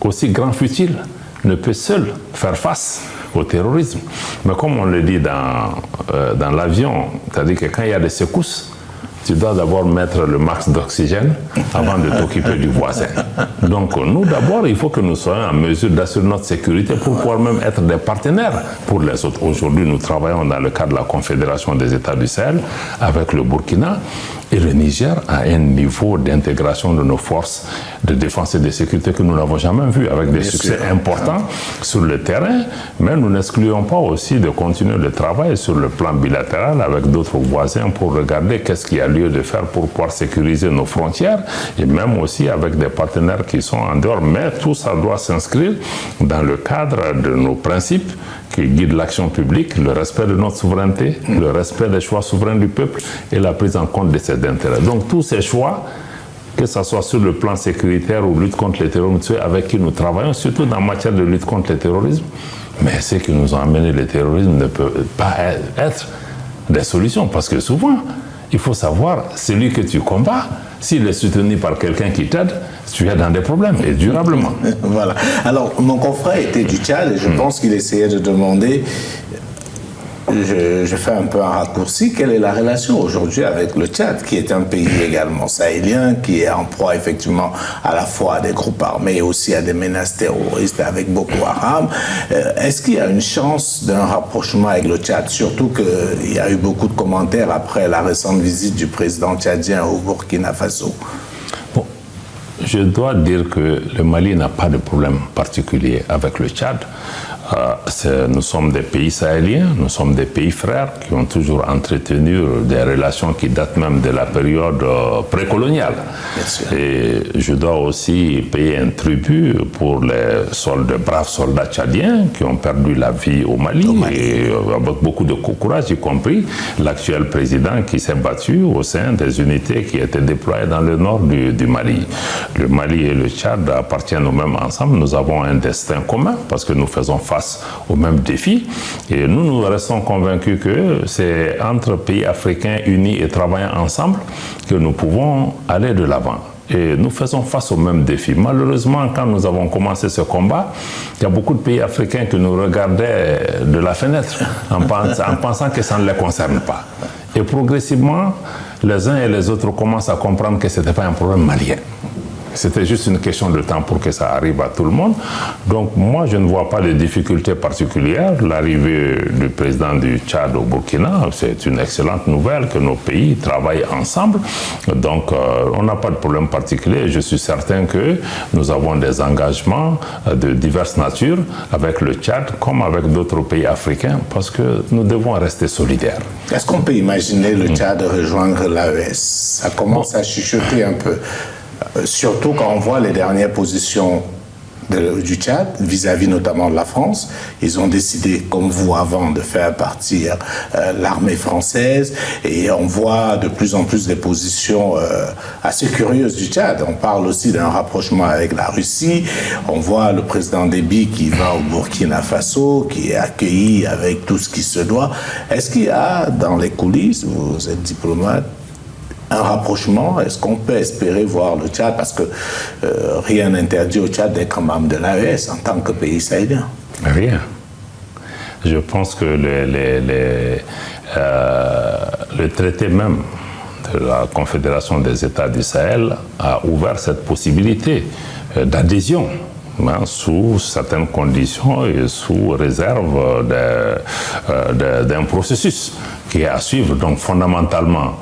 aussi grand fut-il, ne peut seul faire face au terrorisme. Mais comme on le dit dans l'avion, c'est-à-dire que quand il y a des secousses, tu dois d'abord mettre le max d'oxygène avant de t'occuper du voisin. Donc nous, d'abord, il faut que nous soyons en mesure d'assurer notre sécurité pour pouvoir même être des partenaires pour les autres. Aujourd'hui, nous travaillons dans le cadre de la Confédération des États du Sahel avec le Burkina. Et le Niger a un niveau d'intégration de nos forces de défense et de sécurité que nous n'avons jamais vu, avec des succès importants sur le terrain. Mais nous n'excluons pas aussi de continuer le travail sur le plan bilatéral avec d'autres voisins pour regarder qu'est-ce qu'il y a lieu de faire pour pouvoir sécuriser nos frontières et même aussi avec des partenaires qui sont en dehors. Mais tout ça doit s'inscrire dans le cadre de nos principes qui guident l'action publique, le respect de notre souveraineté, le respect des choix souverains du peuple et la prise en compte de ses intérêts. Donc tous ces choix, que ce soit sur le plan sécuritaire ou lutte contre le terrorisme, avec qui nous travaillons, surtout dans matière de lutte contre le terrorisme, mais ce qui nous a amené le terrorisme ne peut pas être des solutions, parce que souvent, il faut savoir, celui que tu combats, s'il est soutenu par quelqu'un qui t'aide, tu es dans des problèmes, et durablement. Voilà. Alors, mon confrère était du Tchad, et je pense qu'il essayait de demander, je fais un peu un raccourci, quelle est la relation aujourd'hui avec le Tchad, qui est un pays également sahélien, qui est en proie effectivement à la fois à des groupes armés et aussi à des menaces terroristes avec Boko Haram. Est-ce qu'il y a une chance d'un rapprochement avec le Tchad, surtout qu'il y a eu beaucoup de commentaires après la récente visite du président tchadien au Burkina Faso? Bon, je dois dire que le Mali n'a pas de problème particulier avec le Tchad. Nous sommes des pays sahéliens, nous sommes des pays frères qui ont toujours entretenu des relations qui datent même de la période précoloniale. Et je dois aussi payer un tribut pour les braves soldats tchadiens qui ont perdu la vie au Mali, et avec beaucoup de courage, y compris l'actuel président qui s'est battu au sein des unités qui étaient déployées dans le nord du Mali. Le Mali et le Tchad appartiennent au même ensemble. Nous avons un destin commun parce que nous faisons face aux mêmes défis. Et nous restons convaincus que c'est entre pays africains unis et travaillant ensemble que nous pouvons aller de l'avant. Et nous faisons face aux mêmes défis. Malheureusement, quand nous avons commencé ce combat, il y a beaucoup de pays africains qui nous regardaient de la fenêtre en pensant que ça ne les concerne pas. Et progressivement, les uns et les autres commencent à comprendre que ce n'était pas un problème malien. C'était juste une question de temps pour que ça arrive à tout le monde. Donc moi, je ne vois pas de difficultés particulières. L'arrivée du président du Tchad au Burkina, c'est une excellente nouvelle que nos pays travaillent ensemble. Donc on n'a pas de problème particulier. Je suis certain que nous avons des engagements de diverses natures avec le Tchad comme avec d'autres pays africains parce que nous devons rester solidaires. Est-ce qu'on peut imaginer le Tchad rejoindre l'AES? Ça commence à chuchoter un peu. Surtout quand on voit les dernières positions du Tchad, vis-à-vis notamment de la France. Ils ont décidé, comme vous avant, de faire partir l'armée française, et on voit de plus en plus des positions assez curieuses du Tchad. On parle aussi d'un rapprochement avec la Russie. On voit le président Déby qui va au Burkina Faso, qui est accueilli avec tout ce qui se doit. Est-ce qu'il y a dans les coulisses, vous êtes diplomate, un rapprochement? Est-ce qu'on peut espérer voir le Tchad, parce que rien n'interdit au Tchad d'être membre de l'AES en tant que pays sahélien? Rien. Je pense que le traité même de la Confédération des États du Sahel a ouvert cette possibilité d'adhésion, sous certaines conditions et sous réserve d'un processus qui est à suivre. Donc fondamentalement,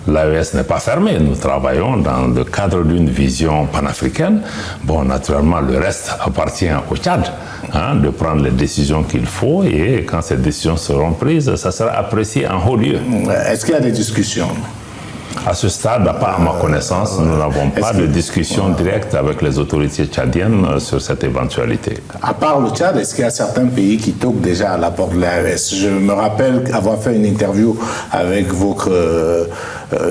l'AES n'est pas fermée. Nous travaillons dans le cadre d'une vision panafricaine. Bon, naturellement, le reste appartient au Tchad de prendre les décisions qu'il faut, et quand ces décisions seront prises, ça sera apprécié en haut lieu. Est-ce qu'il y a des discussions? À ce stade, pas à ma connaissance, nous n'avons pas de discussion directe avec les autorités tchadiennes sur cette éventualité. À part le Tchad, est-ce qu'il y a certains pays qui toquent déjà à la porte de l'AES? Je me rappelle avoir fait une interview avec votre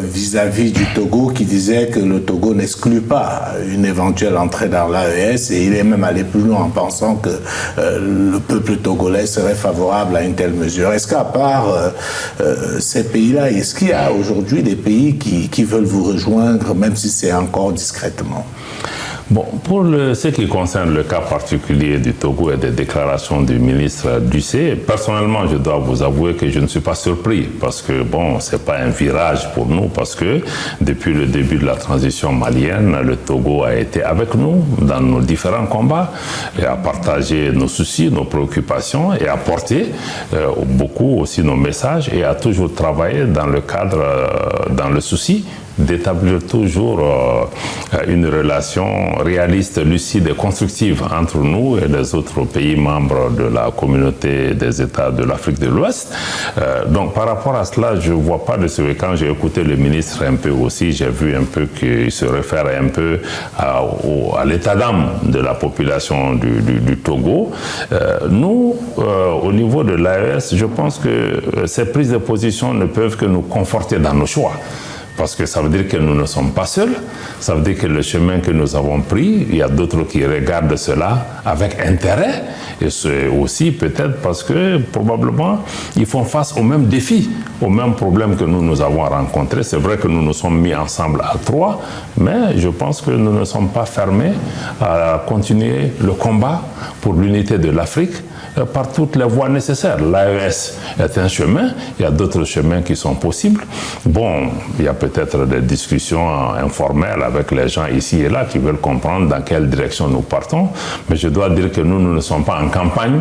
vis-à-vis du Togo qui disait que le Togo n'exclut pas une éventuelle entrée dans l'AES, et il est même allé plus loin en pensant que le peuple togolais serait favorable à une telle mesure. Est-ce qu'à part ces pays-là, est-ce qu'il y a aujourd'hui des pays qui veulent vous rejoindre, même si c'est encore discrètement? Bon, pour ce qui concerne le cas particulier du Togo et des déclarations du ministre Ducé, personnellement, je dois vous avouer que je ne suis pas surpris, parce que, bon, c'est pas un virage pour nous, parce que depuis le début de la transition malienne, le Togo a été avec nous dans nos différents combats et a partagé nos soucis, nos préoccupations et a porté beaucoup aussi nos messages et a toujours travaillé dans le cadre, dans le souci d'établir toujours une relation réaliste, lucide et constructive entre nous et les autres pays membres de la communauté des États de l'Afrique de l'Ouest. Donc par rapport à cela, je ne vois pas de ce que quand j'ai écouté le ministre un peu aussi, j'ai vu un peu qu'il se réfère un peu à l'état d'âme de la population du Togo. Nous, au niveau de l'AES, je pense que ces prises de position ne peuvent que nous conforter dans nos choix. Parce que ça veut dire que nous ne sommes pas seuls, ça veut dire que le chemin que nous avons pris, il y a d'autres qui regardent cela avec intérêt, et c'est aussi peut-être parce que probablement ils font face aux mêmes défis, aux mêmes problèmes que nous avons rencontrés. C'est vrai que nous nous sommes mis ensemble à 3, mais je pense que nous ne sommes pas fermés à continuer le combat pour l'unité de l'Afrique par toutes les voies nécessaires. L'AES est un chemin, il y a d'autres chemins qui sont possibles. Bon, il y a peut-être des discussions informelles avec les gens ici et là qui veulent comprendre dans quelle direction nous partons, mais je dois dire que nous ne sommes pas en campagne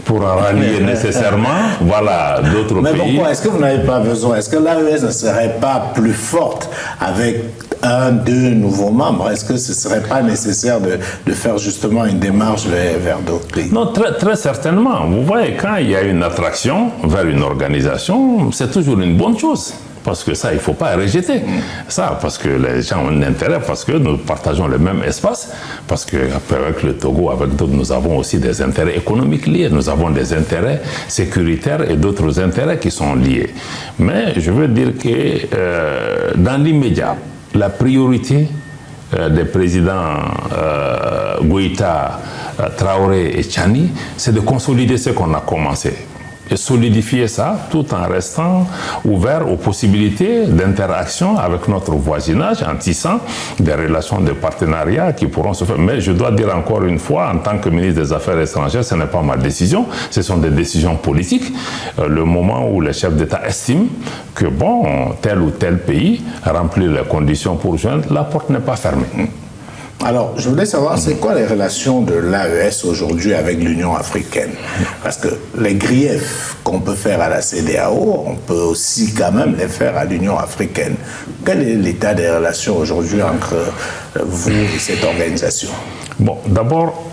pour rallier nécessairement d'autres pays. Mais pourquoi? Est-ce que vous n'avez pas besoin? Est-ce que l'AES ne serait pas plus forte avec 2 nouveaux membres? Est-ce que ce ne serait pas nécessaire de faire justement une démarche vers d'autres pays? Non, très certainement. Vous voyez, quand il y a une attraction vers une organisation, c'est toujours une bonne chose. Parce que ça, il ne faut pas rejeter. Ça, parce que les gens ont un intérêt, parce que nous partageons le même espace, parce qu'avec le Togo, avec d'autres, nous avons aussi des intérêts économiques liés, nous avons des intérêts sécuritaires et d'autres intérêts qui sont liés. Mais je veux dire que dans l'immédiat, la priorité des présidents Goïta, Traoré et Tchani, c'est de consolider ce qu'on a commencé. Et solidifier ça tout en restant ouvert aux possibilités d'interaction avec notre voisinage en tissant des relations de partenariat qui pourront se faire. Mais je dois dire encore une fois, en tant que ministre des Affaires étrangères, ce n'est pas ma décision, ce sont des décisions politiques. Le moment où les chefs d'État estiment que tel ou tel pays remplit les conditions pour joindre, la porte n'est pas fermée. Alors, je voulais savoir, c'est quoi les relations de l'AES aujourd'hui avec l'Union africaine? Parce que les griefs qu'on peut faire à la CEDEAO, on peut aussi quand même les faire à l'Union africaine. Quel est l'état des relations aujourd'hui entre vous et cette organisation? Bon, d'abord,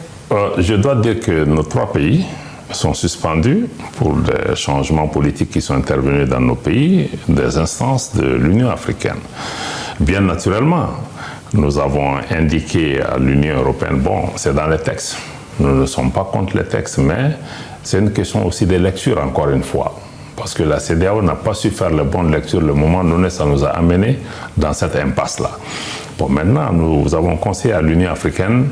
je dois dire que nos 3 pays sont suspendus pour des changements politiques qui sont intervenus dans nos pays, des instances de l'Union africaine. Bien naturellement, nous avons indiqué à l'Union européenne, c'est dans les textes. Nous ne sommes pas contre les textes, mais c'est une question aussi de lecture, encore une fois. Parce que la CEDEAO n'a pas su faire la bonne lecture le moment donné, ça nous a amené dans cette impasse-là. Bon, maintenant, nous avons conseillé à l'Union africaine,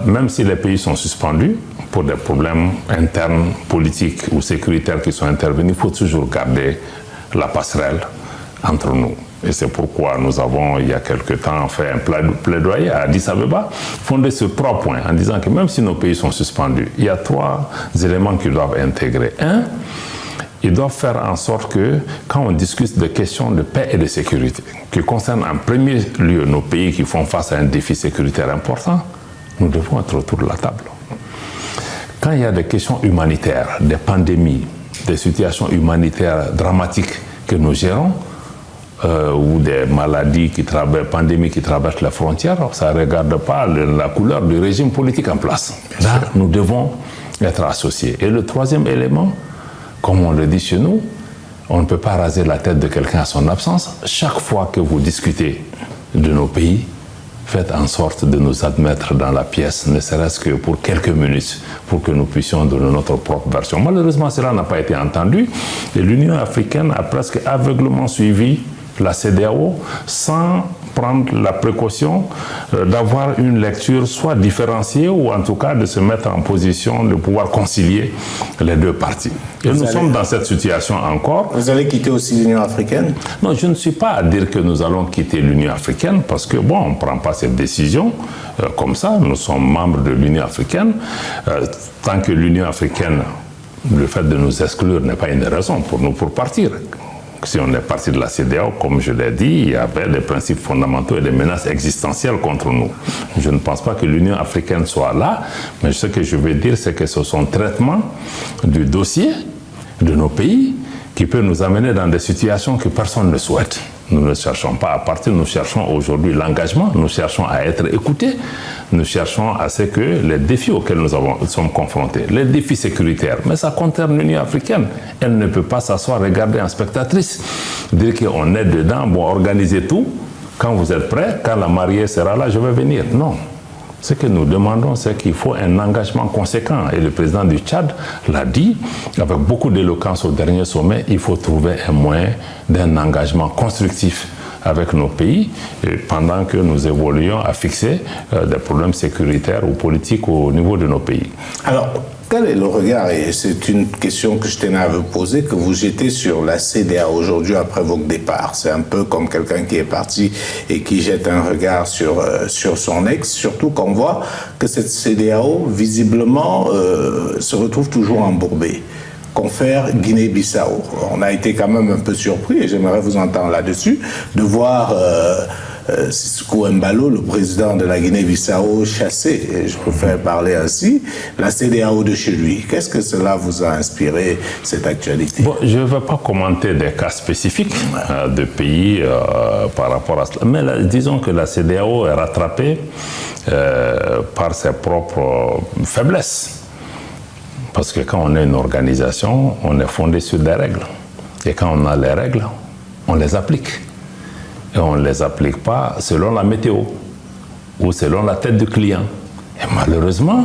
même si les pays sont suspendus, pour des problèmes internes, politiques ou sécuritaires qui sont intervenus, il faut toujours garder la passerelle entre nous. Et c'est pourquoi nous avons, il y a quelque temps, fait un plaidoyer à Addis Abeba, fondé sur 3 points, en disant que même si nos pays sont suspendus, il y a 3 éléments qu'ils doivent intégrer. 1, ils doivent faire en sorte que, quand on discute de questions de paix et de sécurité, qui concernent en premier lieu nos pays qui font face à un défi sécuritaire important, nous devons être autour de la table. Quand il y a des questions humanitaires, des pandémies, des situations humanitaires dramatiques que nous gérons, ou des maladies pandémies qui traversent les frontières, ça ne regarde pas la couleur du régime politique en place. Là, nous devons être associés. Et le 3e élément, comme on le dit chez nous, On ne peut pas raser la tête de quelqu'un à son absence. Chaque fois que vous discutez de nos pays, faites en sorte de nous admettre dans la pièce, ne serait-ce que pour quelques minutes, pour que nous puissions donner notre propre version. Malheureusement, cela n'a pas été entendu et l'Union africaine a presque aveuglément suivi la CEDEAO sans prendre la précaution d'avoir une lecture soit différenciée ou en tout cas de se mettre en position de pouvoir concilier les deux parties. Et nous sommes dans cette situation encore. Vous allez quitter aussi l'Union africaine? Non, je ne suis pas à dire que nous allons quitter l'Union africaine parce que, bon, on ne prend pas cette décision comme ça. Nous sommes membres de l'Union africaine. Tant que l'Union africaine, le fait de nous exclure n'est pas une raison pour nous pour partir. Si on est parti de la CEDEAO, comme je l'ai dit, il y avait des principes fondamentaux et des menaces existentielles contre nous. Je ne pense pas que l'Union africaine soit là, mais ce que je veux dire, c'est que c'est son traitement du dossier de nos pays qui peut nous amener dans des situations que personne ne souhaite. Nous ne cherchons pas à partir, nous cherchons aujourd'hui l'engagement, nous cherchons à être écoutés, nous cherchons à ce que les défis auxquels nous sommes confrontés, les défis sécuritaires, mais ça concerne l'Union africaine. Elle ne peut pas s'asseoir, regarder en spectatrice, dire qu'on est dedans, bon, organisez tout, quand vous êtes prêts, quand la mariée sera là, je vais venir. Non. Ce que nous demandons, c'est qu'il faut un engagement conséquent. Et le président du Tchad l'a dit, avec beaucoup d'éloquence au dernier sommet, il faut trouver un moyen d'un engagement constructif avec nos pays pendant que nous évoluons à fixer des problèmes sécuritaires ou politiques au niveau de nos pays. Alors, quel est le regard, et c'est une question que je tenais à vous poser, que vous jetez sur la CEDEAO aujourd'hui après votre départ? C'est un peu comme quelqu'un qui est parti et qui jette un regard sur son ex, surtout qu'on voit que cette CEDEAO, visiblement, se retrouve toujours embourbée. Confère Guinée-Bissau. On a été quand même un peu surpris, et j'aimerais vous entendre là-dessus, de voir Sissoco Embalo, le président de la Guinée-Bissau, chassé, et je préfère parler ainsi, la CEDEAO de chez lui. Qu'est-ce que cela vous a inspiré, cette actualité? Bon, je ne vais pas commenter des cas spécifiques de pays par rapport à cela, mais disons que la CEDEAO est rattrapée par ses propres faiblesses. Parce que quand on est une organisation, on est fondé sur des règles. Et quand on a les règles, on les applique. Et on ne les applique pas selon la météo ou selon la tête du client. Et malheureusement,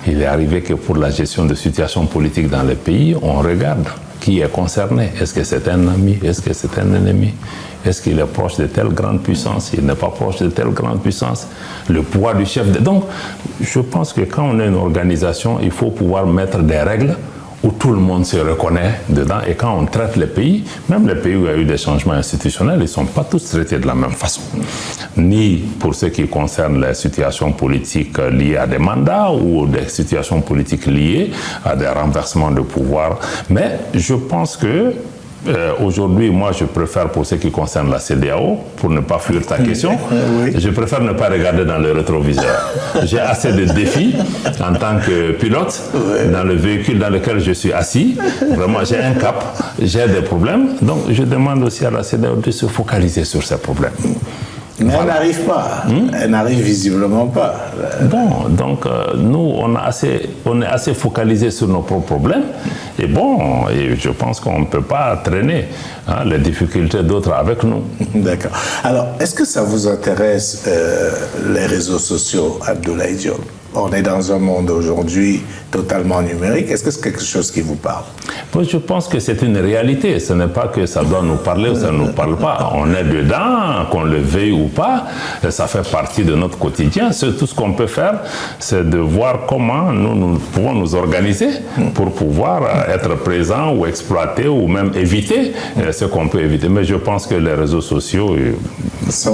il est arrivé que pour la gestion de situations politiques dans les pays, on regarde qui est concerné. Est-ce que c'est un ami? Est-ce que c'est un ennemi? Est-ce qu'il est proche de telle grande puissance? Il n'est pas proche de telle grande puissance? Le poids du chef de... Donc, je pense que quand on est une organisation, il faut pouvoir mettre des règles où tout le monde se reconnaît dedans. Et quand on traite les pays, même les pays où il y a eu des changements institutionnels, ils ne sont pas tous traités de la même façon. Ni pour ce qui concerne les situations politiques liées à des mandats ou des situations politiques liées à des renversements de pouvoir. Mais je pense que aujourd'hui, moi, je préfère, pour ce qui concerne la CEDEAO, pour ne pas fuir ta question, je préfère ne pas regarder dans le rétroviseur. J'ai assez de défis en tant que pilote dans le véhicule dans lequel je suis assis. Vraiment, j'ai un cap, j'ai des problèmes. Donc, je demande aussi à la CEDEAO de se focaliser sur ces problèmes. Mais elle n'arrive pas. Elle n'arrive visiblement pas. Bon, donc nous, on est assez focalisé sur nos propres problèmes. Et bon, et je pense qu'on ne peut pas traîner les difficultés d'autres avec nous. D'accord. Alors, est-ce que ça vous intéresse, les réseaux sociaux, Abdoulaye Diop? On est dans un monde aujourd'hui totalement numérique. Est-ce que c'est quelque chose qui vous parle? Moi, je pense que c'est une réalité. Ce n'est pas que ça doit nous parler ou ça ne nous parle pas. On est dedans, qu'on le veuille ou pas. Ça fait partie de notre quotidien. Tout ce qu'on peut faire, c'est de voir comment nous pouvons nous organiser pour pouvoir être présents ou exploiter ou même éviter ce qu'on peut éviter. Mais je pense que les réseaux sociaux, c'est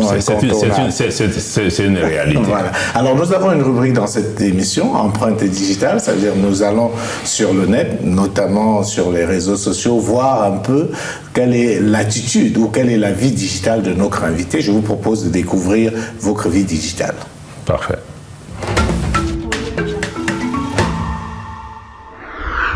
une réalité. Voilà. Alors, nous avons une rubrique dans cette émission, Empreinte digitale, ça veut dire nous allons sur le net, notamment sur les réseaux sociaux, voir un peu quelle est l'attitude ou quelle est la vie digitale de notre invité. Je vous propose de découvrir votre vie digitale. Parfait.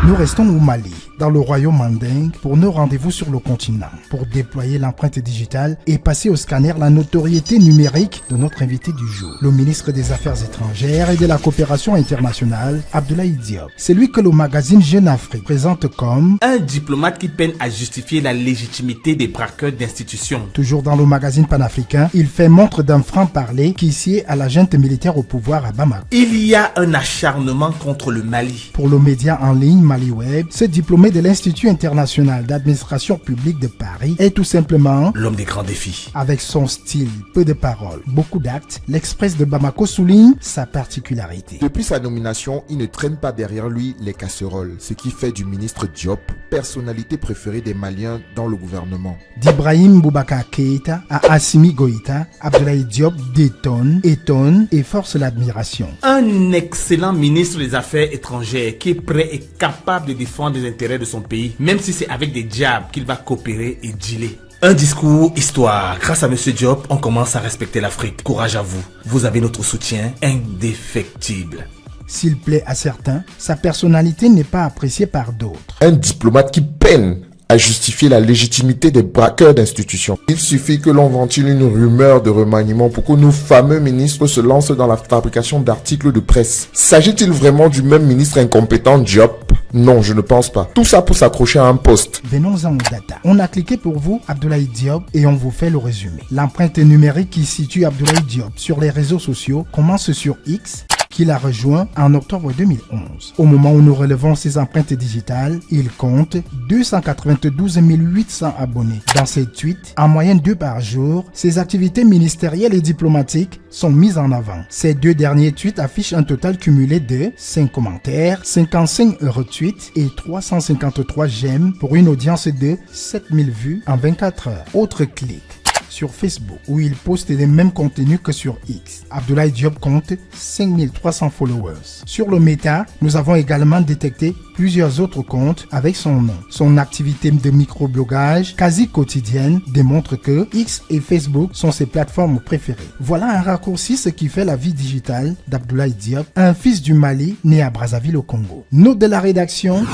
Nous restons au Mali. dans le royaume mandingue pour nos rendez-vous sur le continent, pour déployer l'empreinte digitale et passer au scanner la notoriété numérique de notre invité du jour, le ministre des Affaires étrangères et de la coopération internationale, Abdoulaye Diop. C'est lui que le magazine Jeune Afrique présente comme un diplomate qui peine à justifier la légitimité des braqueurs d'institutions. Toujours dans le magazine panafricain, il fait montre d'un franc-parler qui sied à la junte militaire au pouvoir à Bamako. Il y a un acharnement contre le Mali. Pour le média en ligne MaliWeb, ce diplômé de l'Institut international d'administration publique de Paris est tout simplement l'homme des grands défis. Avec son style, peu de paroles, beaucoup d'actes, l'Express de Bamako souligne sa particularité. Depuis sa nomination, il ne traîne pas derrière lui les casseroles, ce qui fait du ministre Diop personnalité préférée des Maliens dans le gouvernement. D'Ibrahim Boubacar Keïta à Assimi Goïta, Abdoulaye Diop détonne, étonne et force l'admiration. Un excellent ministre des Affaires étrangères qui est prêt et capable de défendre les intérêts de son pays, même si c'est avec des diables qu'il va coopérer et dealer. Un discours histoire. Grâce à M. Diop, on commence à respecter l'Afrique. Courage à vous. Vous avez notre soutien indéfectible. S'il plaît à certains, sa personnalité n'est pas appréciée par d'autres. Un diplomate qui peine à justifier la légitimité des braqueurs d'institutions. Il suffit que l'on ventile une rumeur de remaniement pour que nos fameux ministres se lancent dans la fabrication d'articles de presse. S'agit-il vraiment du même ministre incompétent Diop ? Non, je ne pense pas. Tout ça pour s'accrocher à un poste. Venons-en aux data. On a cliqué pour vous Abdoulaye Diop et on vous fait le résumé. L'empreinte numérique qui situe Abdoulaye Diop sur les réseaux sociaux commence sur X, qu'il a rejoint en octobre 2011. Au moment où nous relevons ses empreintes digitales, il compte 292 800 abonnés. Dans ses tweets, en moyenne 2 par jour, ses activités ministérielles et diplomatiques sont mises en avant. Ces 2 derniers tweets affichent un total cumulé de 5 commentaires, 55 retweets et 353 j'aime pour une audience de 7000 vues en 24 heures. Autre clic. Sur Facebook, où il poste les mêmes contenus que sur X. Abdoulaye Diop compte 5300 followers. Sur le Meta, nous avons également détecté plusieurs autres comptes avec son nom. Son activité de microblogage quasi quotidienne démontre que X et Facebook sont ses plateformes préférées. Voilà un raccourci ce qui fait la vie digitale d'Abdoulaye Diop, un fils du Mali né à Brazzaville au Congo. Note de la rédaction,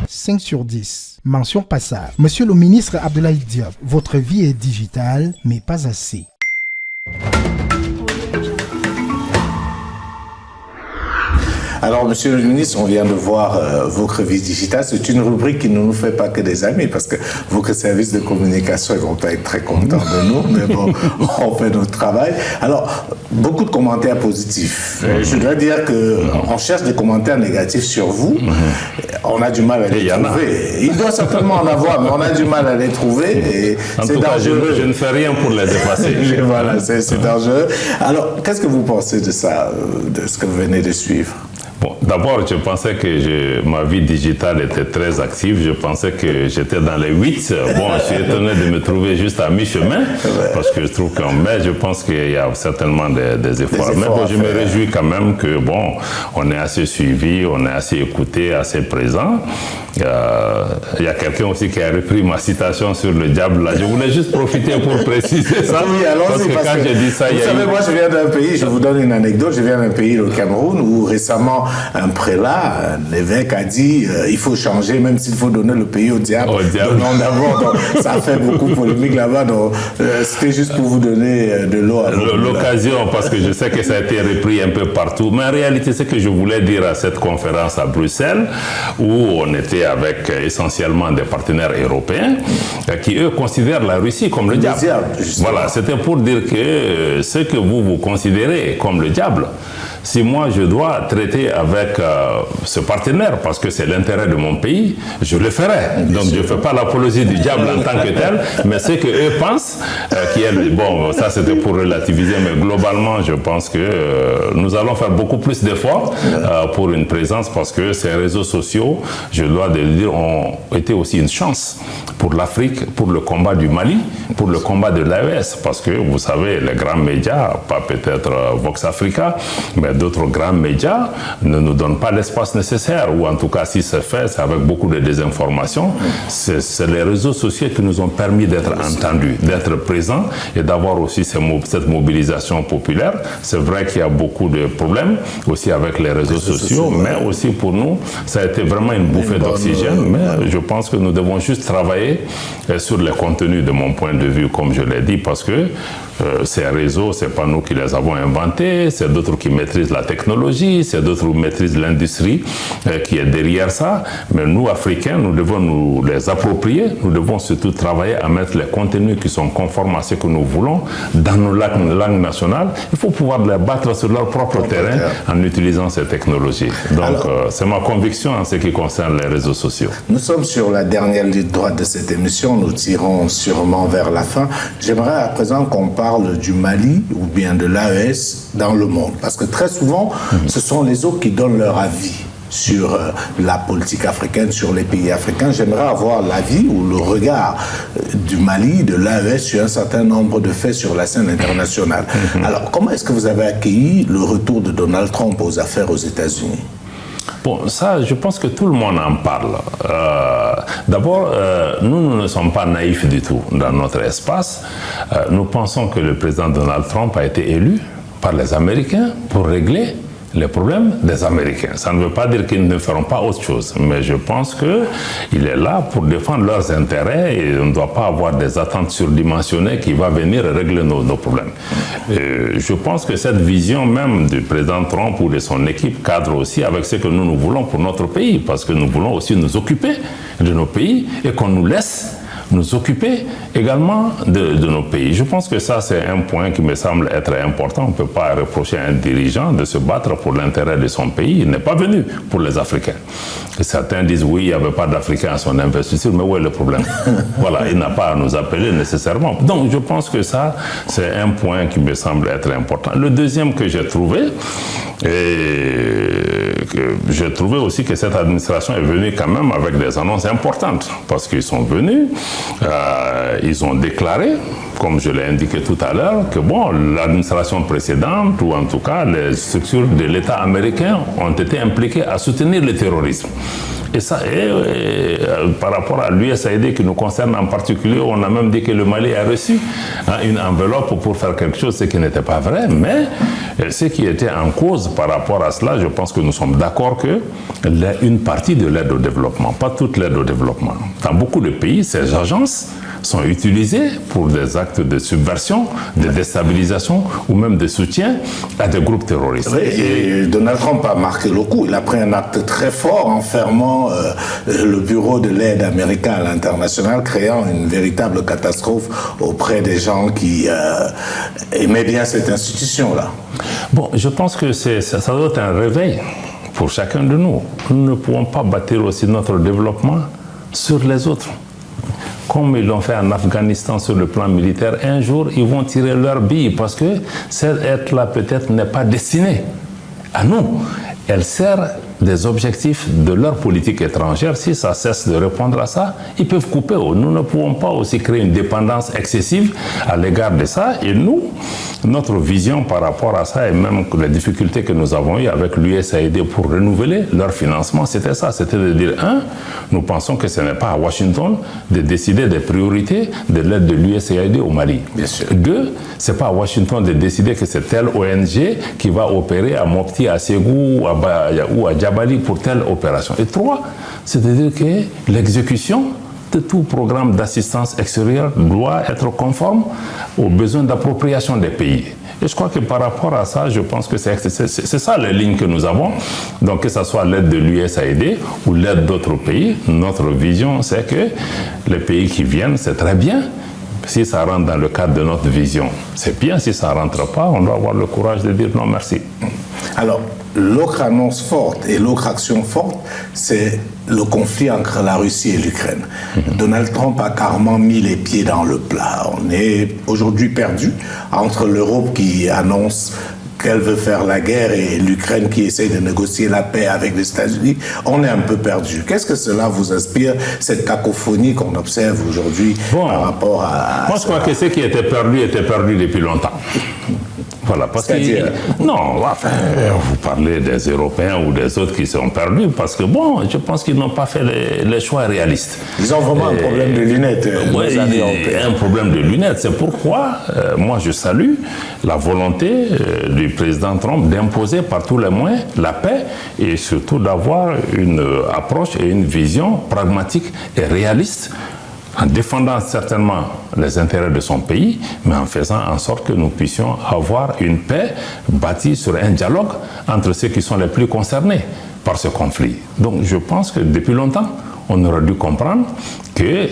5 sur 10. Mention passable. Monsieur le ministre Abdoulaye Diop, votre vie est digitale, mais pas assez. Alors, monsieur le ministre, on vient de voir votre vie digitale. C'est une rubrique qui ne nous fait pas que des amis, parce que vos services de communication ne vont pas être très contents de nous, mais bon, on fait notre travail. Alors, beaucoup de commentaires positifs. Je dois dire qu'on cherche des commentaires négatifs sur vous. On a du mal à les trouver. Il doit certainement en avoir, mais on a du mal à les trouver. Et c'est dangereux. Je ne fais rien pour les effacer. Voilà, c'est dangereux. Alors, qu'est-ce que vous pensez de ça, de ce que vous venez de suivre? Bon, d'abord, je pensais que ma vie digitale était très active. Je pensais que j'étais dans les 8. Bon, je suis étonné de me trouver juste à mi-chemin, parce que je trouve mais je pense qu'il y a certainement des efforts. Mais bon, je me réjouis quand même que, bon, on est assez suivi, on est assez écouté, assez présent. Il y a quelqu'un aussi qui a repris ma citation sur le diable. Là. Je voulais juste profiter pour préciser ça. Oui, parce que quand je dis ça, vous savez, moi, je viens d'un pays, je vous donne une anecdote, je viens d'un pays, le Cameroun, où récemment, un prélat, l'évêque a dit il faut changer, même s'il faut donner le pays au diable. Donnons d'abord. Donc, ça a fait beaucoup polémique là-bas. Donc, c'était juste pour vous donner de l'eau à l'occasion, parce que je sais que ça a été repris un peu partout. Mais en réalité, ce que je voulais dire à cette conférence à Bruxelles, où on était avec essentiellement des partenaires européens, qui eux considèrent la Russie comme le diable. Voilà, c'était pour dire que ce que vous considérez comme le diable, si moi je dois traiter avec ce partenaire parce que c'est l'intérêt de mon pays, je le ferai. Donc je ne fais pas l'apologie du diable en tant que tel, mais ce qu'eux pensent, qui est bon, ça c'était pour relativiser, mais globalement je pense que nous allons faire beaucoup plus d'efforts pour une présence, parce que ces réseaux sociaux, je dois le dire, ont été aussi une chance pour l'Afrique, pour le combat du Mali, pour le combat de l'AES, parce que vous savez, les grands médias, pas peut-être Vox Africa, mais d'autres grands médias ne nous donnent pas l'espace nécessaire, ou en tout cas si c'est fait, c'est avec beaucoup de désinformation. C'est les réseaux sociaux qui nous ont permis d'être entendus, d'être présents et d'avoir aussi cette mobilisation populaire. C'est vrai qu'il y a beaucoup de problèmes aussi avec les réseaux sociaux, mais aussi pour nous, ça a été vraiment une bouffée d'oxygène. Mais je pense que nous devons juste travailler sur les contenus de mon point de vue, comme je l'ai dit, parce que ces réseaux, c'est pas nous qui les avons inventés, c'est d'autres qui maîtrisent la technologie, c'est d'autres qui maîtrisent l'industrie qui est derrière ça. Mais nous, Africains, nous devons nous les approprier, nous devons surtout travailler à mettre les contenus qui sont conformes à ce que nous voulons dans nos langues nationales. Il faut pouvoir les battre sur leur propre terrain en utilisant ces technologies. Donc, c'est ma conviction en ce qui concerne les réseaux sociaux. Nous sommes sur la dernière ligne droite de cette émission, nous tirons sûrement vers la fin. J'aimerais à présent qu'on parle du Mali ou bien de l'AES dans le monde. Parce que très souvent, ce sont les autres qui donnent leur avis sur la politique africaine, sur les pays africains. J'aimerais avoir l'avis ou le regard du Mali, de l'AES sur un certain nombre de faits sur la scène internationale. Alors, comment est-ce que vous avez accueilli le retour de Donald Trump aux affaires aux États-Unis ? Bon, ça, je pense que tout le monde en parle. D'abord, nous ne sommes pas naïfs du tout dans notre espace. Nous pensons que le président Donald Trump a été élu par les Américains pour régler les problèmes des Américains. Ça ne veut pas dire qu'ils ne feront pas autre chose, mais je pense qu'il est là pour défendre leurs intérêts et on ne doit pas avoir des attentes surdimensionnées qui vont venir régler nos problèmes. Je pense que cette vision même du président Trump ou de son équipe cadre aussi avec ce que nous voulons pour notre pays, parce que nous voulons aussi nous occuper de nos pays et qu'on nous laisse nous occuper également de nos pays. Je pense que ça, c'est un point qui me semble être important. On ne peut pas reprocher à un dirigeant de se battre pour l'intérêt de son pays. Il n'est pas venu pour les Africains. Et certains disent, oui, il n'y avait pas d'Africains à son investiture, mais où est le problème? Voilà, il n'a pas à nous appeler nécessairement. Donc, je pense que ça, c'est un point qui me semble être important. Le deuxième que j'ai trouvé, et que j'ai trouvé aussi que cette administration est venue quand même avec des annonces importantes, parce qu'ils sont venus, ils ont déclaré, comme je l'ai indiqué tout à l'heure, que bon, l'administration précédente, ou en tout cas les structures de l'État américain, ont été impliquées à soutenir le terrorisme. Et ça, par rapport à l'USAID qui nous concerne en particulier, on a même dit que le Mali a reçu une enveloppe pour faire quelque chose, ce qui n'était pas vrai, mais ce qui était en cause par rapport à cela, je pense que nous sommes d'accord que une partie de l'aide au développement, pas toute l'aide au développement. Dans beaucoup de pays, ces agences sont utilisées pour des actes de subversion, de déstabilisation ou même de soutien à des groupes terroristes. Et Donald Trump a marqué le coup. Il a pris un acte très fort en fermant le bureau de l'aide américain à l'international, créant une véritable catastrophe auprès des gens qui aimaient bien cette institution-là. Bon, je pense que ça doit être un réveil pour chacun de nous. Nous ne pouvons pas bâtir aussi notre développement sur les autres. Comme ils l'ont fait en Afghanistan sur le plan militaire, un jour, ils vont tirer leur bille parce que cette aide-là, peut-être, n'est pas destinée à nous. Elle sert des objectifs de leur politique étrangère. Si ça cesse de répondre à ça, ils peuvent couper. Nous ne pouvons pas aussi créer une dépendance excessive à l'égard de ça. Et nous, notre vision par rapport à ça, et même les difficultés que nous avons eues avec l'USAID pour renouveler leur financement, c'était ça. C'était de dire, nous pensons que ce n'est pas à Washington de décider des priorités de l'aide de l'USAID au Mali. Bien sûr. Deux, ce n'est pas à Washington de décider que c'est telle ONG qui va opérer à Mopti, à Ségou ou à Djabali pour telle opération. Et trois, c'est-à-dire que l'exécution de tout programme d'assistance extérieure doit être conforme aux besoins d'appropriation des pays. Et je crois que par rapport à ça, je pense que c'est ça les lignes que nous avons. Donc que ce soit l'aide de l'USAID ou l'aide d'autres pays, notre vision c'est que les pays qui viennent, c'est très bien. Si ça rentre dans le cadre de notre vision, c'est bien. Si ça ne rentre pas, on doit avoir le courage de dire non merci. Alors, l'autre annonce forte et l'autre action forte, c'est le conflit entre la Russie et l'Ukraine. Donald Trump a carrément mis les pieds dans le plat. On est aujourd'hui perdu entre l'Europe qui annonce qu'elle veut faire la guerre et l'Ukraine qui essaye de négocier la paix avec les États-Unis. On est un peu perdu. Qu'est-ce que cela vous inspire, cette cacophonie qu'on observe aujourd'hui par rapport à... Moi, je crois que ce qui était perdu depuis longtemps. Voilà, parce que... Non, enfin, vous parlez des Européens ou des autres qui sont perdus, parce que bon, je pense qu'ils n'ont pas fait les choix réalistes. Ils ont vraiment un problème de lunettes. Oui, un problème de lunettes. C'est pourquoi, moi, je salue la volonté du président Trump d'imposer par tous les moyens la paix et surtout d'avoir une approche et une vision pragmatique et réaliste, en défendant certainement les intérêts de son pays, mais en faisant en sorte que nous puissions avoir une paix bâtie sur un dialogue entre ceux qui sont les plus concernés par ce conflit. Donc je pense que depuis longtemps, on aurait dû comprendre que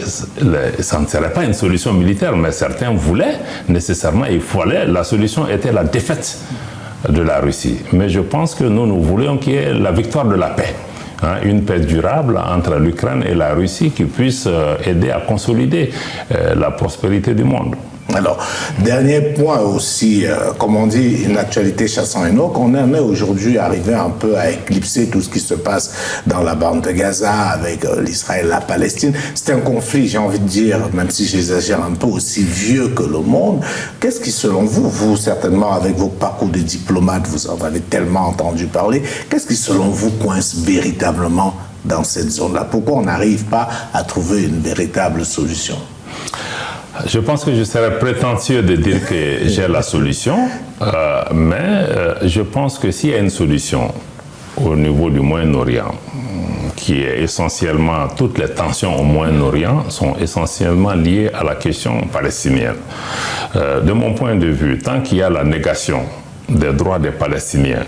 ça ne serait pas une solution militaire, mais certains voulaient nécessairement, la solution était la défaite de la Russie. Mais je pense que nous voulions qu'il y ait la victoire de la paix. Une paix durable entre l'Ukraine et la Russie qui puisse aider à consolider la prospérité du monde. Alors, dernier point aussi, comme on dit, une actualité chassant une autre, on en est aujourd'hui arrivé un peu à éclipser tout ce qui se passe dans la bande de Gaza avec l'Israël et la Palestine. C'est un conflit, j'ai envie de dire, même si j'exagère un peu, aussi vieux que le monde. Qu'est-ce qui, selon vous, certainement avec vos parcours de diplomate, vous en avez tellement entendu parler, qu'est-ce qui, selon vous, coince véritablement dans cette zone-là? Pourquoi on n'arrive pas à trouver une véritable solution? Je pense que je serais prétentieux de dire que j'ai la solution, mais je pense que s'il y a une solution au niveau du Moyen-Orient, qui est essentiellement, toutes les tensions au Moyen-Orient sont essentiellement liées à la question palestinienne. De mon point de vue, tant qu'il y a la négation des droits des Palestiniens,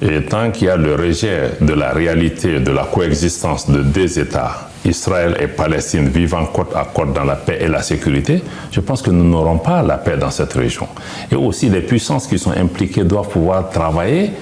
et tant qu'il y a le rejet de la réalité de la coexistence de deux États, Israël et Palestine, vivant côte à côte dans la paix et la sécurité, je pense que nous n'aurons pas la paix dans cette région. Et aussi, les puissances qui sont impliquées doivent pouvoir travailler,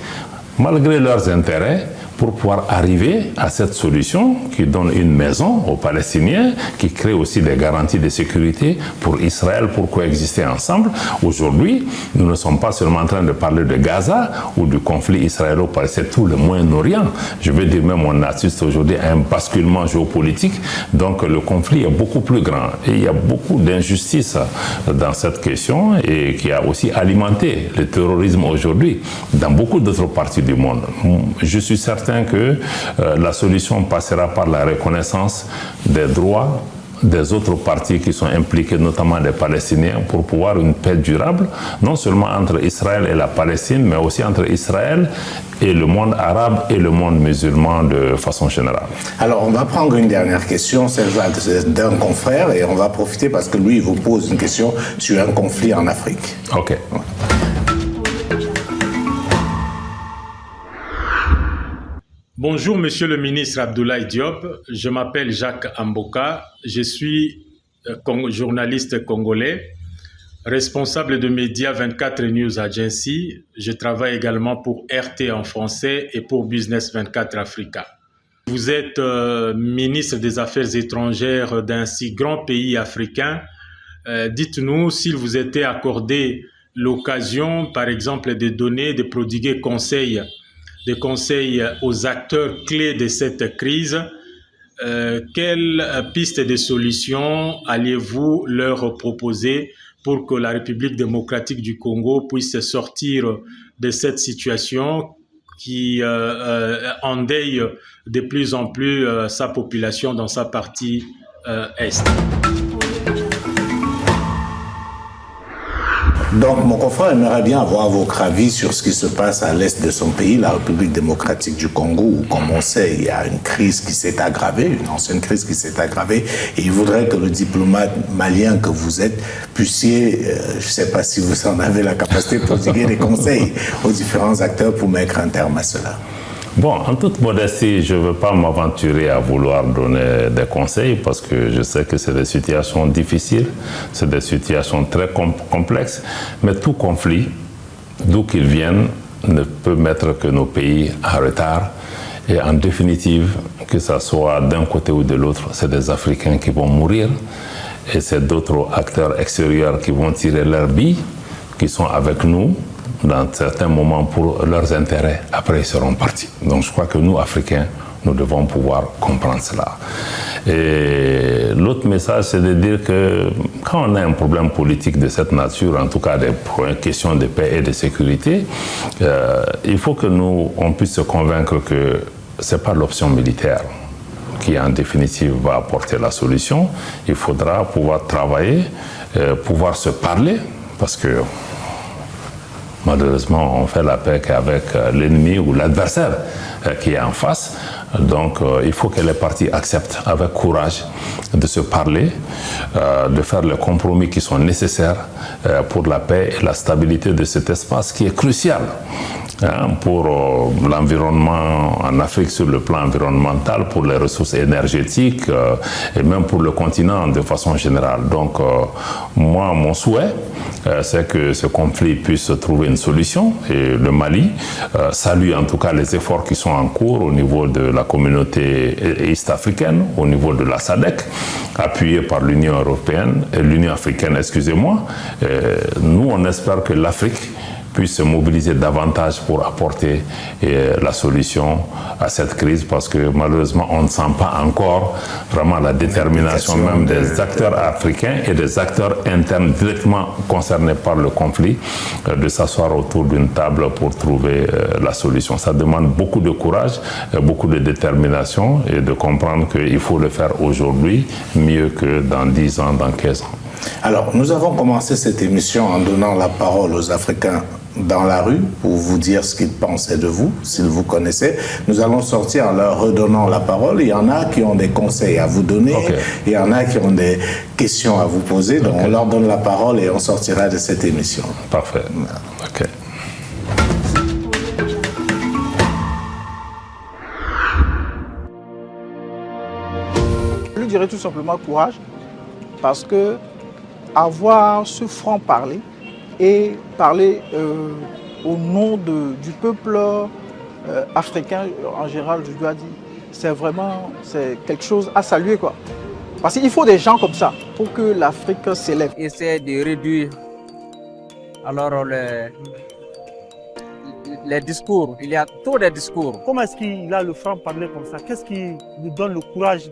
malgré leurs intérêts, pour pouvoir arriver à cette solution qui donne une maison aux Palestiniens, qui crée aussi des garanties de sécurité pour Israël pour coexister ensemble. Aujourd'hui, nous ne sommes pas seulement en train de parler de Gaza ou du conflit israélo-palestinien, tout le Moyen-Orient. Je veux dire même on assiste aujourd'hui à un basculement géopolitique, donc le conflit est beaucoup plus grand. Et il y a beaucoup d'injustices dans cette question et qui a aussi alimenté le terrorisme aujourd'hui dans beaucoup d'autres parties du monde. Je suis certain que la solution passera par la reconnaissance des droits des autres parties qui sont impliquées, notamment des Palestiniens, pour pouvoir une paix durable, non seulement entre Israël et la Palestine, mais aussi entre Israël et le monde arabe et le monde musulman de façon générale. Alors, on va prendre une dernière question, celle d'un confrère, et on va profiter parce que lui, il vous pose une question sur un conflit en Afrique. Ok. Bonjour, Monsieur le ministre Abdoulaye Diop. Je m'appelle Jacques Amboka. Je suis journaliste congolais, responsable de Média 24 News Agency. Je travaille également pour RT en français et pour Business 24 Africa. Vous êtes ministre des Affaires étrangères d'un si grand pays africain. Dites-nous s'il vous était accordé l'occasion, par exemple, de donner, de prodiguer des conseils aux acteurs clés de cette crise. Quelles pistes de solutions alliez-vous leur proposer pour que la République démocratique du Congo puisse sortir de cette situation qui endeuille de plus en plus sa population dans sa partie est? Donc, mon confrère aimerait bien avoir votre avis sur ce qui se passe à l'est de son pays, la République démocratique du Congo, où, comme on sait, il y a une crise qui s'est aggravée, une ancienne crise qui s'est aggravée, et il voudrait que le diplomate malien que vous êtes puissiez, je ne sais pas si vous en avez la capacité, prodiguer des conseils aux différents acteurs pour mettre un terme à cela. Bon, en toute modestie, je ne veux pas m'aventurer à vouloir donner des conseils parce que je sais que c'est des situations difficiles, c'est des situations très complexes, mais tout conflit, d'où qu'il vienne, ne peut mettre que nos pays en retard. Et en définitive, que ce soit d'un côté ou de l'autre, c'est des Africains qui vont mourir et c'est d'autres acteurs extérieurs qui vont tirer leurs billes, qui sont avec nous dans certains moments pour leurs intérêts. Après, ils seront partis. Donc je crois que nous, Africains, nous devons pouvoir comprendre cela. Et l'autre message, c'est de dire que quand on a un problème politique de cette nature, en tout cas des questions de paix et de sécurité, il faut que nous, on puisse se convaincre que ce n'est pas l'option militaire qui en définitive va apporter la solution. Il faudra pouvoir travailler, pouvoir se parler, parce que malheureusement on fait la paix qu'avec l'ennemi ou l'adversaire qui est en face. Donc il faut que les parties acceptent avec courage de se parler, de faire les compromis qui sont nécessaires pour la paix et la stabilité de cet espace qui est crucial pour l'environnement en Afrique sur le plan environnemental, pour les ressources énergétiques et même pour le continent de façon générale. Donc moi, mon souhait, c'est que ce conflit puisse trouver une solution et le Mali salue en tout cas les efforts qui sont en cours au niveau de la communauté est-africaine, au niveau de la SADC, appuyée par l'Union européenne, l'Union africaine, excusez-moi. Nous, on espère que l'Afrique puisse se mobiliser davantage pour apporter la solution à cette crise, parce que malheureusement on ne sent pas encore vraiment la détermination même des acteurs africains et des acteurs internes directement concernés par le conflit de s'asseoir autour d'une table pour trouver la solution. Ça demande beaucoup de courage, beaucoup de détermination et de comprendre qu'il faut le faire aujourd'hui mieux que dans 10 ans, dans 15 ans. Alors, nous avons commencé cette émission en donnant la parole aux Africains dans la rue pour vous dire ce qu'ils pensaient de vous, s'ils vous connaissaient. Nous allons sortir en leur redonnant la parole. Il y en a qui ont des conseils à vous donner, il y en a qui ont des questions à vous poser. Donc on leur donne la parole et on sortira de cette émission. Parfait. Ok. Je lui dirais tout simplement courage, parce que avoir ce franc-parler et parler au nom du peuple africain en général, je dois dire, c'est quelque chose à saluer, quoi. Parce qu'il faut des gens comme ça pour que l'Afrique s'élève. Essayer de réduire alors les discours. Il y a trop de discours. Comment est-ce qu'il a le franc-parler comme ça? Qu'est-ce qui nous donne le courage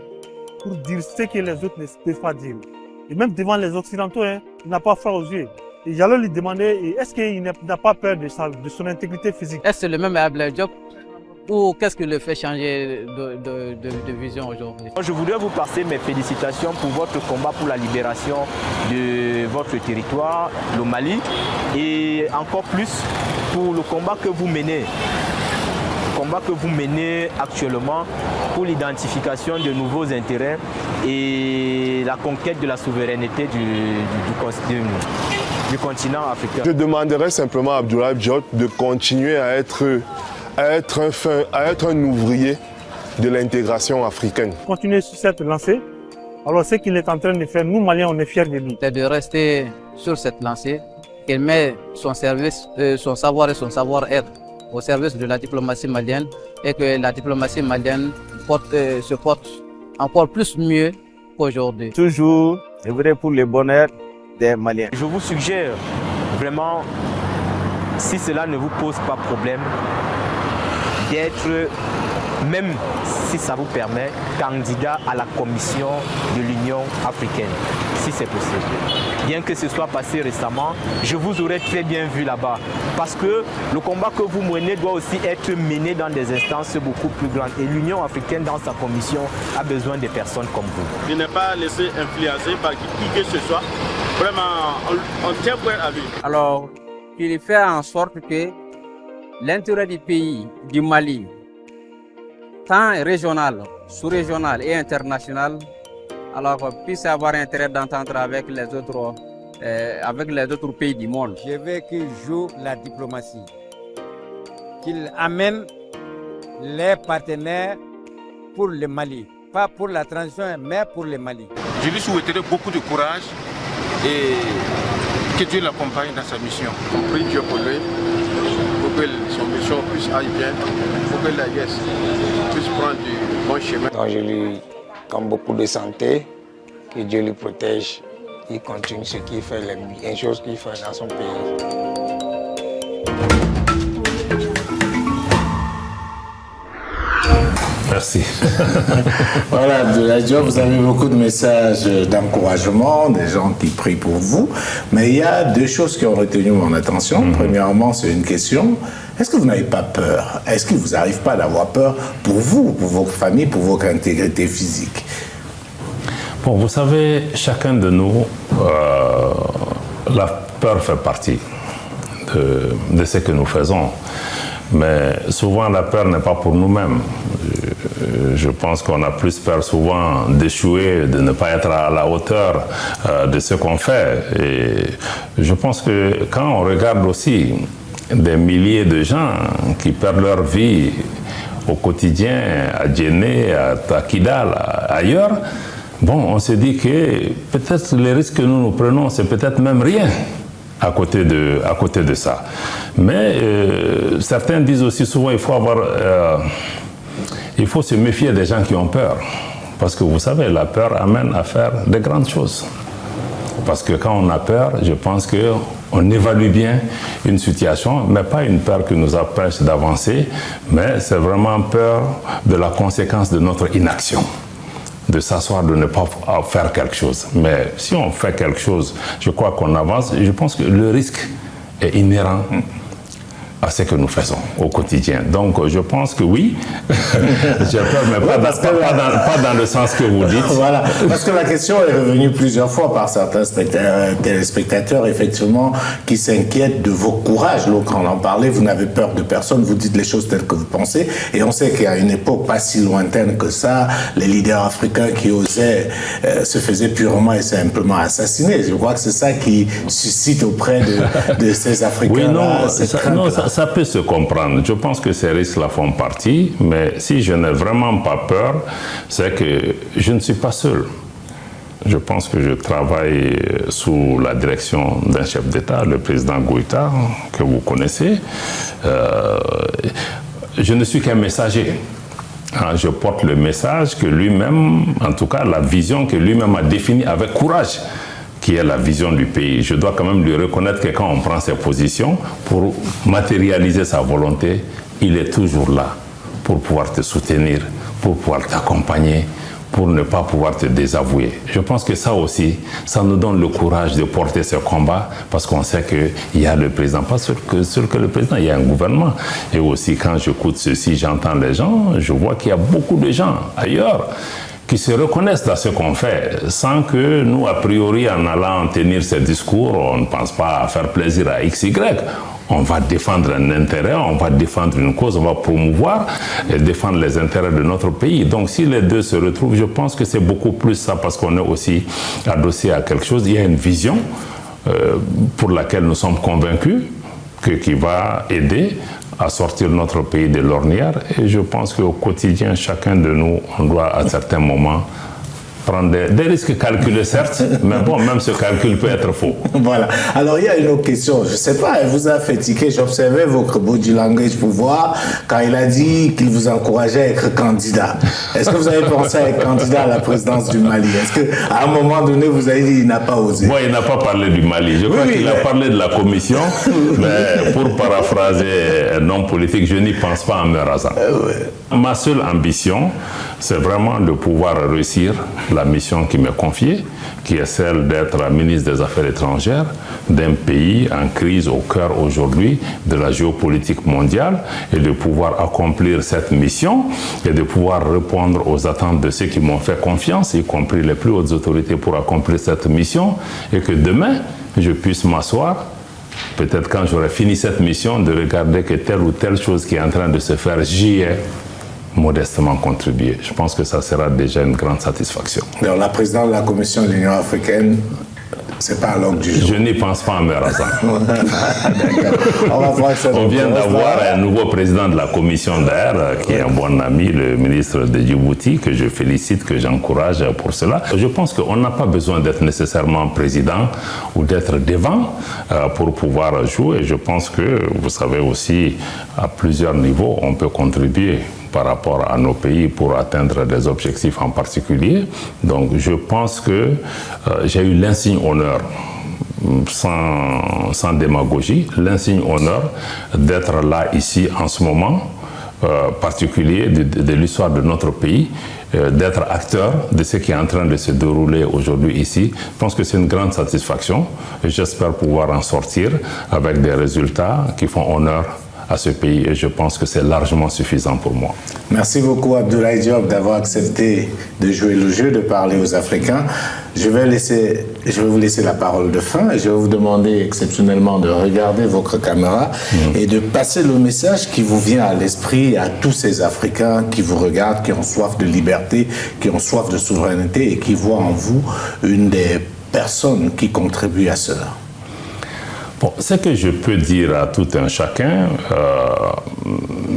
pour dire ce que les autres ne peuvent pas dire? Et même devant les Occidentaux, il n'a pas froid aux yeux. Et j'allais lui demander, est-ce qu'il n'a pas peur de son intégrité physique? Est-ce que c'est le même Abdoulaye Diop ou qu'est-ce qui le fait changer de vision aujourd'hui? Je voudrais vous passer mes félicitations pour votre combat pour la libération de votre territoire, le Mali, et encore plus pour le combat que vous menez. Actuellement pour l'identification de nouveaux intérêts et la conquête de la souveraineté du continent africain. Je demanderais simplement à Abdoulaye Diop de continuer à être un ouvrier de l'intégration africaine. Continuer sur cette lancée. Alors ce qu'il est en train de faire, nous Maliens, on est fiers de lui. C'est de rester sur cette lancée, qu'il met son service, son savoir et son savoir-être au service de la diplomatie malienne et que la diplomatie malienne se porte encore plus mieux qu'aujourd'hui. Toujours œuvrer pour le bonheur des Maliens. Je vous suggère vraiment, si cela ne vous pose pas problème, d'être, même si ça vous permet, candidat à la Commission de l'Union africaine, si c'est possible. Bien que ce soit passé récemment, je vous aurais très bien vu là-bas. Parce que le combat que vous menez doit aussi être mené dans des instances beaucoup plus grandes. Et l'Union africaine, dans sa commission, a besoin de personnes comme vous. De ne pas laisser influencer par qui que ce soit. Vraiment, on tient point à lui. Alors, il fait en sorte que l'intérêt du pays, du Mali, tant régional, sous-régional et international, alors puisse avoir intérêt d'entendre avec les autres pays du monde. Je veux qu'il joue la diplomatie, qu'il amène les partenaires pour le Mali, pas pour la transition, mais pour le Mali. Je lui souhaiterais beaucoup de courage et que Dieu l'accompagne dans sa mission. On prie Dieu pour lui, pour que son mission puisse aller bien, pour que la guerre puisse prendre du bon chemin. Donc je lui donne beaucoup de santé, que Dieu lui protège, qu'il continue ce qu'il fait, les bien choses qu'il fait dans son pays. Merci. Voilà, Abdoulaye Diop, vous avez beaucoup de messages d'encouragement, des gens qui prient pour vous, mais il y a deux choses qui ont retenu mon attention. Premièrement, c'est une question. Est-ce que vous n'avez pas peur? Est-ce qu'il ne vous arrive pas d'avoir peur pour vous, pour votre famille, pour votre intégrité physique? Bon, vous savez, chacun de nous, la peur fait partie de ce que nous faisons. Mais souvent, la peur n'est pas pour nous-mêmes. Je pense qu'on a plus peur souvent d'échouer, de ne pas être à la hauteur de ce qu'on fait. Et je pense que quand on regarde aussi des milliers de gens qui perdent leur vie au quotidien, à Djenné, à Kidal, ailleurs, bon, on se dit que peut-être les risques que nous prenons, c'est peut-être même rien à côté de ça. Mais certains disent aussi souvent il faut se méfier des gens qui ont peur. Parce que vous savez, la peur amène à faire de grandes choses. Parce que quand on a peur, je pense qu'on évalue bien une situation, mais pas une peur qui nous empêche d'avancer, mais c'est vraiment peur de la conséquence de notre inaction. De s'asseoir, de ne pas faire quelque chose. Mais si on fait quelque chose, je crois qu'on avance. Je pense que le risque est inhérent à ce que nous faisons au quotidien. Donc je pense que oui, j'ai peur, mais pas dans le sens que vous dites. Voilà, parce que la question est revenue plusieurs fois par certains téléspectateurs, effectivement, qui s'inquiètent de vos courages. L'autre en parlait, vous n'avez peur de personne, vous dites les choses telles que vous pensez, et on sait qu'à une époque pas si lointaine que ça, les leaders africains qui osaient se faisaient purement et simplement assassiner. Je crois que c'est ça qui suscite auprès de ces Africains-là cette crainte-là. Ça peut se comprendre. Je pense que ces risques-là font partie, mais si je n'ai vraiment pas peur, c'est que je ne suis pas seul. Je pense que je travaille sous la direction d'un chef d'État, le président Goïta, que vous connaissez. Je ne suis qu'un messager. Je porte le message que lui-même, en tout cas la vision que lui-même a définie avec courage, qui est la vision du pays. Je dois quand même lui reconnaître que quand on prend ses positions pour matérialiser sa volonté, il est toujours là pour pouvoir te soutenir, pour pouvoir t'accompagner, pour ne pas pouvoir te désavouer. Je pense que ça aussi, ça nous donne le courage de porter ce combat parce qu'on sait qu'il y a le président, pas sûr que le président, il y a un gouvernement. Et aussi quand j'écoute ceci, j'entends les gens, je vois qu'il y a beaucoup de gens ailleurs qui se reconnaissent dans ce qu'on fait, sans que nous, a priori, en allant tenir ces discours, on ne pense pas à faire plaisir à XY. On va défendre un intérêt, on va défendre une cause, on va promouvoir et défendre les intérêts de notre pays. Donc si les deux se retrouvent, je pense que c'est beaucoup plus ça, parce qu'on est aussi adossé à quelque chose. Il y a une vision pour laquelle nous sommes convaincus qui va aider à sortir notre pays de l'ornière. Et je pense qu'au quotidien, chacun de nous, on doit à certains moments prendre des risques calculés, certes, mais bon, même ce calcul peut être faux. Voilà. Alors, il y a une autre question. Je ne sais pas, elle vous a fait tiquer. J'observais votre body language pour voir quand il a dit qu'il vous encourageait à être candidat. Est-ce que vous avez pensé à être candidat à la présidence du Mali? Est-ce qu'à un moment donné, vous avez dit qu'il n'a pas osé? Moi, il n'a pas parlé du Mali. Je crois qu'il a parlé de la commission, mais pour paraphraser un homme politique, je n'y pense pas en me rasant. Ma seule ambition, c'est vraiment de pouvoir réussir la mission qui m'est confiée, qui est celle d'être ministre des Affaires étrangères d'un pays en crise au cœur aujourd'hui de la géopolitique mondiale, et de pouvoir accomplir cette mission et de pouvoir répondre aux attentes de ceux qui m'ont fait confiance, y compris les plus hautes autorités, pour accomplir cette mission, et que demain, je puisse m'asseoir, peut-être quand j'aurai fini cette mission, de regarder que telle ou telle chose qui est en train de se faire, j'y ai modestement contribuer. Je pense que ça sera déjà une grande satisfaction. Alors, la présidente de la Commission de l'Union africaine, c'est pas à l'ordre du jour. Je n'y pense pas en me rasant. On vient d'avoir un nouveau président de la Commission d'air, qui est un bon ami, le ministre de Djibouti, que je félicite, que j'encourage pour cela. Je pense qu'on n'a pas besoin d'être nécessairement président ou d'être devant pour pouvoir jouer. Je pense que, vous savez aussi, à plusieurs niveaux, on peut contribuer par rapport à nos pays pour atteindre des objectifs en particulier. Donc je pense que j'ai eu l'insigne honneur, sans démagogie, l'insigne honneur d'être là ici en ce moment particulier de l'histoire de notre pays, d'être acteur de ce qui est en train de se dérouler aujourd'hui ici. Je pense que c'est une grande satisfaction et j'espère pouvoir en sortir avec des résultats qui font honneur à ce pays et je pense que c'est largement suffisant pour moi. Merci beaucoup Abdoulaye Diop d'avoir accepté de jouer le jeu, de parler aux Africains. Je vais vous laisser la parole de fin et je vais vous demander exceptionnellement de regarder votre caméra et de passer le message qui vous vient à l'esprit à tous ces Africains qui vous regardent, qui ont soif de liberté, qui ont soif de souveraineté et qui voient en vous une des personnes qui contribuent à cela. Bon, ce que je peux dire à tout un chacun,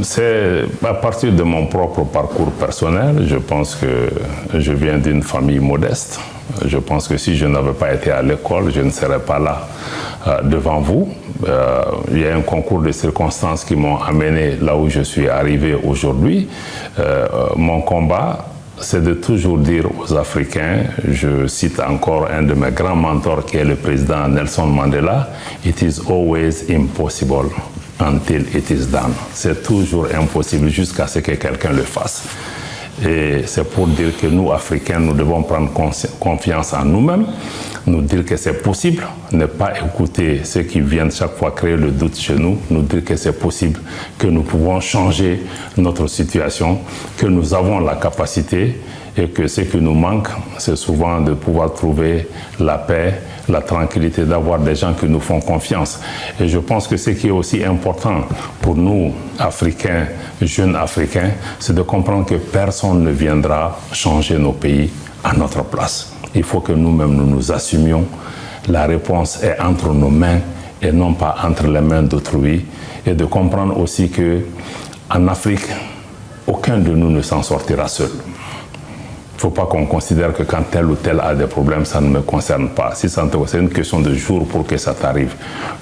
c'est à partir de mon propre parcours personnel. Je pense que je viens d'une famille modeste. Je pense que si je n'avais pas été à l'école, je ne serais pas là devant vous. Il y a un concours de circonstances qui m'ont amené là où je suis arrivé aujourd'hui. Mon combat, c'est de toujours dire aux Africains, je cite encore un de mes grands mentors qui est le président Nelson Mandela, « It is always impossible until it is done ». C'est toujours impossible jusqu'à ce que quelqu'un le fasse. Et c'est pour dire que nous, Africains, nous devons prendre confiance en nous-mêmes, nous dire que c'est possible, ne pas écouter ceux qui viennent chaque fois créer le doute chez nous, nous dire que c'est possible, que nous pouvons changer notre situation, que nous avons la capacité et que ce qui nous manque, c'est souvent de pouvoir trouver la paix, la tranquillité, d'avoir des gens qui nous font confiance. Et je pense que ce qui est aussi important pour nous, Africains, jeunes Africains, c'est de comprendre que personne ne viendra changer nos pays à notre place. Il faut que nous-mêmes nous nous assumions. La réponse est entre nos mains et non pas entre les mains d'autrui. Et de comprendre aussi que en Afrique, aucun de nous ne s'en sortira seul. Il ne faut pas qu'on considère que quand tel ou tel a des problèmes, ça ne me concerne pas. Si ça c'est une question de jour pour que ça t'arrive.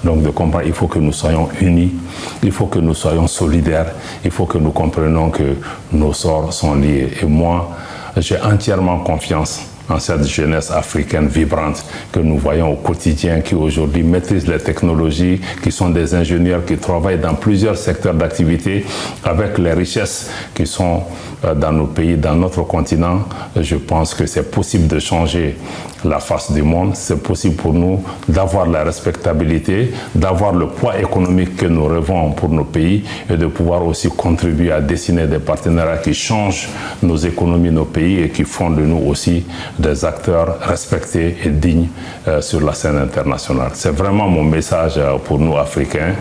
Donc de comprendre, il faut que nous soyons unis, il faut que nous soyons solidaires, il faut que nous comprenions que nos sorts sont liés. Et moi, j'ai entièrement confiance en cette jeunesse africaine vibrante que nous voyons au quotidien, qui aujourd'hui maîtrisent les technologies, qui sont des ingénieurs, qui travaillent dans plusieurs secteurs d'activité avec les richesses qui sont dans nos pays, dans notre continent. Je pense que c'est possible de changer la face du monde. C'est possible pour nous d'avoir la respectabilité, d'avoir le poids économique que nous rêvons pour nos pays et de pouvoir aussi contribuer à dessiner des partenariats qui changent nos économies, nos pays et qui font de nous aussi des acteurs respectés et dignes sur la scène internationale. C'est vraiment mon message pour nous Africains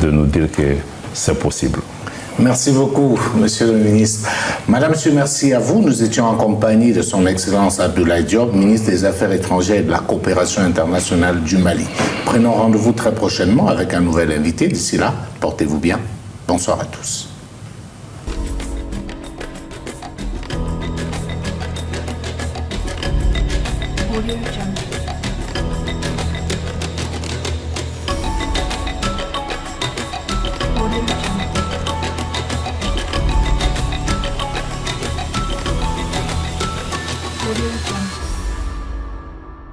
de nous dire que c'est possible. Merci beaucoup, Monsieur le ministre. Madame, monsieur, merci à vous. Nous étions en compagnie de son Excellence Abdoulaye Diop, ministre des Affaires étrangères et de la coopération internationale du Mali. Prenons rendez-vous très prochainement avec un nouvel invité. D'ici là, portez-vous bien. Bonsoir à tous. Audio Jungle.